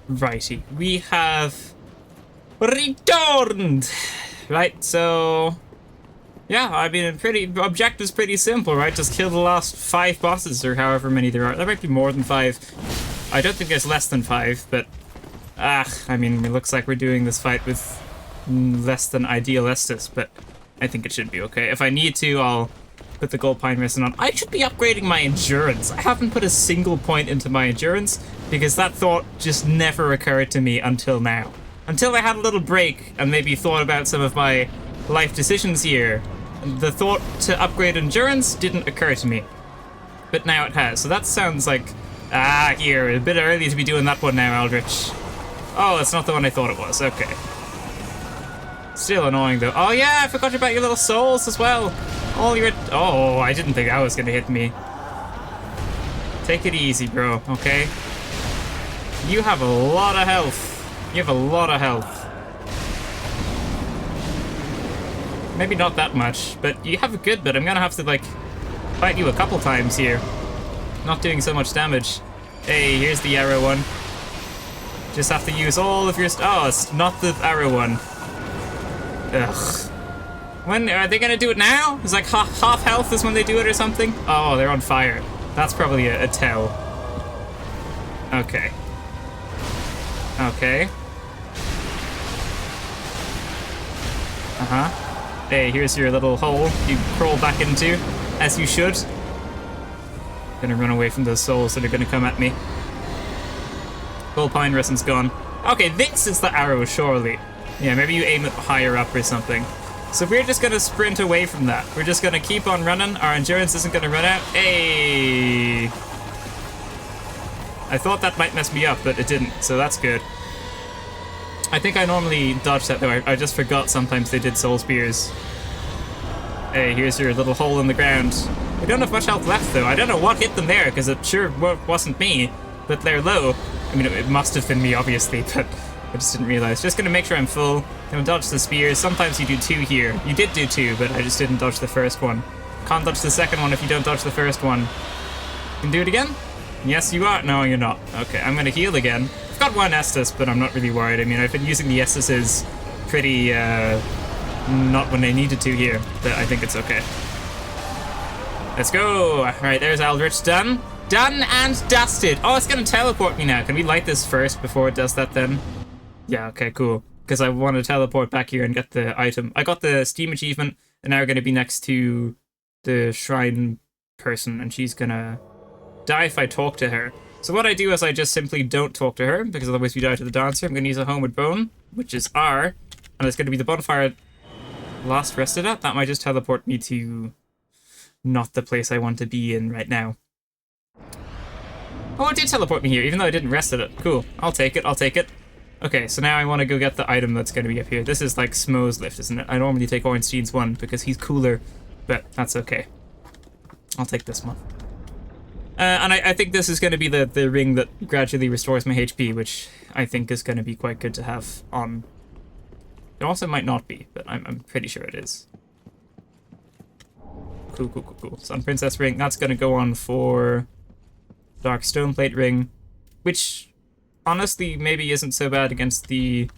Righty. We have returned! Right, so... Yeah, I mean, objective's pretty simple, right? Just kill the last 5 bosses, or however many there are. There might be more than 5. I don't think there's less than 5, but... I mean, it looks like we're doing this fight with less than ideal Estus, but I think it should be okay. If I need to, I'll put the gold pine resin on. I should be upgrading my endurance. I haven't put a single point into my endurance, because that thought just never occurred to me until now. Until I had a little break, and maybe thought about some of my life decisions here. The thought to upgrade endurance didn't occur to me, but now it has. So that sounds like, here, a bit early to be doing that one now, Eldritch. Oh, it's not the one I thought it was. Okay. Still annoying though. Oh yeah, I forgot about your little souls as well. Oh, I didn't think that was gonna hit me. Take it easy, bro. Okay. You have a lot of health. You have a lot of health. Maybe not that much, but you have a good bit. I'm gonna have to, like, fight you a couple times here. Not doing so much damage. Hey, here's the arrow one. Just have to use all of your... Oh, it's not the arrow one. Ugh. When are they gonna do it now? It's like half health is when they do it or something? Oh, they're on fire. That's probably a tell. Okay. Okay. Uh-huh. Hey, here's your little hole you crawl back into, as you should. Gonna run away from those souls that are gonna come at me. Gold pine resin's gone. Okay, this is the arrow, surely. Yeah, maybe you aim it higher up or something. So we're just gonna sprint away from that. We're just gonna keep on running. Our endurance isn't gonna run out. Hey! I thought that might mess me up, but it didn't, so that's good. I think I normally dodge that though. I just forgot sometimes they did soul spears. Hey, here's your little hole in the ground. We don't have much health left though. I don't know what hit them there, because it sure wasn't me. But they're low. I mean, it must have been me, obviously, but I just didn't realize. Just gonna make sure I'm full. Gonna dodge the spears. Sometimes you do 2 here. You did do 2, but I just didn't dodge the first one. Can't dodge the second one if you don't dodge the first one. You can do it again? Yes, you are. No, you're not. Okay, I'm gonna heal again. I've got 1 Estus, but I'm not really worried. I mean, I've been using the Estuses pretty, not when they needed to here, but I think it's okay. Let's go. All right, there's Eldritch. Done. Done and dusted. Oh, it's gonna teleport me now. Can we light this first before it does that then? Yeah, okay, cool. Because I want to teleport back here and get the item. I got the Steam achievement, and now we're gonna be next to the shrine person, and she's gonna die if I talk to her. So what I do is I just simply don't talk to her, because otherwise we die to the dancer. I'm gonna use a homeward bone, which is R, and it's gonna be the bonfire last rested at. That might just teleport me to not the place I want to be in right now. Oh, it did teleport me here, even though I didn't rest at it. Cool. I'll take it. I'll take it. Okay, so now I want to go get the item that's going to be up here. This is like Smo's lift, isn't it? I normally take Ornstein's one because he's cooler, but that's okay. I'll take this one. And I think this is going to be the ring that gradually restores my HP, which I think is going to be quite good to have on. It also might not be, but I'm pretty sure it is. Cool, cool, cool, cool. Sun Princess ring, that's going to go on for Dark Stone Plate ring, which honestly maybe isn't so bad against the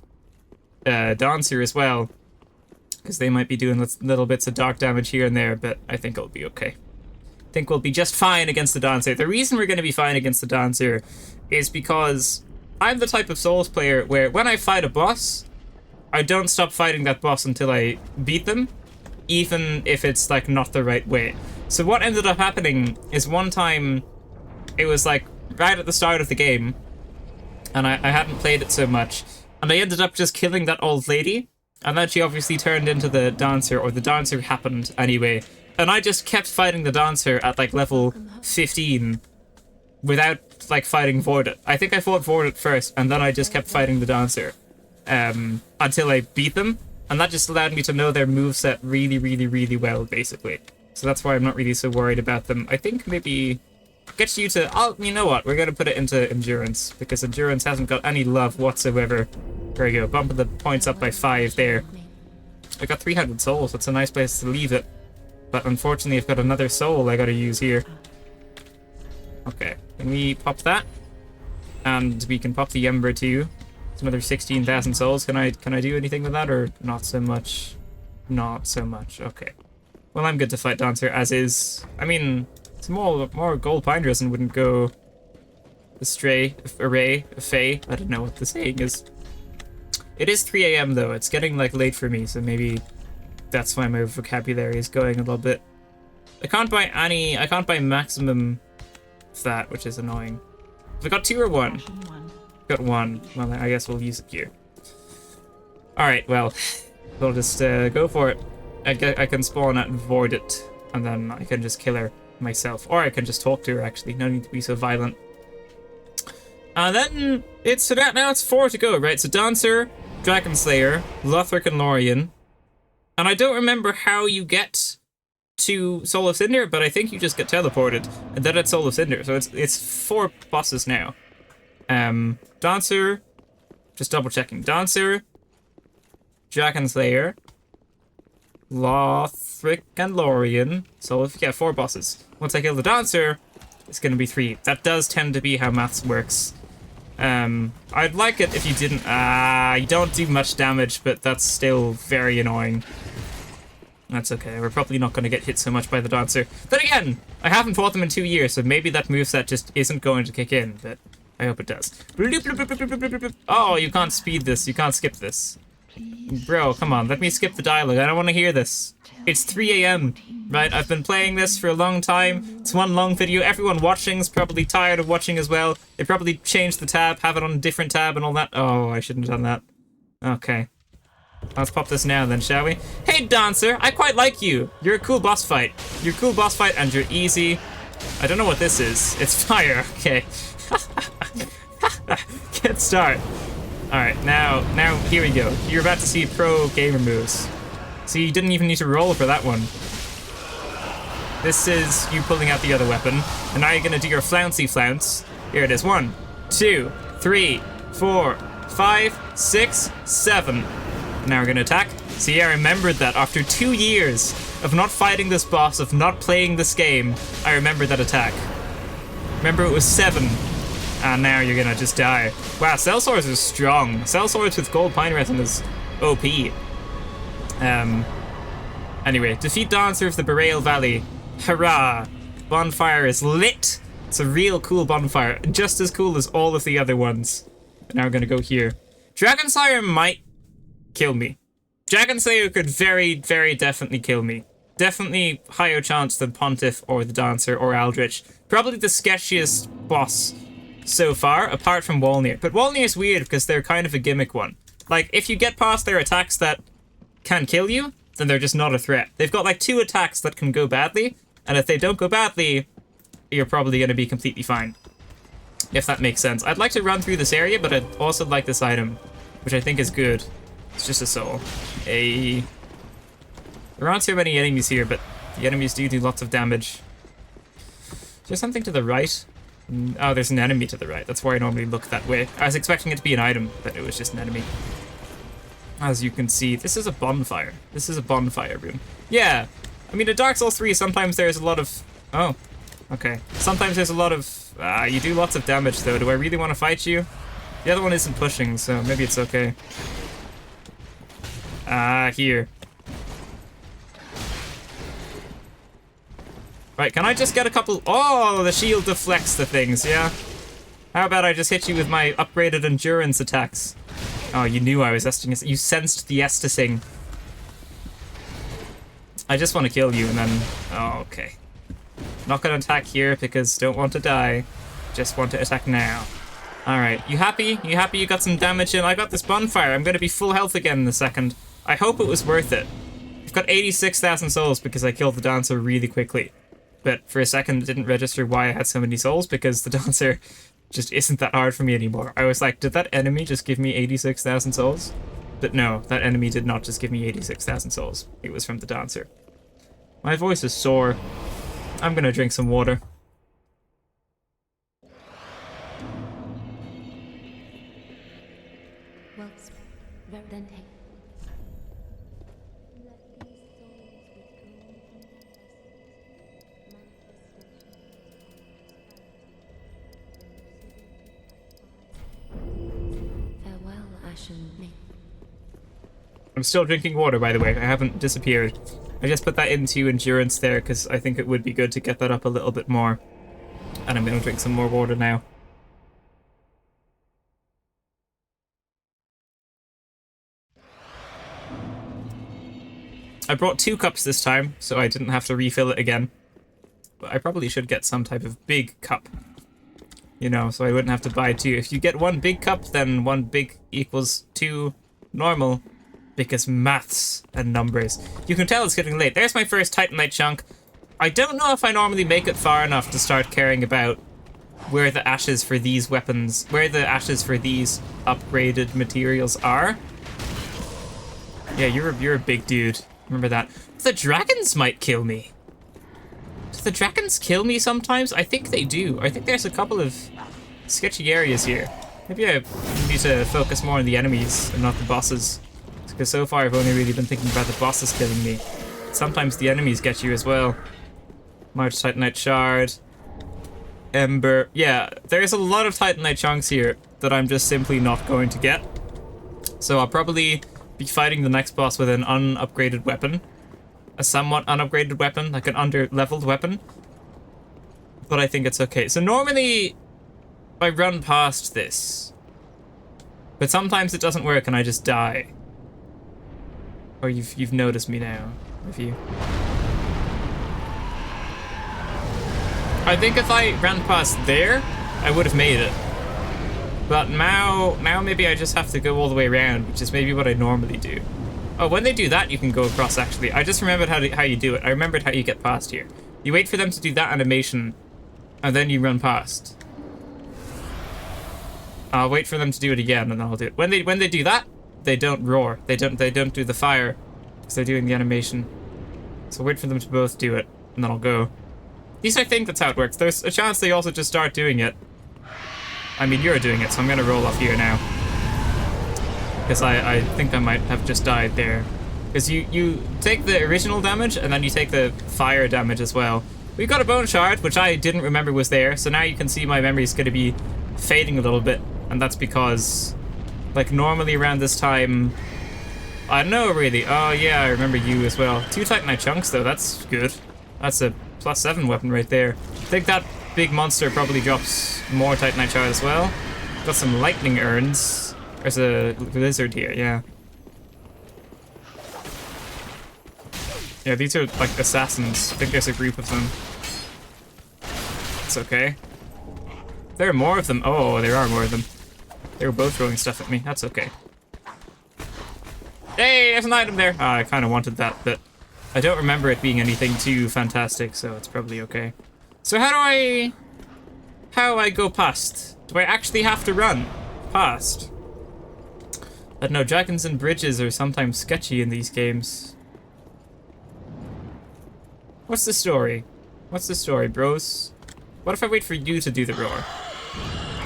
Dancer as well, because they might be doing little bits of dark damage here and there, but I think it'll be okay. I think we'll be just fine against the Dancer. The reason we're going to be fine against the Dancer is because I'm the type of Souls player where when I fight a boss, I don't stop fighting that boss until I beat them, even if it's like not the right way. So what ended up happening is one time, it was like right at the start of the game, and I hadn't played it so much, and I ended up just killing that old lady, and then she obviously turned into the Dancer, or the Dancer happened anyway, and I just kept fighting the Dancer at like level 15 without like fighting Vordet. I think I fought Vordet first, and then I just kept fighting the Dancer until I beat them, and that just allowed me to know their moveset really, really, really well, basically. So that's why I'm not really so worried about them. I think maybe get you to... Oh, you know what? We're going to put it into Endurance, because Endurance hasn't got any love whatsoever. There we go. Bumping the points up by 5 there. I got 300 souls. That's a nice place to leave it. But unfortunately, I've got another soul I got to use here. Okay. Can we pop that? And we can pop the Ember too. It's another 16,000 souls. Can I do anything with that, or not so much? Not so much. Okay. Well, I'm good to fight Dancer as is. I mean, some more gold pine resin wouldn't go astray. Array, fey. I don't know what the saying is. It is 3 a.m. though. It's getting like late for me, so maybe that's why my vocabulary is going a little bit. I can't buy maximum of that, which is annoying. Have I got 2 or 1? Got 1. Well, I guess we'll use it here. Alright, well, we'll just go for it. I can spawn at Void it, and then I can just kill her myself. Or I can just talk to her, actually. No need to be so violent. And then now it's 4 to go, right? So Dancer, Dragon Slayer, Lothric, and Lorien. And I don't remember how you get to Soul of Cinder, but I think you just get teleported, and then it's Soul of Cinder. So it's 4 bosses now. Dancer, just double checking. Dancer, Dragon Slayer, Lothric, and Lorien. So 4 bosses. Once I kill the Dancer, it's gonna be 3. That does tend to be how maths works. I'd like it if you didn't. You don't do much damage, but that's still very annoying. That's okay. We're probably not going to get hit so much by the Dancer. Then again, I haven't fought them in 2 years, so maybe that moveset just isn't going to kick in, but I hope it does. Oh, you can't speed this. You can't skip this. Bro, come on. Let me skip the dialogue. I don't want to hear this. It's 3 a.m., right? I've been playing this for a long time. It's one long video. Everyone watching's probably tired of watching as well. They probably changed the tab, have it on a different tab and all that. Oh, I shouldn't have done that. Okay. Let's pop this now then, shall we? Hey, Dancer, I quite like you. You're a cool boss fight. You're a cool boss fight and you're easy. I don't know what this is. It's fire. Okay. Good start. Alright, now here we go. You're about to see pro gamer moves. So you didn't even need to roll for that one. This is you pulling out the other weapon. And now you're gonna do your flouncy flounce. Here it is. 1, 2, 3, 4, 5, 6, 7. Now we're gonna attack. See, I remembered that after 2 years of not fighting this boss, of not playing this game, I remembered that attack. Remember, it was 7. And now you're gonna just die. Wow, Cell Swords is strong. Cell Swords with gold pine resin is OP. Anyway, defeat Dancer of the Boreal Valley. Hurrah! Bonfire is lit. It's a real cool bonfire. Just as cool as all of the other ones. Now we're gonna go here. Dragon Slayer might kill me. Dragon Slayer could very, very definitely kill me. Definitely higher chance than Pontiff or the Dancer or Aldrich. Probably the sketchiest boss so far, apart from Wolnir. But Wolnir is weird because they're kind of a gimmick one. Like, if you get past their attacks that can kill you, then they're just not a threat. They've got like 2 attacks that can go badly, and if they don't go badly, you're probably going to be completely fine. If that makes sense. I'd like to run through this area, but I'd also like this item, which I think is good. It's just a soul. There aren't so many enemies here, but the enemies do lots of damage. Is there something to the right? Oh, there's an enemy to the right. That's why I normally look that way. I was expecting it to be an item, but it was just an enemy. As you can see, this is a bonfire. This is a bonfire room. Yeah. I mean, in Dark Souls 3, sometimes there's a lot of... Oh. Okay. Sometimes there's a lot of... you do lots of damage, though. Do I really want to fight you? The other one isn't pushing, so maybe it's okay. Here. Right, can I just get a couple... Oh, the shield deflects the things, yeah? How about I just hit you with my upgraded endurance attacks? Oh, you knew I was Esting. You sensed the Estising. I just want to kill you and then... Oh, okay. Not gonna attack here because don't want to die. Just want to attack now. Alright, you happy? You happy you got some damage in? I got this bonfire. I'm gonna be full health again in a second. I hope it was worth it. I've got 86,000 souls because I killed the Dancer really quickly. But for a second it didn't register why I had so many souls because the Dancer just isn't that hard for me anymore. I was like, did that enemy just give me 86,000 souls? But no, that enemy did not just give me 86,000 souls. It was from the Dancer. My voice is sore. I'm gonna drink some water. I'm still drinking water, by the way. I haven't disappeared. I just put that into endurance there because I think it would be good to get that up a little bit more. And I'm going to drink some more water now. I brought 2 cups this time, so I didn't have to refill it again. But I probably should get some type of big cup. You know, so I wouldn't have to buy 2. If you get 1 big cup, then 1 big equals 2 normal. Because maths and numbers. You can tell it's getting late. There's my first Titanite chunk. I don't know if I normally make it far enough to start caring about where the ashes for these weapons, where the ashes for these upgraded materials are. Yeah, you're a big dude. Remember that. The dragons might kill me. Do the dragons kill me sometimes? I think they do. I think there's a couple of sketchy areas here. Maybe I need to focus more on the enemies and not the bosses. Because so far I've only really been thinking about the bosses killing me. Sometimes the enemies get you as well. March Titanite Shard. Ember. Yeah, there's a lot of Titanite chunks here that I'm just simply not going to get. So I'll probably be fighting the next boss with an unupgraded weapon. A somewhat unupgraded weapon, like an under-leveled weapon. But I think it's okay. So normally I run past this. But sometimes it doesn't work and I just die. Or you've noticed me now, have you? I think if I ran past there, I would have made it. But now maybe I just have to go all the way around, which is maybe what I normally do. Oh, when they do that, you can go across, actually. I just remembered how you do it. I remembered how you get past here. You wait for them to do that animation, and then you run past. I'll wait for them to do it again, and then I'll do it. When they do that, they don't roar. They don't do the fire, because they're doing the animation. So wait for them to both do it, and then I'll go. At least I think that's how it works. There's a chance they also just start doing it. I mean, you're doing it, so I'm gonna roll off here now. Because I think I might have just died there. Because you take the original damage, and then you take the fire damage as well. We got a bone shard, which I didn't remember was there, so now you can see my memory's gonna be fading a little bit. And that's because, like, normally around this time... I don't know, really. Oh, yeah, I remember you as well. 2 Titanite chunks, though. That's good. That's a +7 weapon right there. I think that big monster probably drops more Titanite shard as well. Got some lightning urns. There's a lizard here, yeah. Yeah, these are like assassins. I think there's a group of them. It's okay. There are more of them. Oh, there are more of them. They were both throwing stuff at me. That's okay. Hey, there's an item there. Oh, I kind of wanted that, but I don't remember it being anything too fantastic, so it's probably okay. So how do I go past? Do I actually have to run past? I don't know, dragons and bridges are sometimes sketchy in these games. What's the story? What's the story, bros? What if I wait for you to do the roar?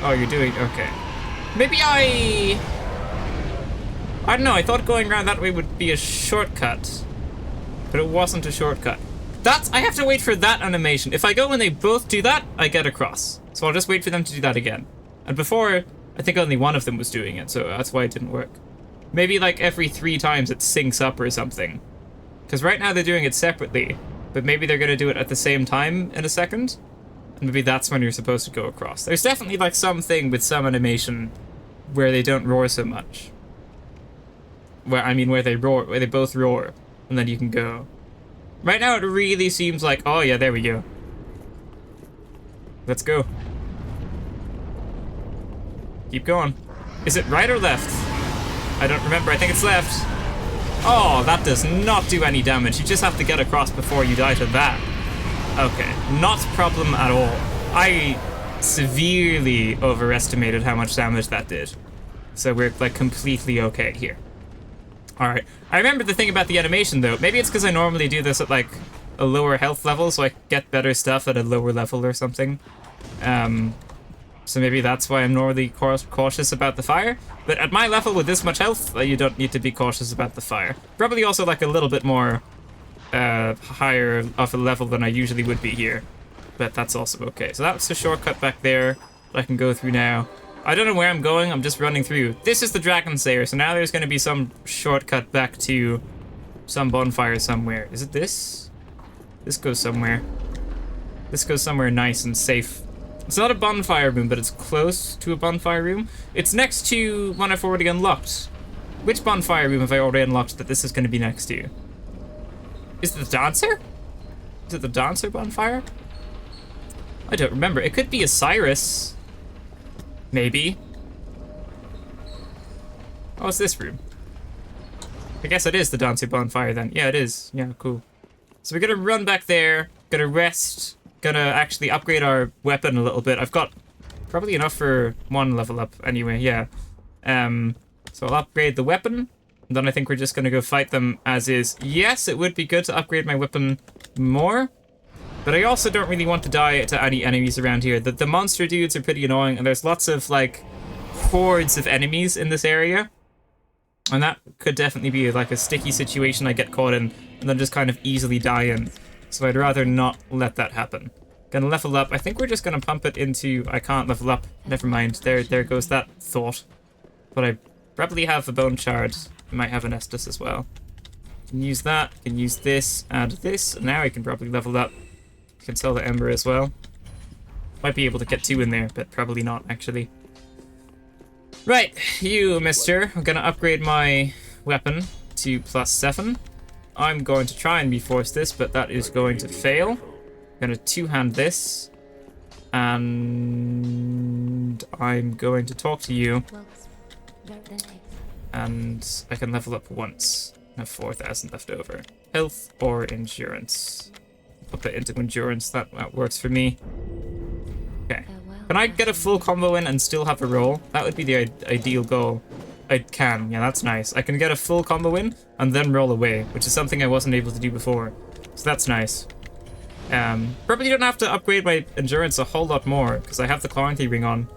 Oh, you're doing... okay. Maybe I don't know, I thought going around that way would be a shortcut. But it wasn't a shortcut. I have to wait for that animation. If I go when they both do that, I get across. So I'll just wait for them to do that again. And before, I think only one of them was doing it, so that's why it didn't work. Maybe like every 3 times it syncs up or something. Because right now they're doing it separately. But maybe they're going to do it at the same time in a second. And maybe that's when you're supposed to go across. There's definitely like something with some animation where they don't roar so much. Where they roar, where they both roar. And then you can go. Right now it really seems like, oh yeah, there we go. Let's go. Keep going. Is it right or left? I don't remember, I think it's left. Oh, that does not do any damage. You just have to get across before you die to that. Okay, not a problem at all. I severely overestimated how much damage that did. So we're like completely okay here. Alright, I remember the thing about the animation though. Maybe it's because I normally do this at like a lower health level, so I get better stuff at a lower level or something. So maybe that's why I'm normally cautious about the fire. But at my level with this much health, you don't need to be cautious about the fire. Probably also like a little bit more higher of a level than I usually would be here. But that's also okay. So that's the shortcut back there that I can go through now. I don't know where I'm going, I'm just running through. This is the Dragon Slayer, so now there's going to be some shortcut back to some bonfire somewhere. Is it this? This goes somewhere. This goes somewhere nice and safe. It's not a bonfire room, but it's close to a bonfire room. It's next to one I've already unlocked. Which bonfire room have I already unlocked that this is going to be next to? Is it the Dancer? Is it the Dancer bonfire? I don't remember. It could be Osiris. Maybe. Oh, it's this room. I guess it is the Dancer bonfire then. Yeah, it is. Yeah, cool. So we're gonna run back there, gonna rest, gonna actually upgrade our weapon a little bit. I've got probably enough for one level up anyway, yeah. So I'll upgrade the weapon, and then I think we're just gonna go fight them as is. Yes, it would be good to upgrade my weapon more, but I also don't really want to die to any enemies around here. The monster dudes are pretty annoying, and there's lots of, like, hordes of enemies in this area. And that could definitely be, like, a sticky situation I get caught in, and then just kind of easily die in. So I'd rather not let that happen. Gonna level up. I think we're just gonna pump it into... I can't level up. Never mind. There goes that thought. But I probably have a bone shard. I might have an Estus as well. Can use that. Can use this and this. Now I can probably level up. Can sell the Ember as well. Might be able to get 2 in there, but probably not, actually. Right, you, mister. I'm gonna upgrade my weapon to +7. I'm going to try and reforce this, but that is going to fail. I'm gonna two-hand this. And I'm going to talk to you. And I can level up once. I have 4,000 left over. Health or endurance. Put that into endurance. That works for me. Okay. Can I get a full combo in and still have a roll? That would be the ideal goal. I can. Yeah, that's nice. I can get a full combo in and then roll away, which is something I wasn't able to do before. So that's nice. Probably don't have to upgrade my endurance a whole lot more because I have the Chloranthy ring on.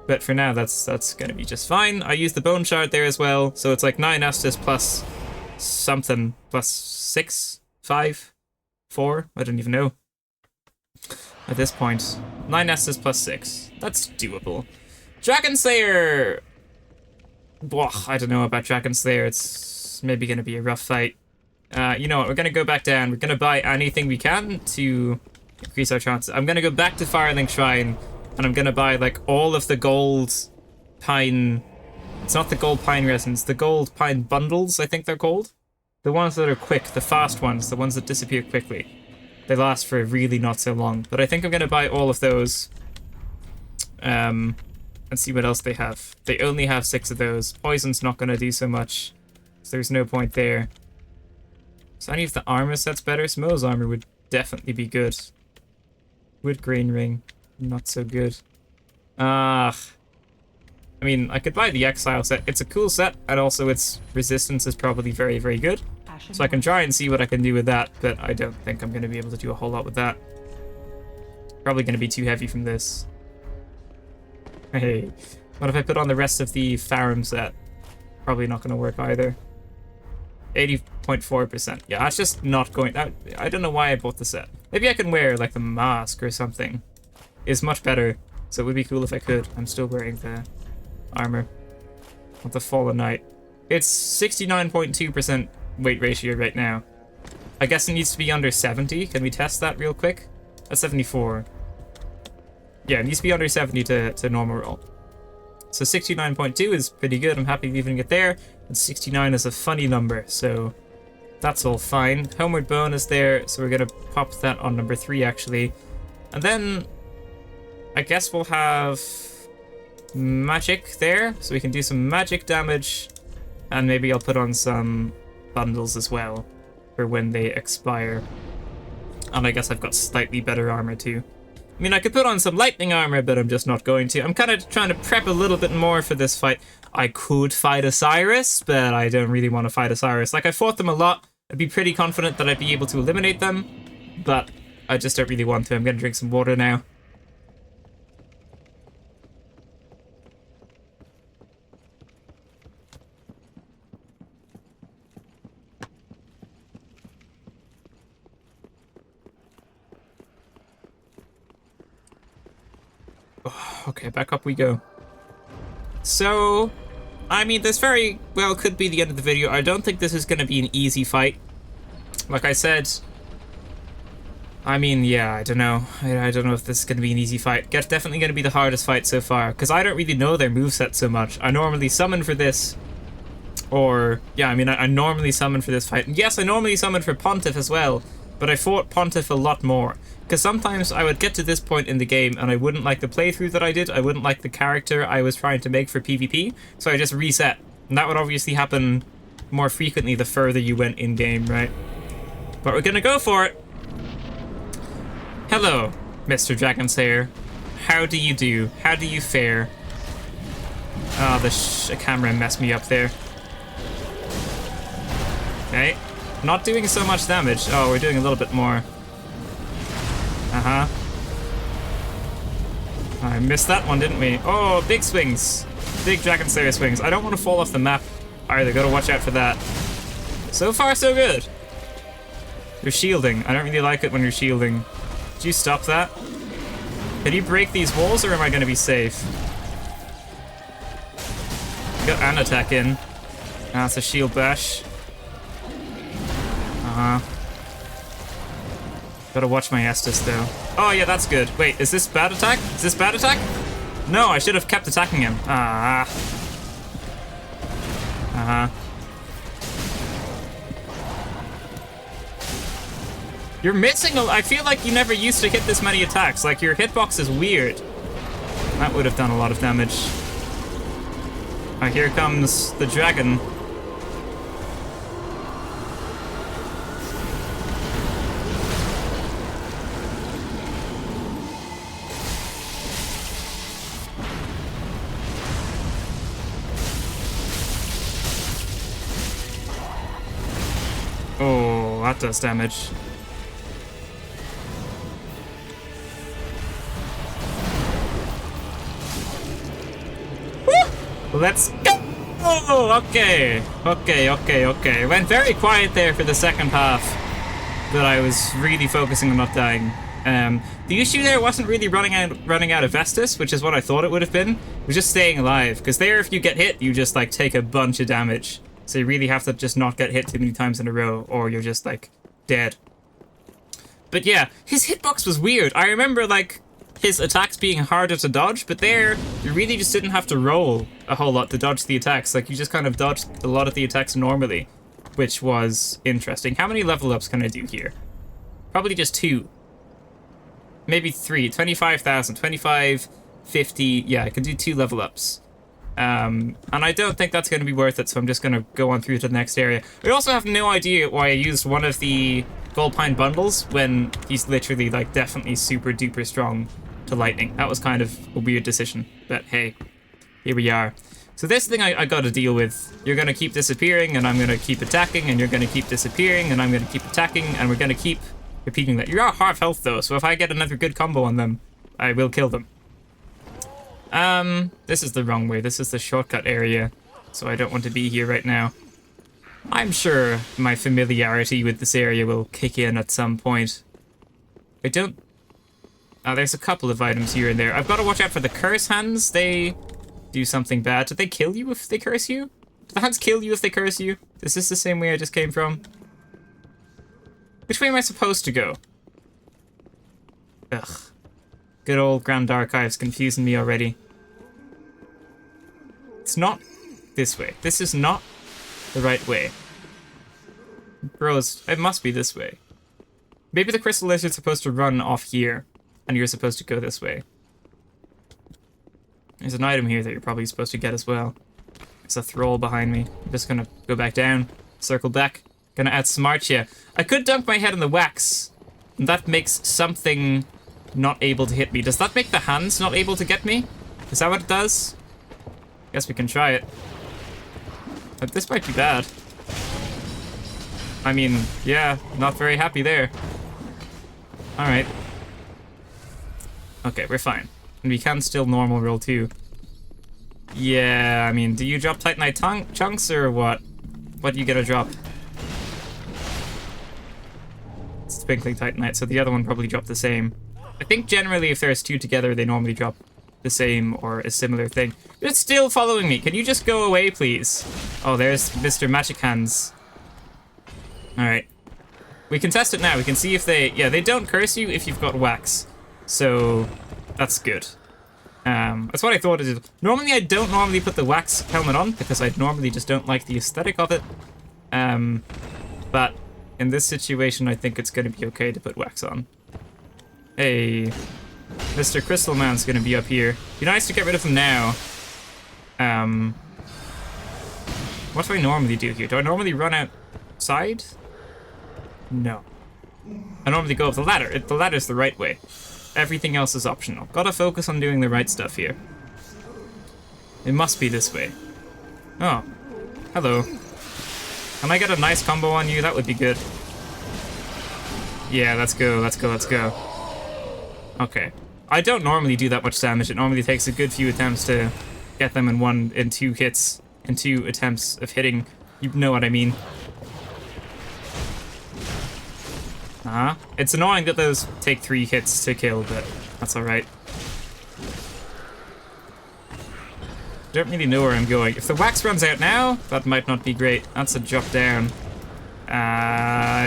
But for now, that's gonna be just fine. I used the Bone Shard there as well, so it's like 9 Estus plus something, plus 6, 5, 4, I don't even know. At this point, 9 Estus plus 6. That's doable. Dragon Slayer! Blah, I don't know about Dragon Slayer. It's maybe going to be a rough fight. You know what? We're going to go back down. We're going to buy anything we can to increase our chances. I'm going to go back to Firelink Shrine, and I'm going to buy, like, all of the gold pine... It's not the gold pine resins. The gold pine bundles, I think they're called. The ones that are quick, the fast ones, the ones that disappear quickly. They last for really not so long. But I think I'm going to buy all of those. And see what else they have. They only have 6 of those. Poison's not going to do so much. So there's no point there. So any of the armor sets better? Smo's armor would definitely be good. Wood grain ring. Not so good. I mean, I could buy the Exile set. It's a cool set. And also its resistance is probably very, very good. So I can try and see what I can do with that, but I don't think I'm going to be able to do a whole lot with that. Probably going to be too heavy from this. Hey, what if I put on the rest of the Farum set? Probably not going to work either. 80.4%. Yeah, that's just not going... I don't know why I bought the set. Maybe I can wear, like, the mask or something. It's much better, so it would be cool if I could. I'm still wearing the armor of the Fallen Knight. It's 69.2% weight ratio right now. I guess it needs to be under 70. Can we test that real quick? That's 74. Yeah, it needs to be under 70 to normal roll. So 69.2 is pretty good. I'm happy leaving it there. And 69 is a funny number, so that's all fine. Homeward Bone is there, so we're gonna pop that on number 3 actually. And then I guess we'll have magic there, so we can do some magic damage. And maybe I'll put on some bundles as well for when they expire. And I guess I've got slightly better armor too. I mean, I could put on some lightning armor, but I'm just not going to. I'm kind of trying to prep a little bit more for this fight. I could fight Osiris, but I don't really want to fight Osiris. Like, I fought them a lot. I'd be pretty confident that I'd be able to eliminate them, but I just don't really want to. I'm going to drink some water now. Okay, back up we go. So, I mean, this very well could be the end of the video. I don't think this is going to be an easy fight. Like I said, I mean, yeah, I don't know. I don't know if this is going to be an easy fight. Definitely going to be the hardest fight so far, because I don't really know their moveset so much. I normally summon for this, or, yeah, I mean, I normally summon for this fight. And yes, I normally summon for Pontiff as well, but I fought Pontiff a lot more. Because sometimes I would get to this point in the game and I wouldn't like the playthrough that I did, I wouldn't like the character I was trying to make for PvP, so I just reset. And that would obviously happen more frequently the further you went in-game, right? But we're gonna go for it! Hello, Mr. Dragon Slayer. How do you do? How do you fare? Oh, the camera messed me up there. Okay. Not doing so much damage. Oh, we're doing a little bit more. Uh-huh. I missed that one, didn't we? Oh, big swings. Big Dragon Slayer swings. I don't want to fall off the map either. Gotta watch out for that. So far, so good. You're shielding. I don't really like it when you're shielding. Did you stop that? Can you break these walls, or am I gonna be safe? Got an attack in. That's a shield bash. Uh-huh. Gotta watch my Estus, though. Oh, yeah, that's good. Wait, is this bad attack? Is this bad attack? No, I should have kept attacking him. Ah. Uh-huh. You're missing I feel like you never used to hit this many attacks. Like, your hitbox is weird. That would have done a lot of damage. Here comes the dragon. Oh, that does damage. Let's go! Oh, okay. Okay. Went very quiet there for the second half, but I was really focusing on not dying. The issue there wasn't really running out of Estus, which is what I thought it would have been. It was just staying alive, because there, if you get hit, you just, like, take a bunch of damage. So you really have to just not get hit too many times in a row, or you're just, like, dead. But yeah, his hitbox was weird. I remember, like, his attacks being harder to dodge, but there, you really just didn't have to roll a whole lot to dodge the attacks. Like, you just kind of dodged a lot of the attacks normally, which was interesting. How many level ups can I do here? Probably just 2. Maybe 3. 25,000. 25, 50. Yeah, I can do 2 level ups. And I don't think that's going to be worth it, so I'm just going to go on through to the next area. I also have no idea why I used one of the Goldpine bundles when he's literally, like, definitely super duper strong to lightning. That was kind of a weird decision, but hey, here we are. So this thing I got to deal with. You're going to keep disappearing, and I'm going to keep attacking, and you're going to keep disappearing, and I'm going to keep attacking, and we're going to keep repeating that. You're at half health, though, so if I get another good combo on them, I will kill them. This is the wrong way. This is the shortcut area, so I don't want to be here right now. I'm sure my familiarity with this area will kick in at some point. I don't... Oh, there's a couple of items here and there. I've got to watch out for the curse hands. They do something bad. Do they kill you if they curse you? Do the hands kill you if they curse you? Is this the same way I just came from? Which way am I supposed to go? Ugh. Good old Grand Archives confusing me already. It's not this way. This is not the right way. Bros, it must be this way. Maybe the Crystal Lizard's supposed to run off here, and you're supposed to go this way. There's an item here that you're probably supposed to get as well. There's a thrall behind me. I'm just gonna go back down, circle back. Gonna outsmart you. I could dunk my head in the wax, and that makes something not able to hit me. Does that make the hands not able to get me? Is that what it does? Guess we can try it. But this might be bad. I mean, yeah, not very happy there. Alright. Okay, we're fine. And we can still normal roll too. Yeah, I mean, do you drop Titanite chunks or what? What do you get to drop? It's Twinkling Titanite, so the other one probably dropped the same. I think generally if there's 2 together, they normally drop the same or a similar thing. It's still following me. Can you just go away, please? Oh, there's Mr. Magic Hands. Alright. We can test it now. We can see if they... Yeah, they don't curse you if you've got wax. So, that's good. That's what I thought it did. Normally, I don't normally put the wax helmet on because I normally just don't like the aesthetic of it. But in this situation, I think it's going to be okay to put wax on. Hey, Mr. Crystal Man's going to be up here. Be nice to get rid of him now. What do I normally do here? Do I normally run outside? No. I normally go up the ladder. The ladder's the right way. Everything else is optional. Gotta focus on doing the right stuff here. It must be this way. Oh. Hello. Can I get a nice combo on you? That would be good. Yeah, let's go, let's go, let's go. Okay. I don't normally do that much damage. It normally takes a good few attempts to get them in 2 hits. In 2 attempts of hitting. You know what I mean. It's annoying that those take 3 hits to kill, but that's alright. Don't really know where I'm going. If the wax runs out now, that might not be great. That's a drop down.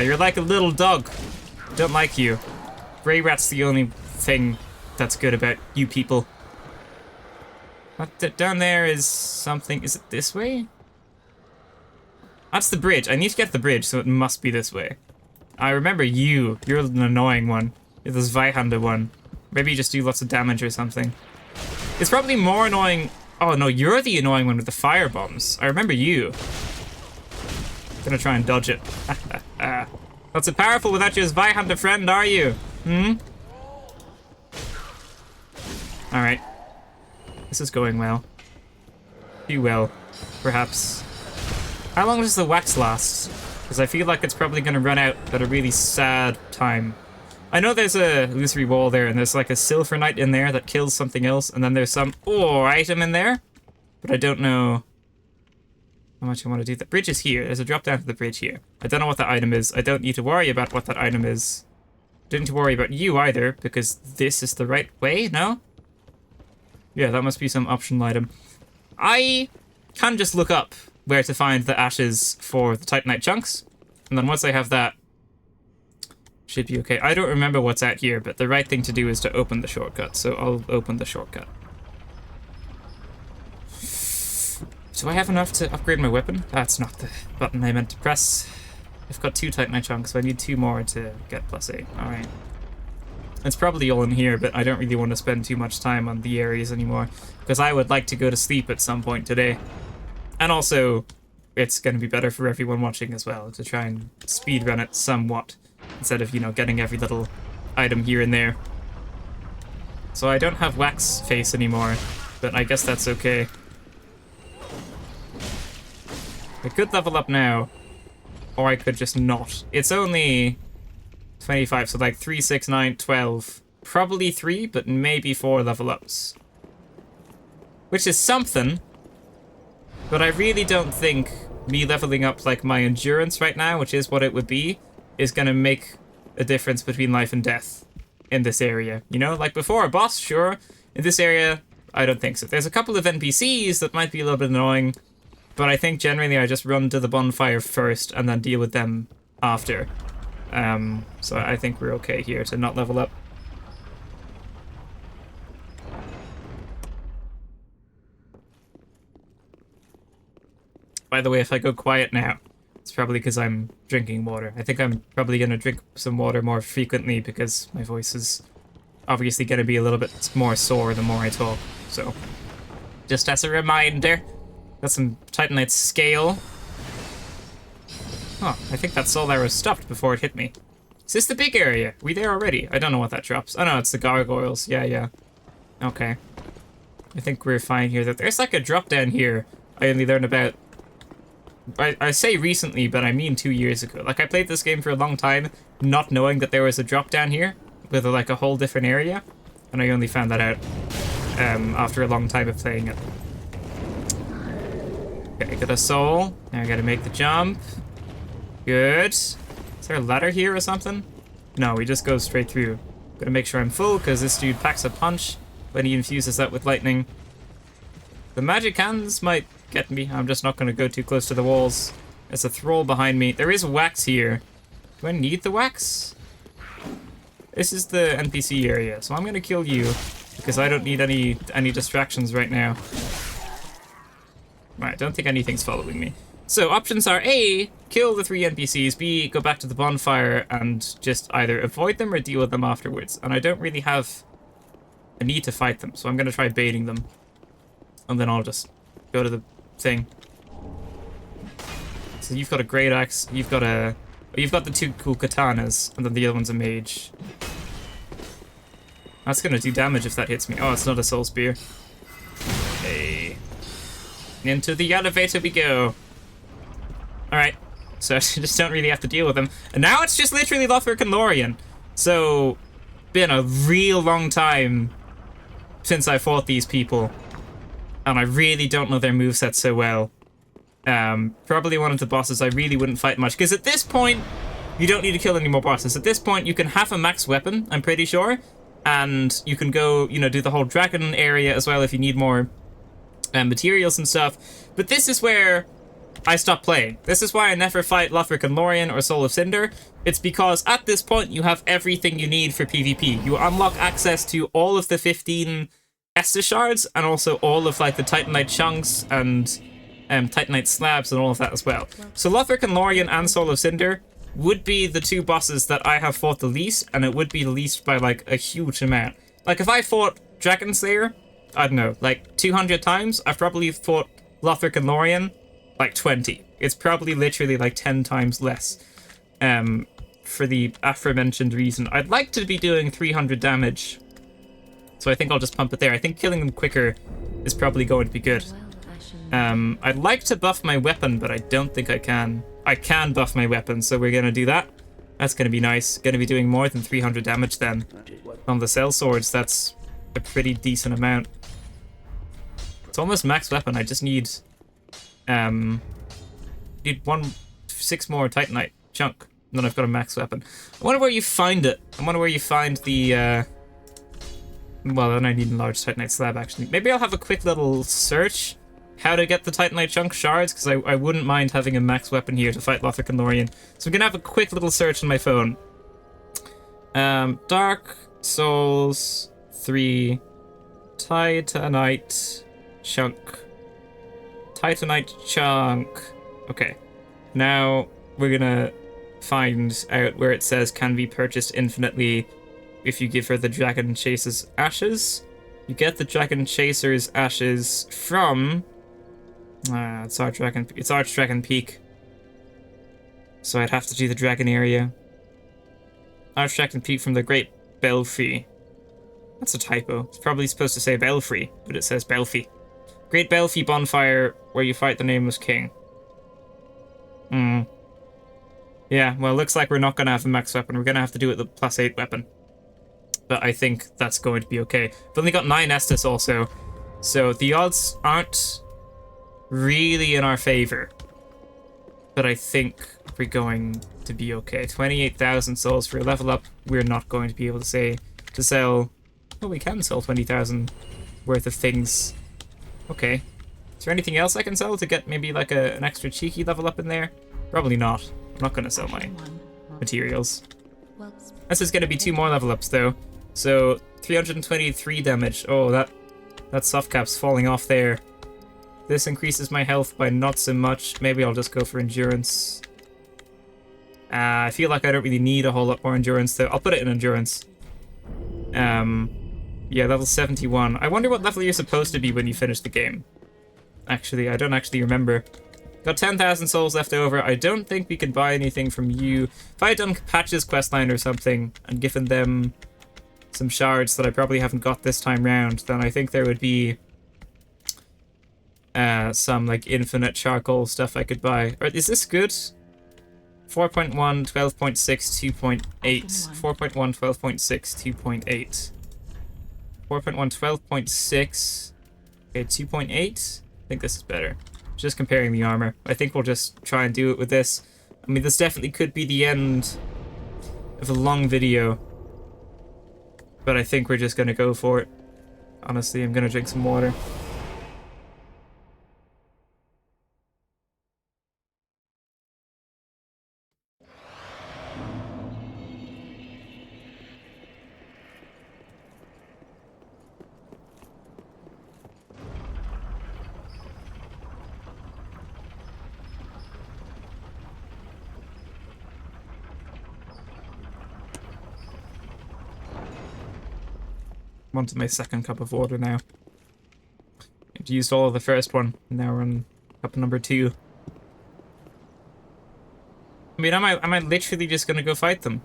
You're like a little dog. Don't like you. Grey rat's the only thing that's good about you people. What, down there is something. Is it this way? That's the bridge. I need to get the bridge, so it must be this way. I remember you. You're an annoying one. You're this Zweihander one. Maybe you just do lots of damage or something. It's probably more annoying. Oh no, you're the annoying one with the fire bombs. I remember you. Gonna try and dodge it. Not so powerful without your Zweihander friend, are you? Hmm? Alright. This is going well. Too well, perhaps. How long does the wax last? Because I feel like it's probably going to run out at a really sad time. I know there's a illusory wall there, and there's like a Silver Knight in there that kills something else, and then there's some item in there, but I don't know how much I want to do. The bridge is here. There's a drop down to the bridge here. I don't know what the item is. I don't need to worry about what that item is. Don't need to worry about you either, because this is the right way, no? Yeah, that must be some optional item. I can just look up where to find the ashes for the Titanite chunks. And then once I have that, should be okay. I don't remember what's at here, but the right thing to do is to open the shortcut. So I'll open the shortcut. Do I have enough to upgrade my weapon? That's not the button I meant to press. I've got 2 Titanite chunks, so I need 2 more to get +8. Alright. It's probably all in here, but I don't really want to spend too much time on the areas anymore, because I would like to go to sleep at some point today. And also, it's going to be better for everyone watching as well, to try and speedrun it somewhat, instead of, you know, getting every little item here and there. So I don't have wax face anymore, but I guess that's okay. I could level up now, or I could just not. It's only 25, so like 3, 6, 9, 12. Probably 3, but maybe 4 level ups. Which is something. But I really don't think me leveling up like my endurance right now, which is what it would be, is going to make a difference between life and death in this area. You know, like before a boss, sure. In this area, I don't think so. There's a couple of NPCs that might be a little bit annoying, but I think generally I just run to the bonfire first and then deal with them after. So I think we're okay here to not level up. By the way, if I go quiet now, it's probably because I'm drinking water. I think I'm probably going to drink some water more frequently because my voice is obviously going to be a little bit more sore the more I talk. So, just as a reminder, got some Titanite scale. Oh, I think that soul arrow stopped before it hit me. Is this the big area? Are we there already? I don't know what that drops. Oh no, it's the gargoyles. Yeah. Okay. I think we're fine here. There's like a drop down here I only learned about. I say recently, but I mean 2 years ago. Like, I played this game for a long time, not knowing that there was a drop down here with like a whole different area, and I only found that out after a long time of playing it. Okay, got a soul. Now I gotta make the jump. Good. Is there a ladder here or something? No, we just go straight through. Gotta make sure I'm full, because this dude packs a punch. when he infuses that with lightning. The magic hands might get me. I'm just not going to go too close to the walls. There's a thrall behind me. There is wax here. Do I need the wax? This is the NPC area, so I'm going to kill you because I don't need any distractions right now. Right, don't think anything's following me. So options are A, kill the 3 NPCs, B, go back to the bonfire and just either avoid them or deal with them afterwards. And I don't really have a need to fight them, so I'm going to try baiting them. And then I'll just go to the thing. So you've got a great axe, you've got the 2 cool katanas, and then the other one's a mage. That's going to do damage if that hits me. Oh, it's not a soul spear. Hey. Into the elevator we go. Alright, so I just don't really have to deal with them. And now it's just literally Lothric and Lorien. So, been a real long time since I fought these people. And I really don't know their moveset so well. Probably one of the bosses I really wouldn't fight much. Because at this point, you don't need to kill any more bosses. At this point, you can have a max weapon, I'm pretty sure. And you can go, you know, do the whole dragon area as well if you need more materials and stuff. But this is where I stopped playing. This is why I never fight Lothric and Lorien or Soul of Cinder. It's because at this point you have everything you need for PvP. You unlock access to all of the 15 Estus shards and also all of like the Titanite chunks and Titanite slabs and all of that as well. So Lothric and Lorien and Soul of Cinder would be the 2 bosses that I have fought the least, and it would be the least by like a huge amount. Like if I fought Dragon Slayer, I don't know, like 200 times, I've probably fought Lothric and Lorien like 20. It's probably literally like 10 times less. For the aforementioned reason. I'd like to be doing 300 damage. So I think I'll just pump it there. I think killing them quicker is probably going to be good. I'd like to buff my weapon, but I don't think I can. I can buff my weapon, so we're going to do that. That's going to be nice. Going to be doing more than 300 damage then. On the cell swords, that's a pretty decent amount. It's almost max weapon. I just need 6 more Titanite chunk. And then I've got a max weapon. I wonder where you find it. I wonder where you find the well, then I need a large Titanite slab actually. Maybe I'll have a quick little search how to get the Titanite chunk shards, because I wouldn't mind having a max weapon here to fight Lothric and Lorien. So I'm gonna have a quick little search on my phone. Dark Souls 3 Titanite chunk. Titanite chunk. Okay. Now we're gonna find out where it says can be purchased infinitely if you give her the Dragon Chaser's ashes. You get the Dragon Chaser's ashes from it's Archdragon Peak. So I'd have to do the dragon area. Archdragon Peak from the Great Belfry. That's a typo. It's probably supposed to say Belfry, but it says Belfry. Great Belfry bonfire where you fight the Nameless King. Yeah, well, looks like we're not going to have a max weapon. We're going to have to do it with the +8 weapon. But I think that's going to be okay. We've only got 9 Estus also, so the odds aren't really in our favor. But I think we're going to be okay. 28,000 souls for a level up. We're not going to be able to sell... Well, we can sell 20,000 worth of things. Okay. Is there anything else I can sell to get maybe like an extra cheeky level up in there? Probably not. I'm not going to sell my materials. This is going to be 2 more level ups though. So 323 damage. Oh, that soft cap's falling off there. This increases my health by not so much. Maybe I'll just go for endurance. I feel like I don't really need a whole lot more endurance though. I'll put it in endurance. Yeah, level 71. I wonder what level you're supposed to be when you finish the game. Actually, I don't actually remember. Got 10,000 souls left over. I don't think we can buy anything from you. If I had done Patch's questline or something and given them some shards that I probably haven't got this time round, then I think there would be some like infinite charcoal stuff I could buy. Or is this good? 4.1, 12.6, 2.8. 4.1, 12.6, 2.8. 4.1, 12.6. Okay, 2.8. I think this is better. Just comparing the armor. I think we'll just try and do it with this. I mean, this definitely could be the end of a long video. But I think we're just going to go for it. Honestly, I'm gonna drink some water. I'm on to my second cup of water now. I've used all of the first one. Now we're on cup number 2. I mean, am I literally just gonna go fight them?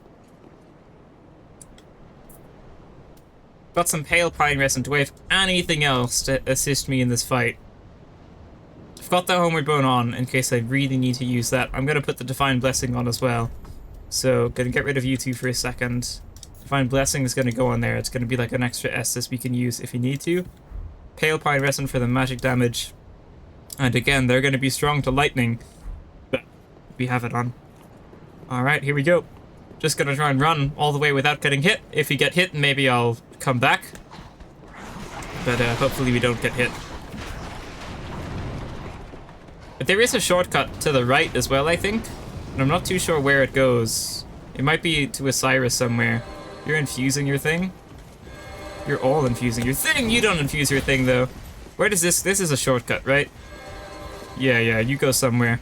Got some pale pine resin. Do I have anything else to assist me in this fight? I've got the homeward bone on in case I really need to use that. I'm gonna put the divine blessing on as well. So gonna get rid of you two for a second. Divine blessing is gonna go on there. It's gonna be like an extra Estus we can use if you need to. Pale pine resin for the magic damage. And again, they're gonna be strong to lightning. But we have it on. Alright, here we go. Just gonna try and run all the way without getting hit. If we get hit, maybe I'll come back. But hopefully we don't get hit. But there is a shortcut to the right as well, I think. And I'm not too sure where it goes. It might be to Osiris somewhere. You're infusing your thing? You're all infusing your thing! You don't infuse your thing, though. Where does this... This is a shortcut, right? Yeah, you go somewhere.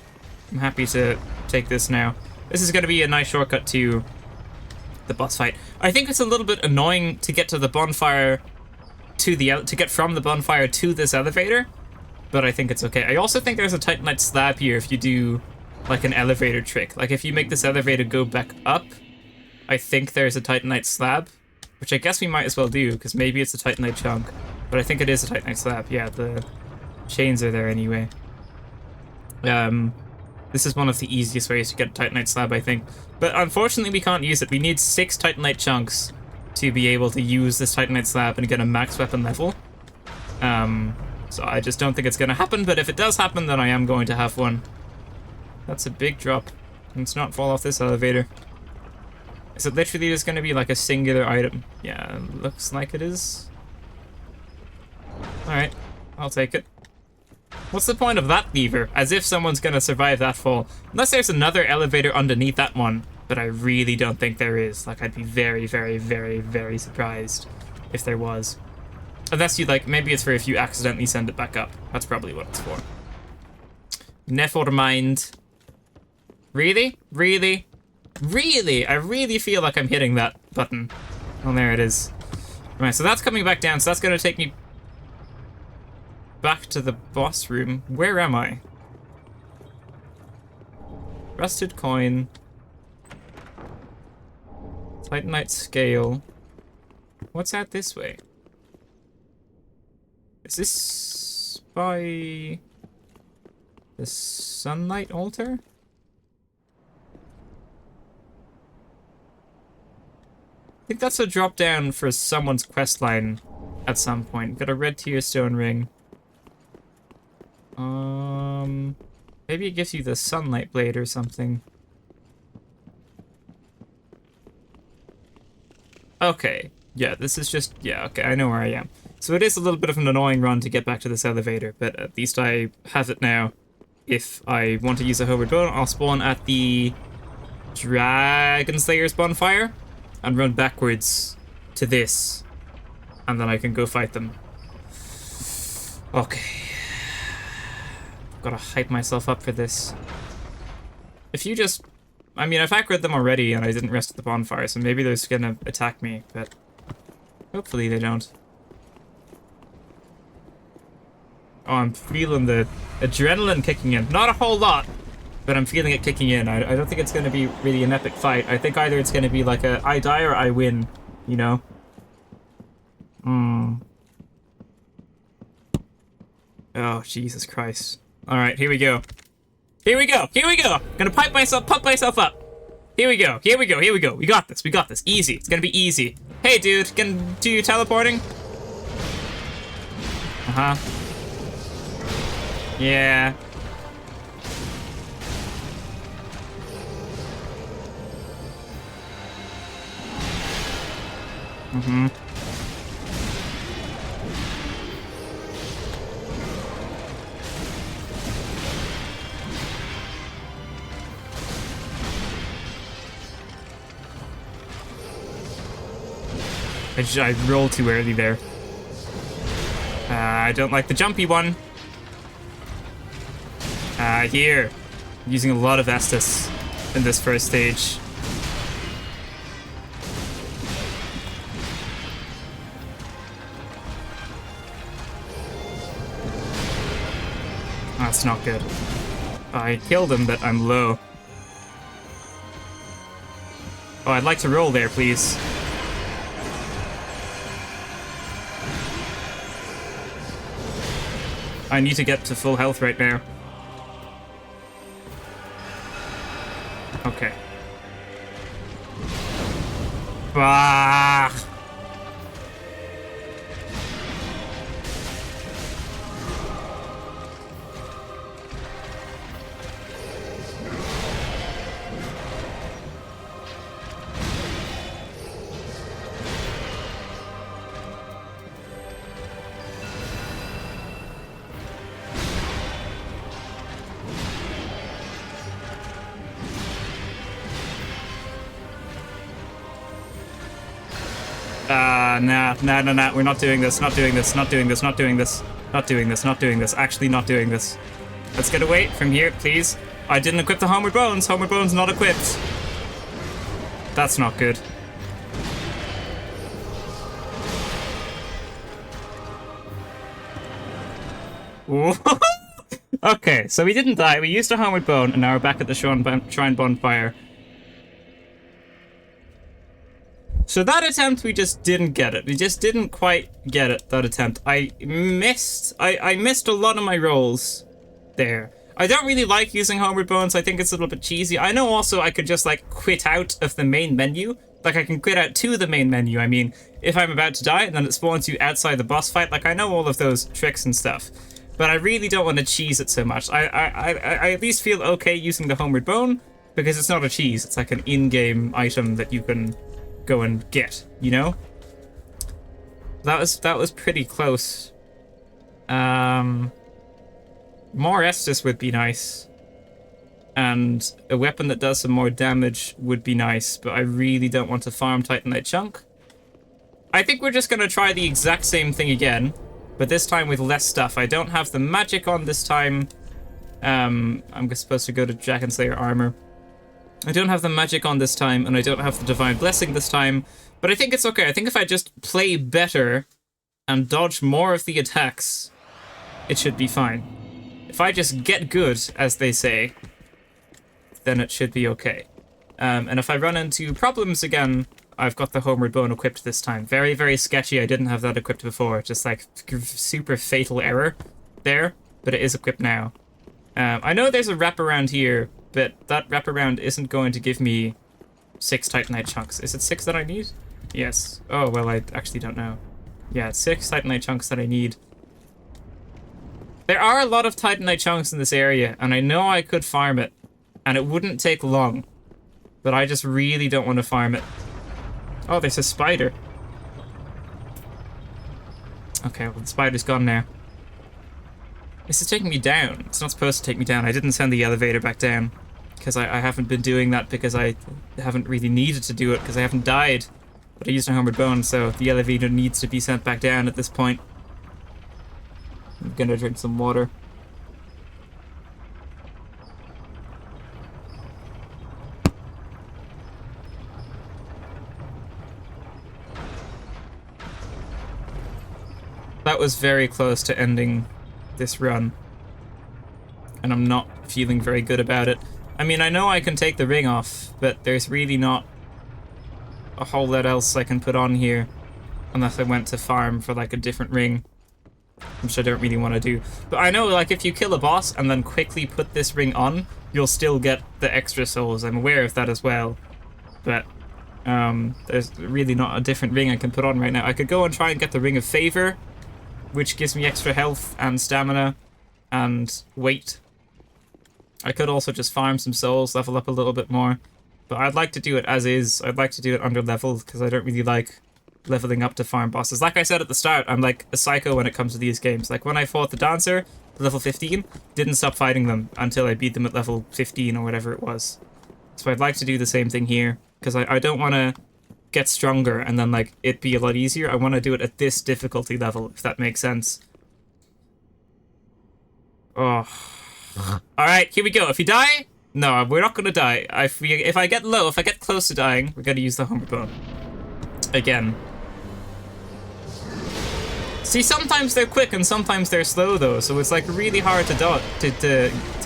I'm happy to take this now. This is going to be a nice shortcut to the boss fight. I think it's a little bit annoying to get to the bonfire to get from the bonfire to this elevator, but I think it's okay. I also think there's a Titanite slab here if you do like an elevator trick. Like if you make this elevator go back up, I think there's a Titanite slab, which I guess we might as well do because maybe it's a Titanite chunk, but I think it is a Titanite slab. Yeah, the chains are there anyway. This is one of the easiest ways to get a Titanite slab, I think. But unfortunately, we can't use it. We need 6 Titanite chunks to be able to use this Titanite slab and get a max weapon level. So I just don't think it's going to happen, but if it does happen, then I am going to have one. That's a big drop. Let's not fall off this elevator. Is it literally just going to be like a singular item? Yeah, looks like it is. Alright, I'll take it. What's the point of that lever? As if someone's gonna survive that fall. Unless there's another elevator underneath that one. But I really don't think there is. Like, I'd be very, very, very, very surprised if there was. Unless you, like, maybe it's for if you accidentally send it back up. That's probably what it's for. Never mind. Really? Really? Really? I really feel like I'm hitting that button. Oh, there it is. Right, so that's coming back down, so that's gonna take me back to the boss room. Where am I? Rusted coin. Titanite scale. What's out this way? Is this by the sunlight altar? I think that's a drop down for someone's quest line at some point. Got a red tear stone ring. Maybe it gives you the sunlight blade or something. Okay, yeah, this is just, yeah, okay, I know where I am. So it is a little bit of an annoying run to get back to this elevator, but at least I have it now. If I want to use a homeward bone, I'll spawn at the Dragon Slayer's bonfire and run backwards to this, and then I can go fight them. Okay. Gotta hype myself up for this. If you just... I mean, I've aggroed them already and I didn't rest at the bonfire, so maybe they're just gonna attack me, but hopefully they don't. Oh, I'm feeling the adrenaline kicking in. Not a whole lot, but I'm feeling it kicking in. I don't think it's gonna be really an epic fight. I think either it's gonna be like a I die or I win, you know? Oh, Jesus Christ. Alright, here we go. Here we go! Here we go! Gonna pump myself up. Here we go. Here we go. Here we go. We got this. We got this. Easy. It's gonna be easy. Hey, dude. Can do you teleporting? Uh-huh. Yeah. I rolled too early there. I don't like the jumpy one. Here. I'm using a lot of Estus in this first stage. That's not good. I killed him, but I'm low. Oh, I'd like to roll there, please. I need to get to full health right now. Okay. Bah! Nah. We're not doing this. Not doing this. Not doing this. Not doing this. Not doing this. Not doing this. Actually, not doing this. Let's get away from here, please. I didn't equip the Homeward Bones. Homeward Bones not equipped. That's not good. Okay, so we didn't die. We used a Homeward Bone, and now we're back at the Shrine Bonfire. So that attempt, we just didn't get it. We just didn't quite get it, that attempt. I missed a lot of my rolls there. I don't really like using Homeward Bones. I think it's a little bit cheesy. I know also I could just, like, quit out of the main menu. Like, I can quit out to the main menu. I mean, if I'm about to die and then it spawns you outside the boss fight, like, I know all of those tricks and stuff. But I really don't want to cheese it so much. I at least feel okay using the Homeward Bone, because it's not a cheese. It's like an in-game item that you can go and get, you know? That was pretty close. More Estus would be nice. And a weapon that does some more damage would be nice, but I really don't want to farm Titanite Chunk. I think we're just gonna try the exact same thing again, but this time with less stuff. I don't have the magic on this time. I'm supposed to go to Dragon Slayer armor. I don't have the magic on this time, and I don't have the Divine Blessing this time, but I think it's okay. I think if I just play better and dodge more of the attacks, it should be fine. If I just get good, as they say, then it should be okay. And if I run into problems again, I've got the Homeward Bone equipped this time. Very, very sketchy. I didn't have that equipped before. Just like super fatal error there, but it is equipped now. I know there's a wraparound here, but that wraparound isn't going to give me 6 Titanite chunks. Is it 6 that I need? Yes. Oh, well, I actually don't know. Yeah, it's 6 Titanite chunks that I need. There are a lot of Titanite chunks in this area, and I know I could farm it, and it wouldn't take long, but I just really don't want to farm it. Oh, there's a spider. Okay, well, the spider's gone now. This is taking me down. It's not supposed to take me down. I didn't send the elevator back down, because I haven't been doing that because I haven't really needed to do it, because I haven't died. But I used a Homeward Bone, so the elevator needs to be sent back down at this point. I'm gonna drink some water. That was very close to ending this run, and I'm not feeling very good about it. I mean, I know I can take the ring off, but there's really not a whole lot else I can put on here, unless I went to farm for like a different ring, which I don't really want to do. But I know, like, if you kill a boss and then quickly put this ring on, you'll still get the extra souls. I'm aware of that as well, but there's really not a different ring I can put on right now. I could go and try and get the Ring of Favor, which gives me extra health and stamina and weight. I could also just farm some souls, level up a little bit more, but I'd like to do it as is. I'd like to do it under leveled, because I don't really like leveling up to farm bosses. Like I said at the start, I'm like a psycho when it comes to these games. Like when I fought the Dancer, level 15, didn't stop fighting them until I beat them at level 15 or whatever it was. So I'd like to do the same thing here, because I don't want to get stronger and then, like, it be a lot easier. I want to do it at this difficulty level, if that makes sense. Oh. Alright, here we go. If you die... No, we're not gonna die. If I get low, if I get close to dying, we're gonna use the Homeward Bone. Again. See, sometimes they're quick and sometimes they're slow, though, so it's, like, really hard to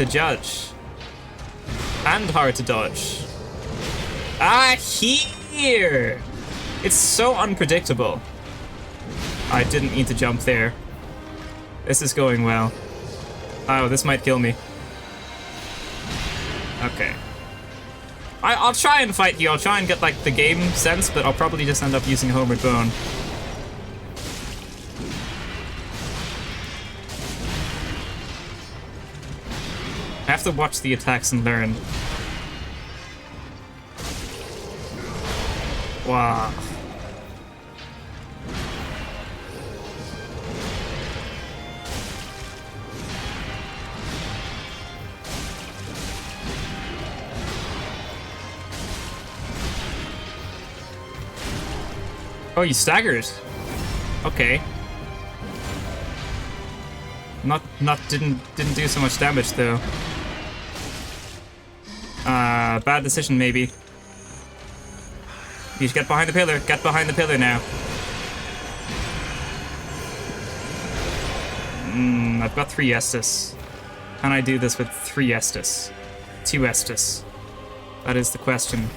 judge. And hard to dodge. Ah, here! It's so unpredictable. I didn't need to jump there. This is going well. Oh, this might kill me. Okay. I'll try and fight you. I'll try and get, like, the game sense, but I'll probably just end up using Homeward Bone. I have to watch the attacks and learn. Wow. Oh, you staggered. Okay. Didn't do so much damage though. Bad decision maybe. You should get behind the pillar. Get behind the pillar now. I've got 3 Estus. Can I do this with 3 Estus? 2 Estus? That is the question.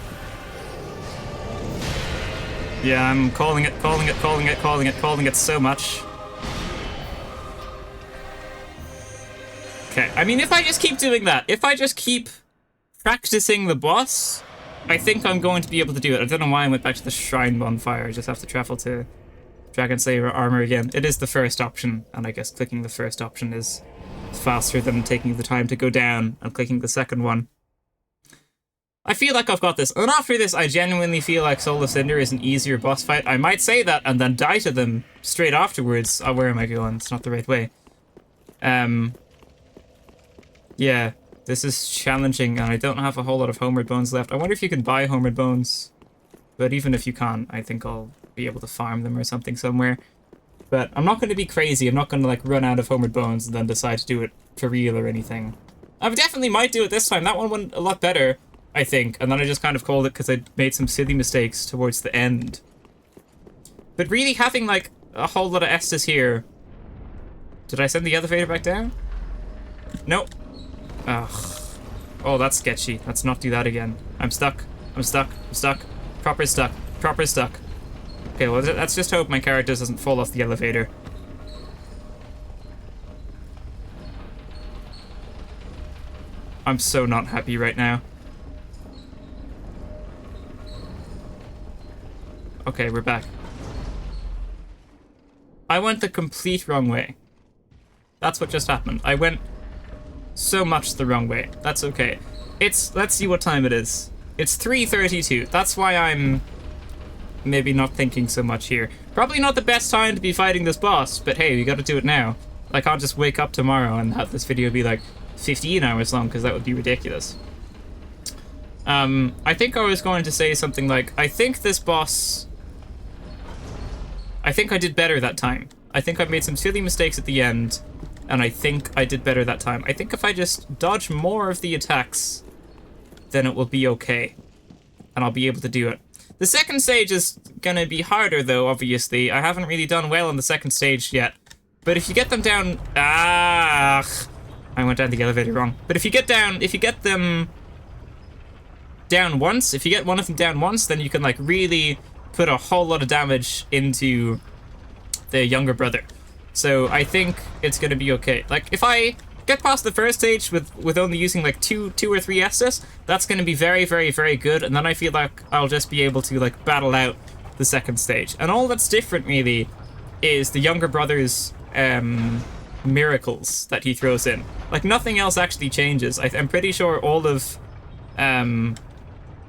Yeah, I'm calling it so much. Okay, I mean, if I just keep doing that, if I just keep practicing the boss, I think I'm going to be able to do it. I don't know why I went back to the Shrine Bonfire. I just have to travel to Dragon Slayer Armor again. It is the first option, and I guess clicking the first option is faster than taking the time to go down and clicking the second one. I feel like I've got this. And after this, I genuinely feel like Soul of Cinder is an easier boss fight. I might say that and then die to them straight afterwards. Oh, where am I going? It's not the right way. Yeah, this is challenging, and I don't have a whole lot of Homeward Bones left. I wonder if you can buy Homeward Bones. But even if you can't, I think I'll be able to farm them or something somewhere. But I'm not going to be crazy. I'm not going to, like, run out of Homeward Bones and then decide to do it for real or anything. I definitely might do it this time. That one went a lot better, I think, and then I just kind of called it because I made some silly mistakes towards the end. But really having, like, a whole lot of Estus here... Did I send the elevator back down? Nope. Ugh. Oh, that's sketchy. Let's not do that again. I'm stuck. I'm stuck. I'm stuck. Proper stuck. Proper stuck. Okay, well, let's just hope my character doesn't fall off the elevator. I'm so not happy right now. Okay, we're back. I went the complete wrong way. That's what just happened. I went so much the wrong way. That's okay. Let's see what time it is. It's 3:32. That's why I'm maybe not thinking so much here. Probably not the best time to be fighting this boss, but hey, we gotta do it now. I can't just wake up tomorrow and have this video be like 15 hours long, because that would be ridiculous. I think I was going to say something like, I think this boss... I think I did better that time. I think I made some silly mistakes at the end, and I think I did better that time. I think if I just dodge more of the attacks, then it will be okay. And I'll be able to do it. The second stage is gonna be harder, though, obviously. I haven't really done well on the second stage yet. But if you get them down... I went down the elevator wrong. But if you get them down once, if you get one of them down once, then you can, like, really put a whole lot of damage into the younger brother. So I think it's gonna be okay. Like, if I get past the first stage with only using like two or three Estus, that's gonna be very, very, very good, and then I feel like I'll just be able to, like, battle out the second stage. And all that's different, really, is the younger brother's miracles that he throws in. Like, nothing else actually changes. I'm pretty sure all of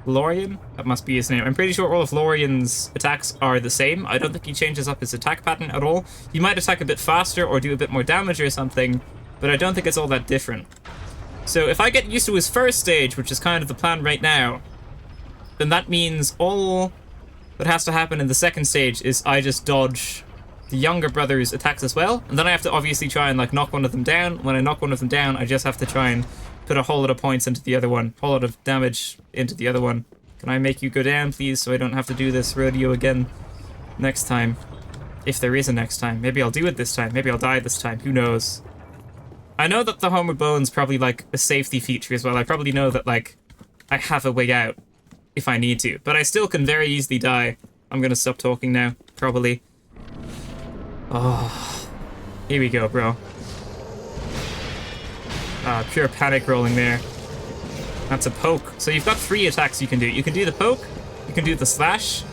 Lorien, that must be his name. I'm pretty sure all of Lorien's attacks are the same. I don't think he changes up his attack pattern at all. He might attack a bit faster or do a bit more damage or something, but I don't think it's all that different. So if I get used to his first stage, which is kind of the plan right now, then that means all What has to happen in the second stage is I just dodge the younger brother's attacks as well, and then I have to obviously try and like knock one of them down. When I knock one of them down, I just have to try and put a whole lot of points into the other one, whole lot of damage into the other one. Can I make you go down, please, so I don't have to do this rodeo again next time? If there is a next time. Maybe I'll do it this time. Maybe I'll die this time. Who knows? I know that the Homeward Bone's probably like a safety feature as well. I probably know that like I have a way out if I need to, but I still can very easily die. I'm gonna stop talking now, probably. Oh, here we go, bro. Pure panic rolling there. That's a poke. So you've got 3 attacks you can do. You can do the poke, you can do the slash,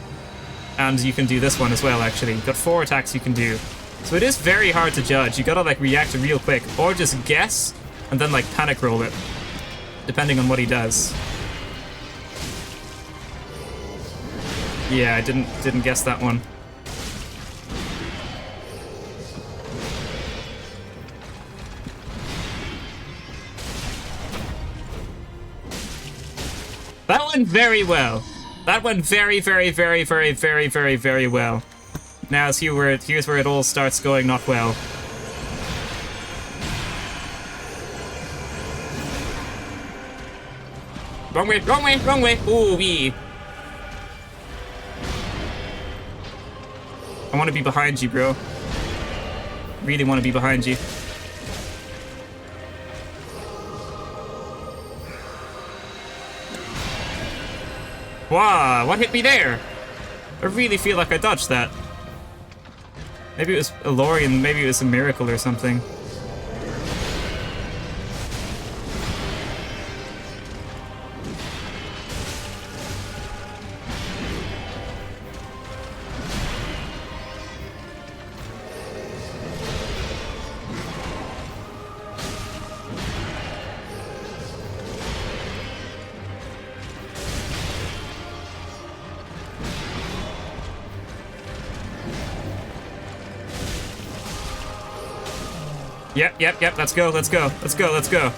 and you can do this one as well, actually. You've got 4 attacks you can do. So it is very hard to judge. You gotta like react real quick, or just guess, and then like panic roll it, depending on what he does. Yeah, I didn't guess that one. That went very well. That went very, very, very, very, very, very, very well. Now here's where it all starts going not well. Wrong way, wrong way, wrong way. Ooh wee. I want to be behind you, bro. Really want to be behind you. Wow, what hit me there? I really feel like I dodged that. Maybe it was a Lorian, maybe it was a miracle or something. Yep, let's go, let's go, let's go, let's go.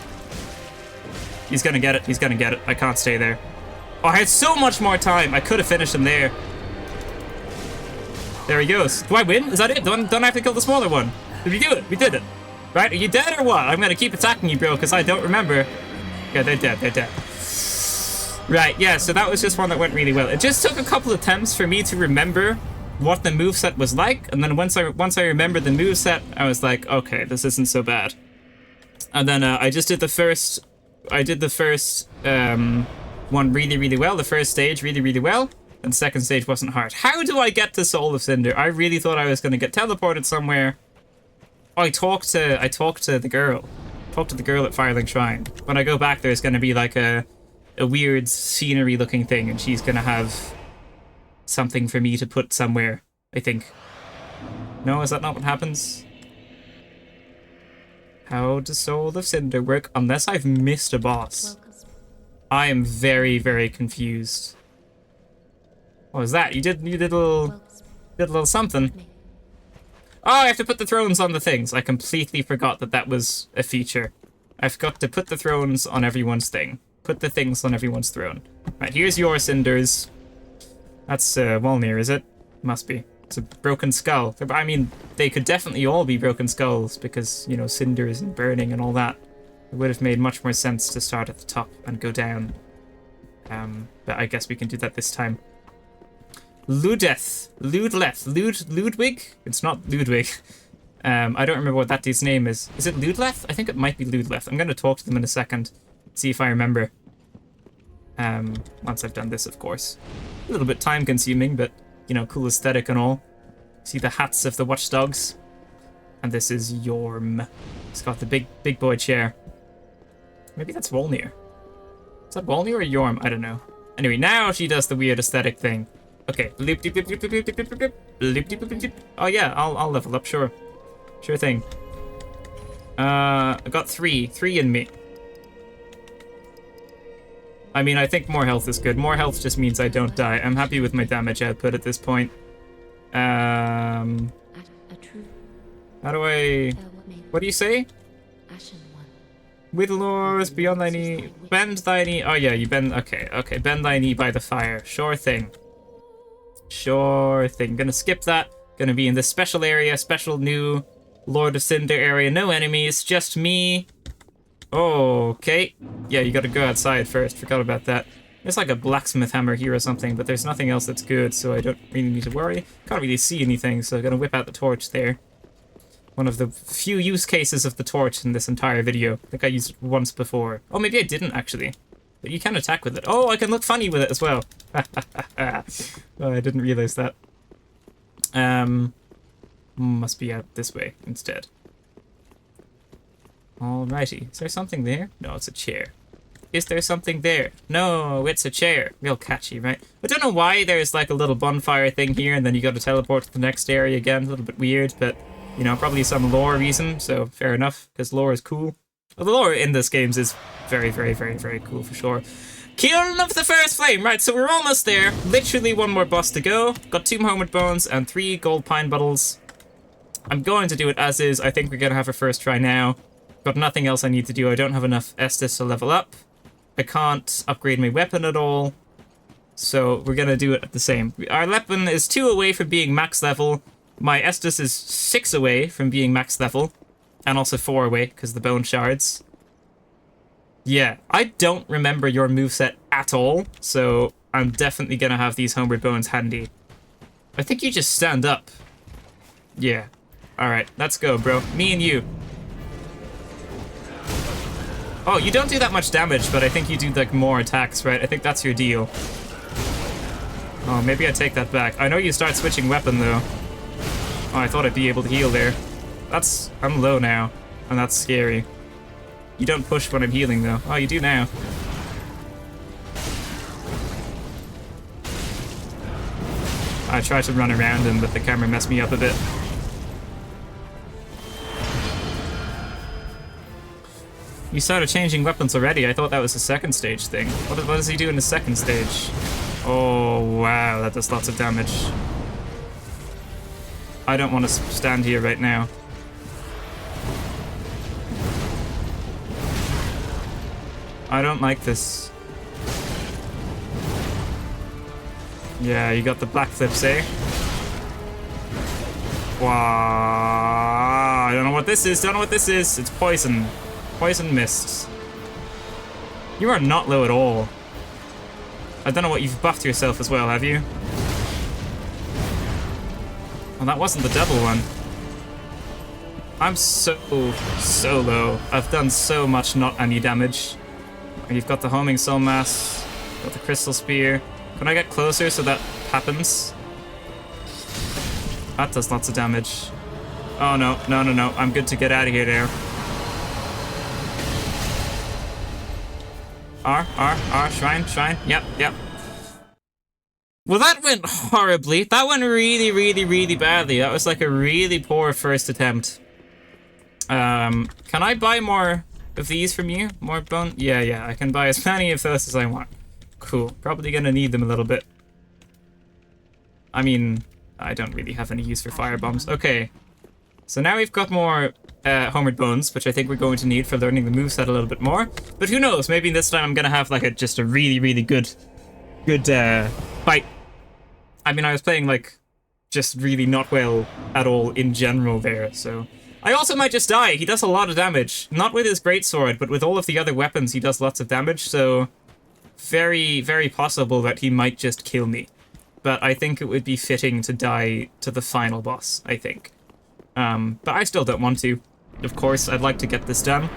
He's gonna get it, he's gonna get it. I can't stay there. Oh, I had so much more time. I could have finished him there. There he goes. Do I win? Is that it? Don't I have to kill the smaller one? Did we do it? We did it. Right, are you dead or what? I'm gonna keep attacking you, bro, because I don't remember. Yeah, they're dead, they're dead. Right, yeah, so that was just one that went really well. It just took a couple attempts for me to remember what the moveset was like, and then once I remembered the moveset, I was like, okay, this isn't so bad. And then I did the first one really, really well, the first stage really, really well, and the second stage wasn't hard. How do I get to Soul of Cinder? I really thought I was going to get teleported somewhere. Oh, I talked to the girl. Talked to the girl at Firelink Shrine. When I go back, there's going to be like a weird scenery looking thing, and she's going to have something for me to put somewhere, I think. No, is that not what happens? How does Soul of Cinder work? Unless I've missed a boss. I am very, very confused. What was that? You did a little something. Oh, I have to put the thrones on the things. I completely forgot that was a feature. I forgot to put the thrones on everyone's thing. Put the things on everyone's throne. Right, here's your cinders. That's Wolnir, is it? Must be. It's a broken skull. I mean, they could definitely all be broken skulls because, you know, cinders and burning and all that. It would have made much more sense to start at the top and go down. But I guess we can do that this time. Ludwig? It's not Ludwig. I don't remember what that dude's name is. Is it Ludleth? I think it might be Ludleth. I'm going to talk to them in a second. See if I remember. Once I've done this, of course. A little bit time consuming, but, you know, cool aesthetic and all. See the hats of the watchdogs. And this is Yorm. It's got the big boy chair. Maybe that's Wolnir. Is that Wolnir or Yorm? I don't know. Anyway, now she does the weird aesthetic thing. Okay. Oh yeah, I'll level up, sure. Sure thing. I got three in me. I mean, I think more health is good. More health just means I don't die. I'm happy with my damage output at this point. How do I... What do you say? Whittlors, beyond thy knee. Bend thy knee. Oh yeah, you bend... Okay. Bend thy knee by the fire. Sure thing. Sure thing. Gonna skip that. Gonna be in this special area, special new Lord of Cinder area. No enemies, just me. Okay. Yeah, you gotta go outside first. Forgot about that. There's like a blacksmith hammer here or something, but there's nothing else that's good, so I don't really need to worry. Can't really see anything, so I'm gonna whip out the torch there. One of the few use cases of the torch in this entire video. I think I used it once before. Oh, maybe I didn't actually. But you can attack with it. Oh, I can look funny with it as well. Oh, I didn't realize that. Must be out this way instead. Alrighty. Is there something there? No, it's a chair. Is there something there? No, it's a chair. Real catchy, right? I don't know why there's like a little bonfire thing here and then you gotta teleport to the next area again. A little bit weird, but, you know, probably some lore reason, so fair enough, because lore is cool. Well, the lore in this game is very, very, very, very cool for sure. Kiln of the First Flame! Right, so we're almost there. Literally one more boss to go. Got 2 Homeward Bones and 3 Gold Pine Bottles. I'm going to do it as is. I think we're going to have a first try now. Got nothing else I need to do. I don't have enough Estus to level up. I can't upgrade my weapon at all. So we're going to do it the same. Our weapon is 2 away from being max level. My Estus is 6 away from being max level. And also 4 away, because the bone shards. Yeah, I don't remember your moveset at all, so I'm definitely gonna have these Homeward Bones handy. I think you just stand up. Yeah. Alright, let's go, bro. Me and you. Oh, you don't do that much damage, but I think you do, like, more attacks, right? I think that's your deal. Oh, maybe I take that back. I know you start switching weapon, though. Oh, I thought I'd be able to heal there. I'm low now, and that's scary. You don't push when I'm healing, though. Oh, you do now. I tried to run around him, but the camera messed me up a bit. You started changing weapons already. I thought that was the second stage thing. What does he do in the second stage? Oh, wow, that does lots of damage. I don't want to stand here right now. I don't like this. Yeah, you got the black flips, eh? Wow, I don't know what this is. Don't know what this is. It's poison. Poison mist. You are not low at all. I don't know what you've buffed yourself as well, have you? Well, that wasn't the devil one. I'm so low. I've done so much not any damage. You've got the homing soul mass, got the crystal spear. Can I get closer so that happens? That does lots of damage. Oh no, no, no, no. I'm good to get out of here there. Shrine, shrine. Yep, yep. Well, that went horribly. That went really, really, really badly. That was like a really poor first attempt. Can I buy more of these from you? More bone? Yeah, I can buy as many of those as I want. Cool. Probably gonna need them a little bit. I mean, I don't really have any use for fire bombs. Okay. So now we've got more Homeward Bones, which I think we're going to need for learning the moveset a little bit more. But who knows? Maybe this time I'm gonna have like just a really, really good fight. I mean, I was playing like just really not well at all in general there, so... I also might just die. He does a lot of damage. Not with his greatsword, but with all of the other weapons he does lots of damage, so very, very possible that he might just kill me. But I think it would be fitting to die to the final boss, I think. But I still don't want to. Of course, I'd like to get this done,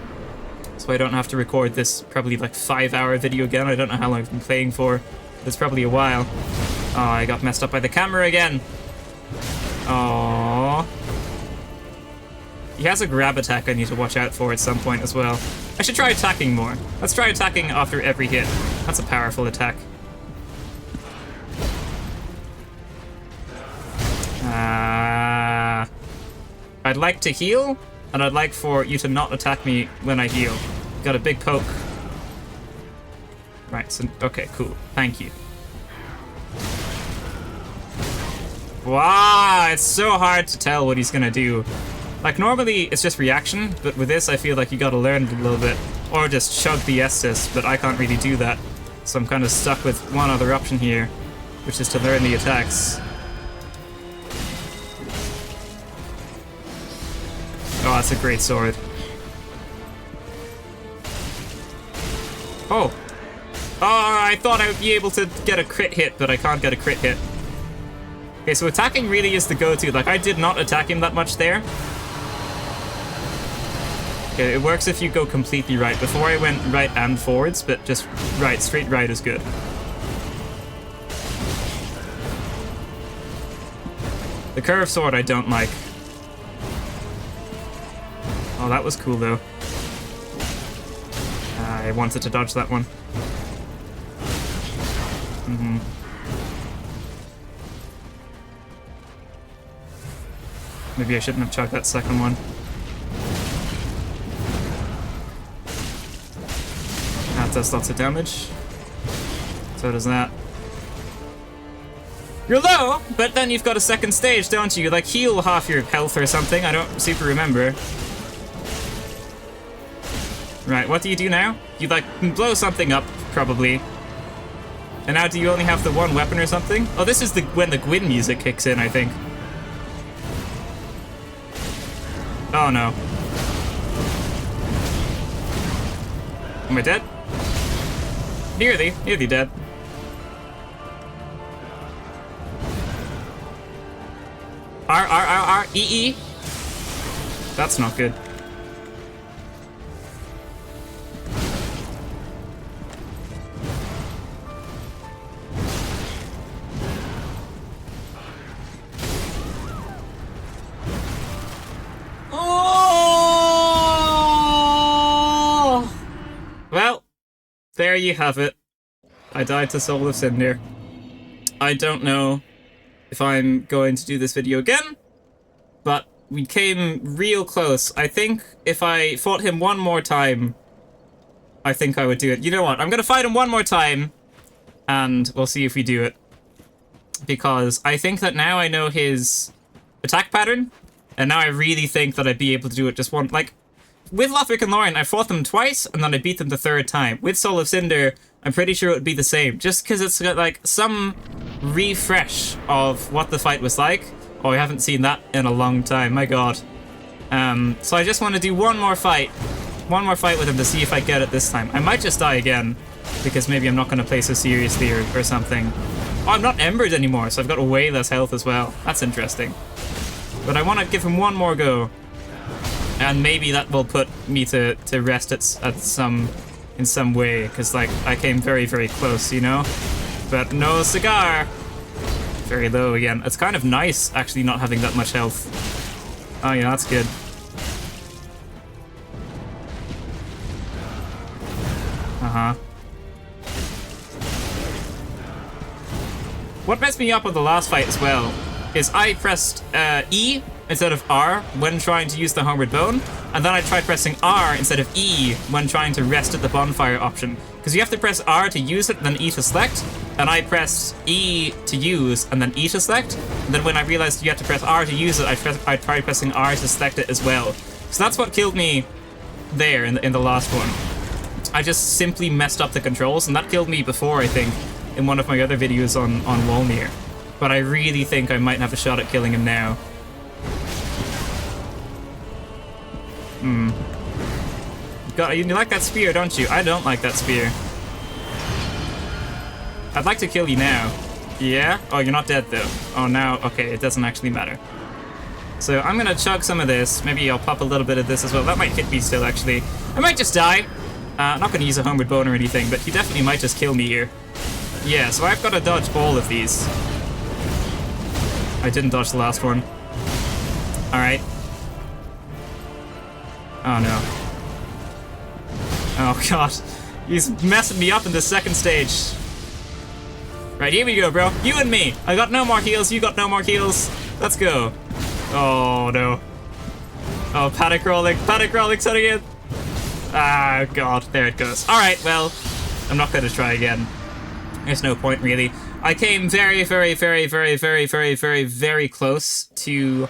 so I don't have to record this probably like 5-hour video again. I don't know how long I've been playing for. It's probably a while. Oh, I got messed up by the camera again. Aww. He has a grab attack I need to watch out for at some point as well. I should try attacking more. Let's try attacking after every hit. That's a powerful attack. I'd like to heal, and I'd like for you to not attack me when I heal. Got a big poke. Right, so, okay, cool. Thank you. Wow, it's so hard to tell what he's gonna do. Like, normally it's just reaction, but with this I feel like you gotta learn it a little bit. Or just chug the Estus, but I can't really do that. So I'm kind of stuck with one other option here. which is to learn the attacks. Oh, that's a great sword. Oh. Oh, I thought I would be able to get a crit hit, but I can't get a crit hit. Okay, so attacking really is the go-to. Like, I did not attack him that much there. Okay, it works if you go completely right. Before I went right and forwards, but just right, straight right is good. The curved sword I don't like. Oh, that was cool, though. I wanted to dodge that one. Maybe I shouldn't have chucked that second one. That does lots of damage. So does that. You're low, but then you've got a second stage, don't you? Like, heal half your health or something. I don't super remember. Right, what do you do now? You, like, blow something up, probably. And now do you only have the one weapon or something? Oh, this is when the Gwyn music kicks in, I think. Oh, no. Am I dead? Nearly dead. R, E. That's not good. Oh! Well, there you have it. I died to Soul of Cinder. I don't know if I'm going to do this video again, but we came real close. I think if I fought him one more time, I think I would do it. You know what? I'm going to fight him one more time, and we'll see if we do it. Because I think that now I know his attack pattern, and now I really think that I'd be able to do it just one. Like, with Lothric and Lorien, I fought them twice, and then I beat them the third time. With Soul of Cinder, I'm pretty sure it would be the same. Just because it's got, like, some refresh of what the fight was like. Oh, I haven't seen that in a long time. My god. So I just want to do one more fight. One more fight with him to see if I get it this time. I might just die again, because maybe I'm not going to play so seriously or something. Oh, I'm not embered anymore, so I've got way less health as well. That's interesting. But I want to give him one more go. And maybe that will put me to rest in some way, because, like, I came very, very close, you know? But no cigar! Very low again. It's kind of nice, actually, not having that much health. Oh, yeah, that's good. Uh-huh. What messed me up with the last fight as well is I pressed E instead of R when trying to use the Homeward Bone, and then I tried pressing R instead of E when trying to rest at the bonfire option. Because you have to press R to use it, then E to select, and I pressed E to use, and then E to select, and then when I realized you have to press R to use it, I tried pressing R to select it as well. So that's what killed me there in the last one. I just simply messed up the controls, and that killed me before, I think, in one of my other videos on Wolnir. But I really think I might have a shot at killing him now. You like that spear, don't you? I don't like that spear. I'd like to kill you now. Yeah? Oh, you're not dead, though. Oh, now, okay, it doesn't actually matter. So I'm gonna chug some of this. Maybe I'll pop a little bit of this as well. That might hit me still, actually. I might just die. I'm not gonna use a Homeward Bone or anything, but he definitely might just kill me here. Yeah, so I've got to dodge all of these. I didn't dodge the last one. Alright. Oh no. Oh god. He's messing me up in the second stage. Right, here we go, bro. You and me. I got no more heals, you got no more heals. Let's go. Oh no. Oh, panic rolling setting in. Ah, god, there it goes. Alright, well, I'm not going to try again. There's no point, really. I came very, very, very, very, very, very, very, very close to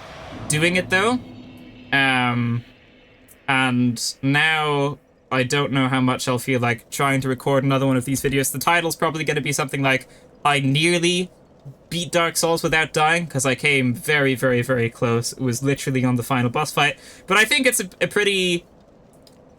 doing it, though. And now I don't know how much I'll feel like trying to record another one of these videos. The title's probably going to be something like, I nearly beat Dark Souls without dying, because I came very, very, very close. It was literally on the final boss fight. But I think it's a pretty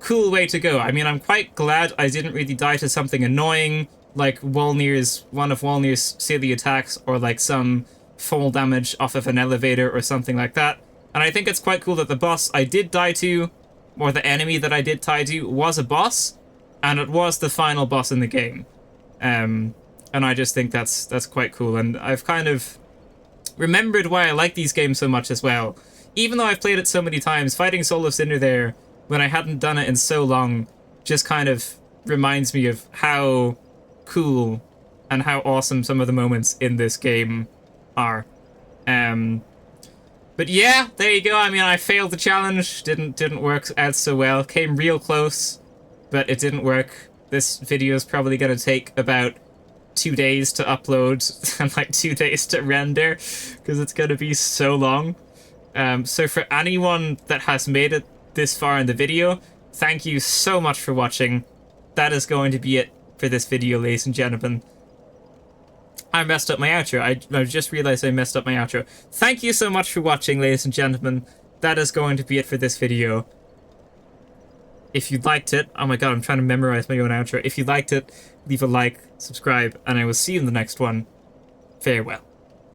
cool way to go. I mean, I'm quite glad I didn't really die to something annoying, like one of Wolnir's silly attacks, or like some fall damage off of an elevator or something like that. And I think it's quite cool that the boss I did die to, or the enemy that I did die to, was a boss, and it was the final boss in the game. And I just think that's quite cool, and I've kind of remembered why I like these games so much as well. Even though I've played it so many times, fighting Soul of Cinder there, when I hadn't done it in so long, just kind of reminds me of how cool and how awesome some of the moments in this game are. But yeah, there you go. I mean, I failed the challenge, didn't work out so well, came real close, but it didn't work. This video is probably going to take about 2 days to upload and like 2 days to render, because it's going to be so long. So for anyone that has made it this far in the video, thank you so much for watching. That is going to be it for this video, ladies and gentlemen. I messed up my outro. I just realized I messed up my outro. Thank you so much for watching, ladies and gentlemen. That is going to be it for this video. If you liked it, oh my god, I'm trying to memorize my own outro. If you liked it, leave a like, subscribe, and I will see you in the next one. Farewell.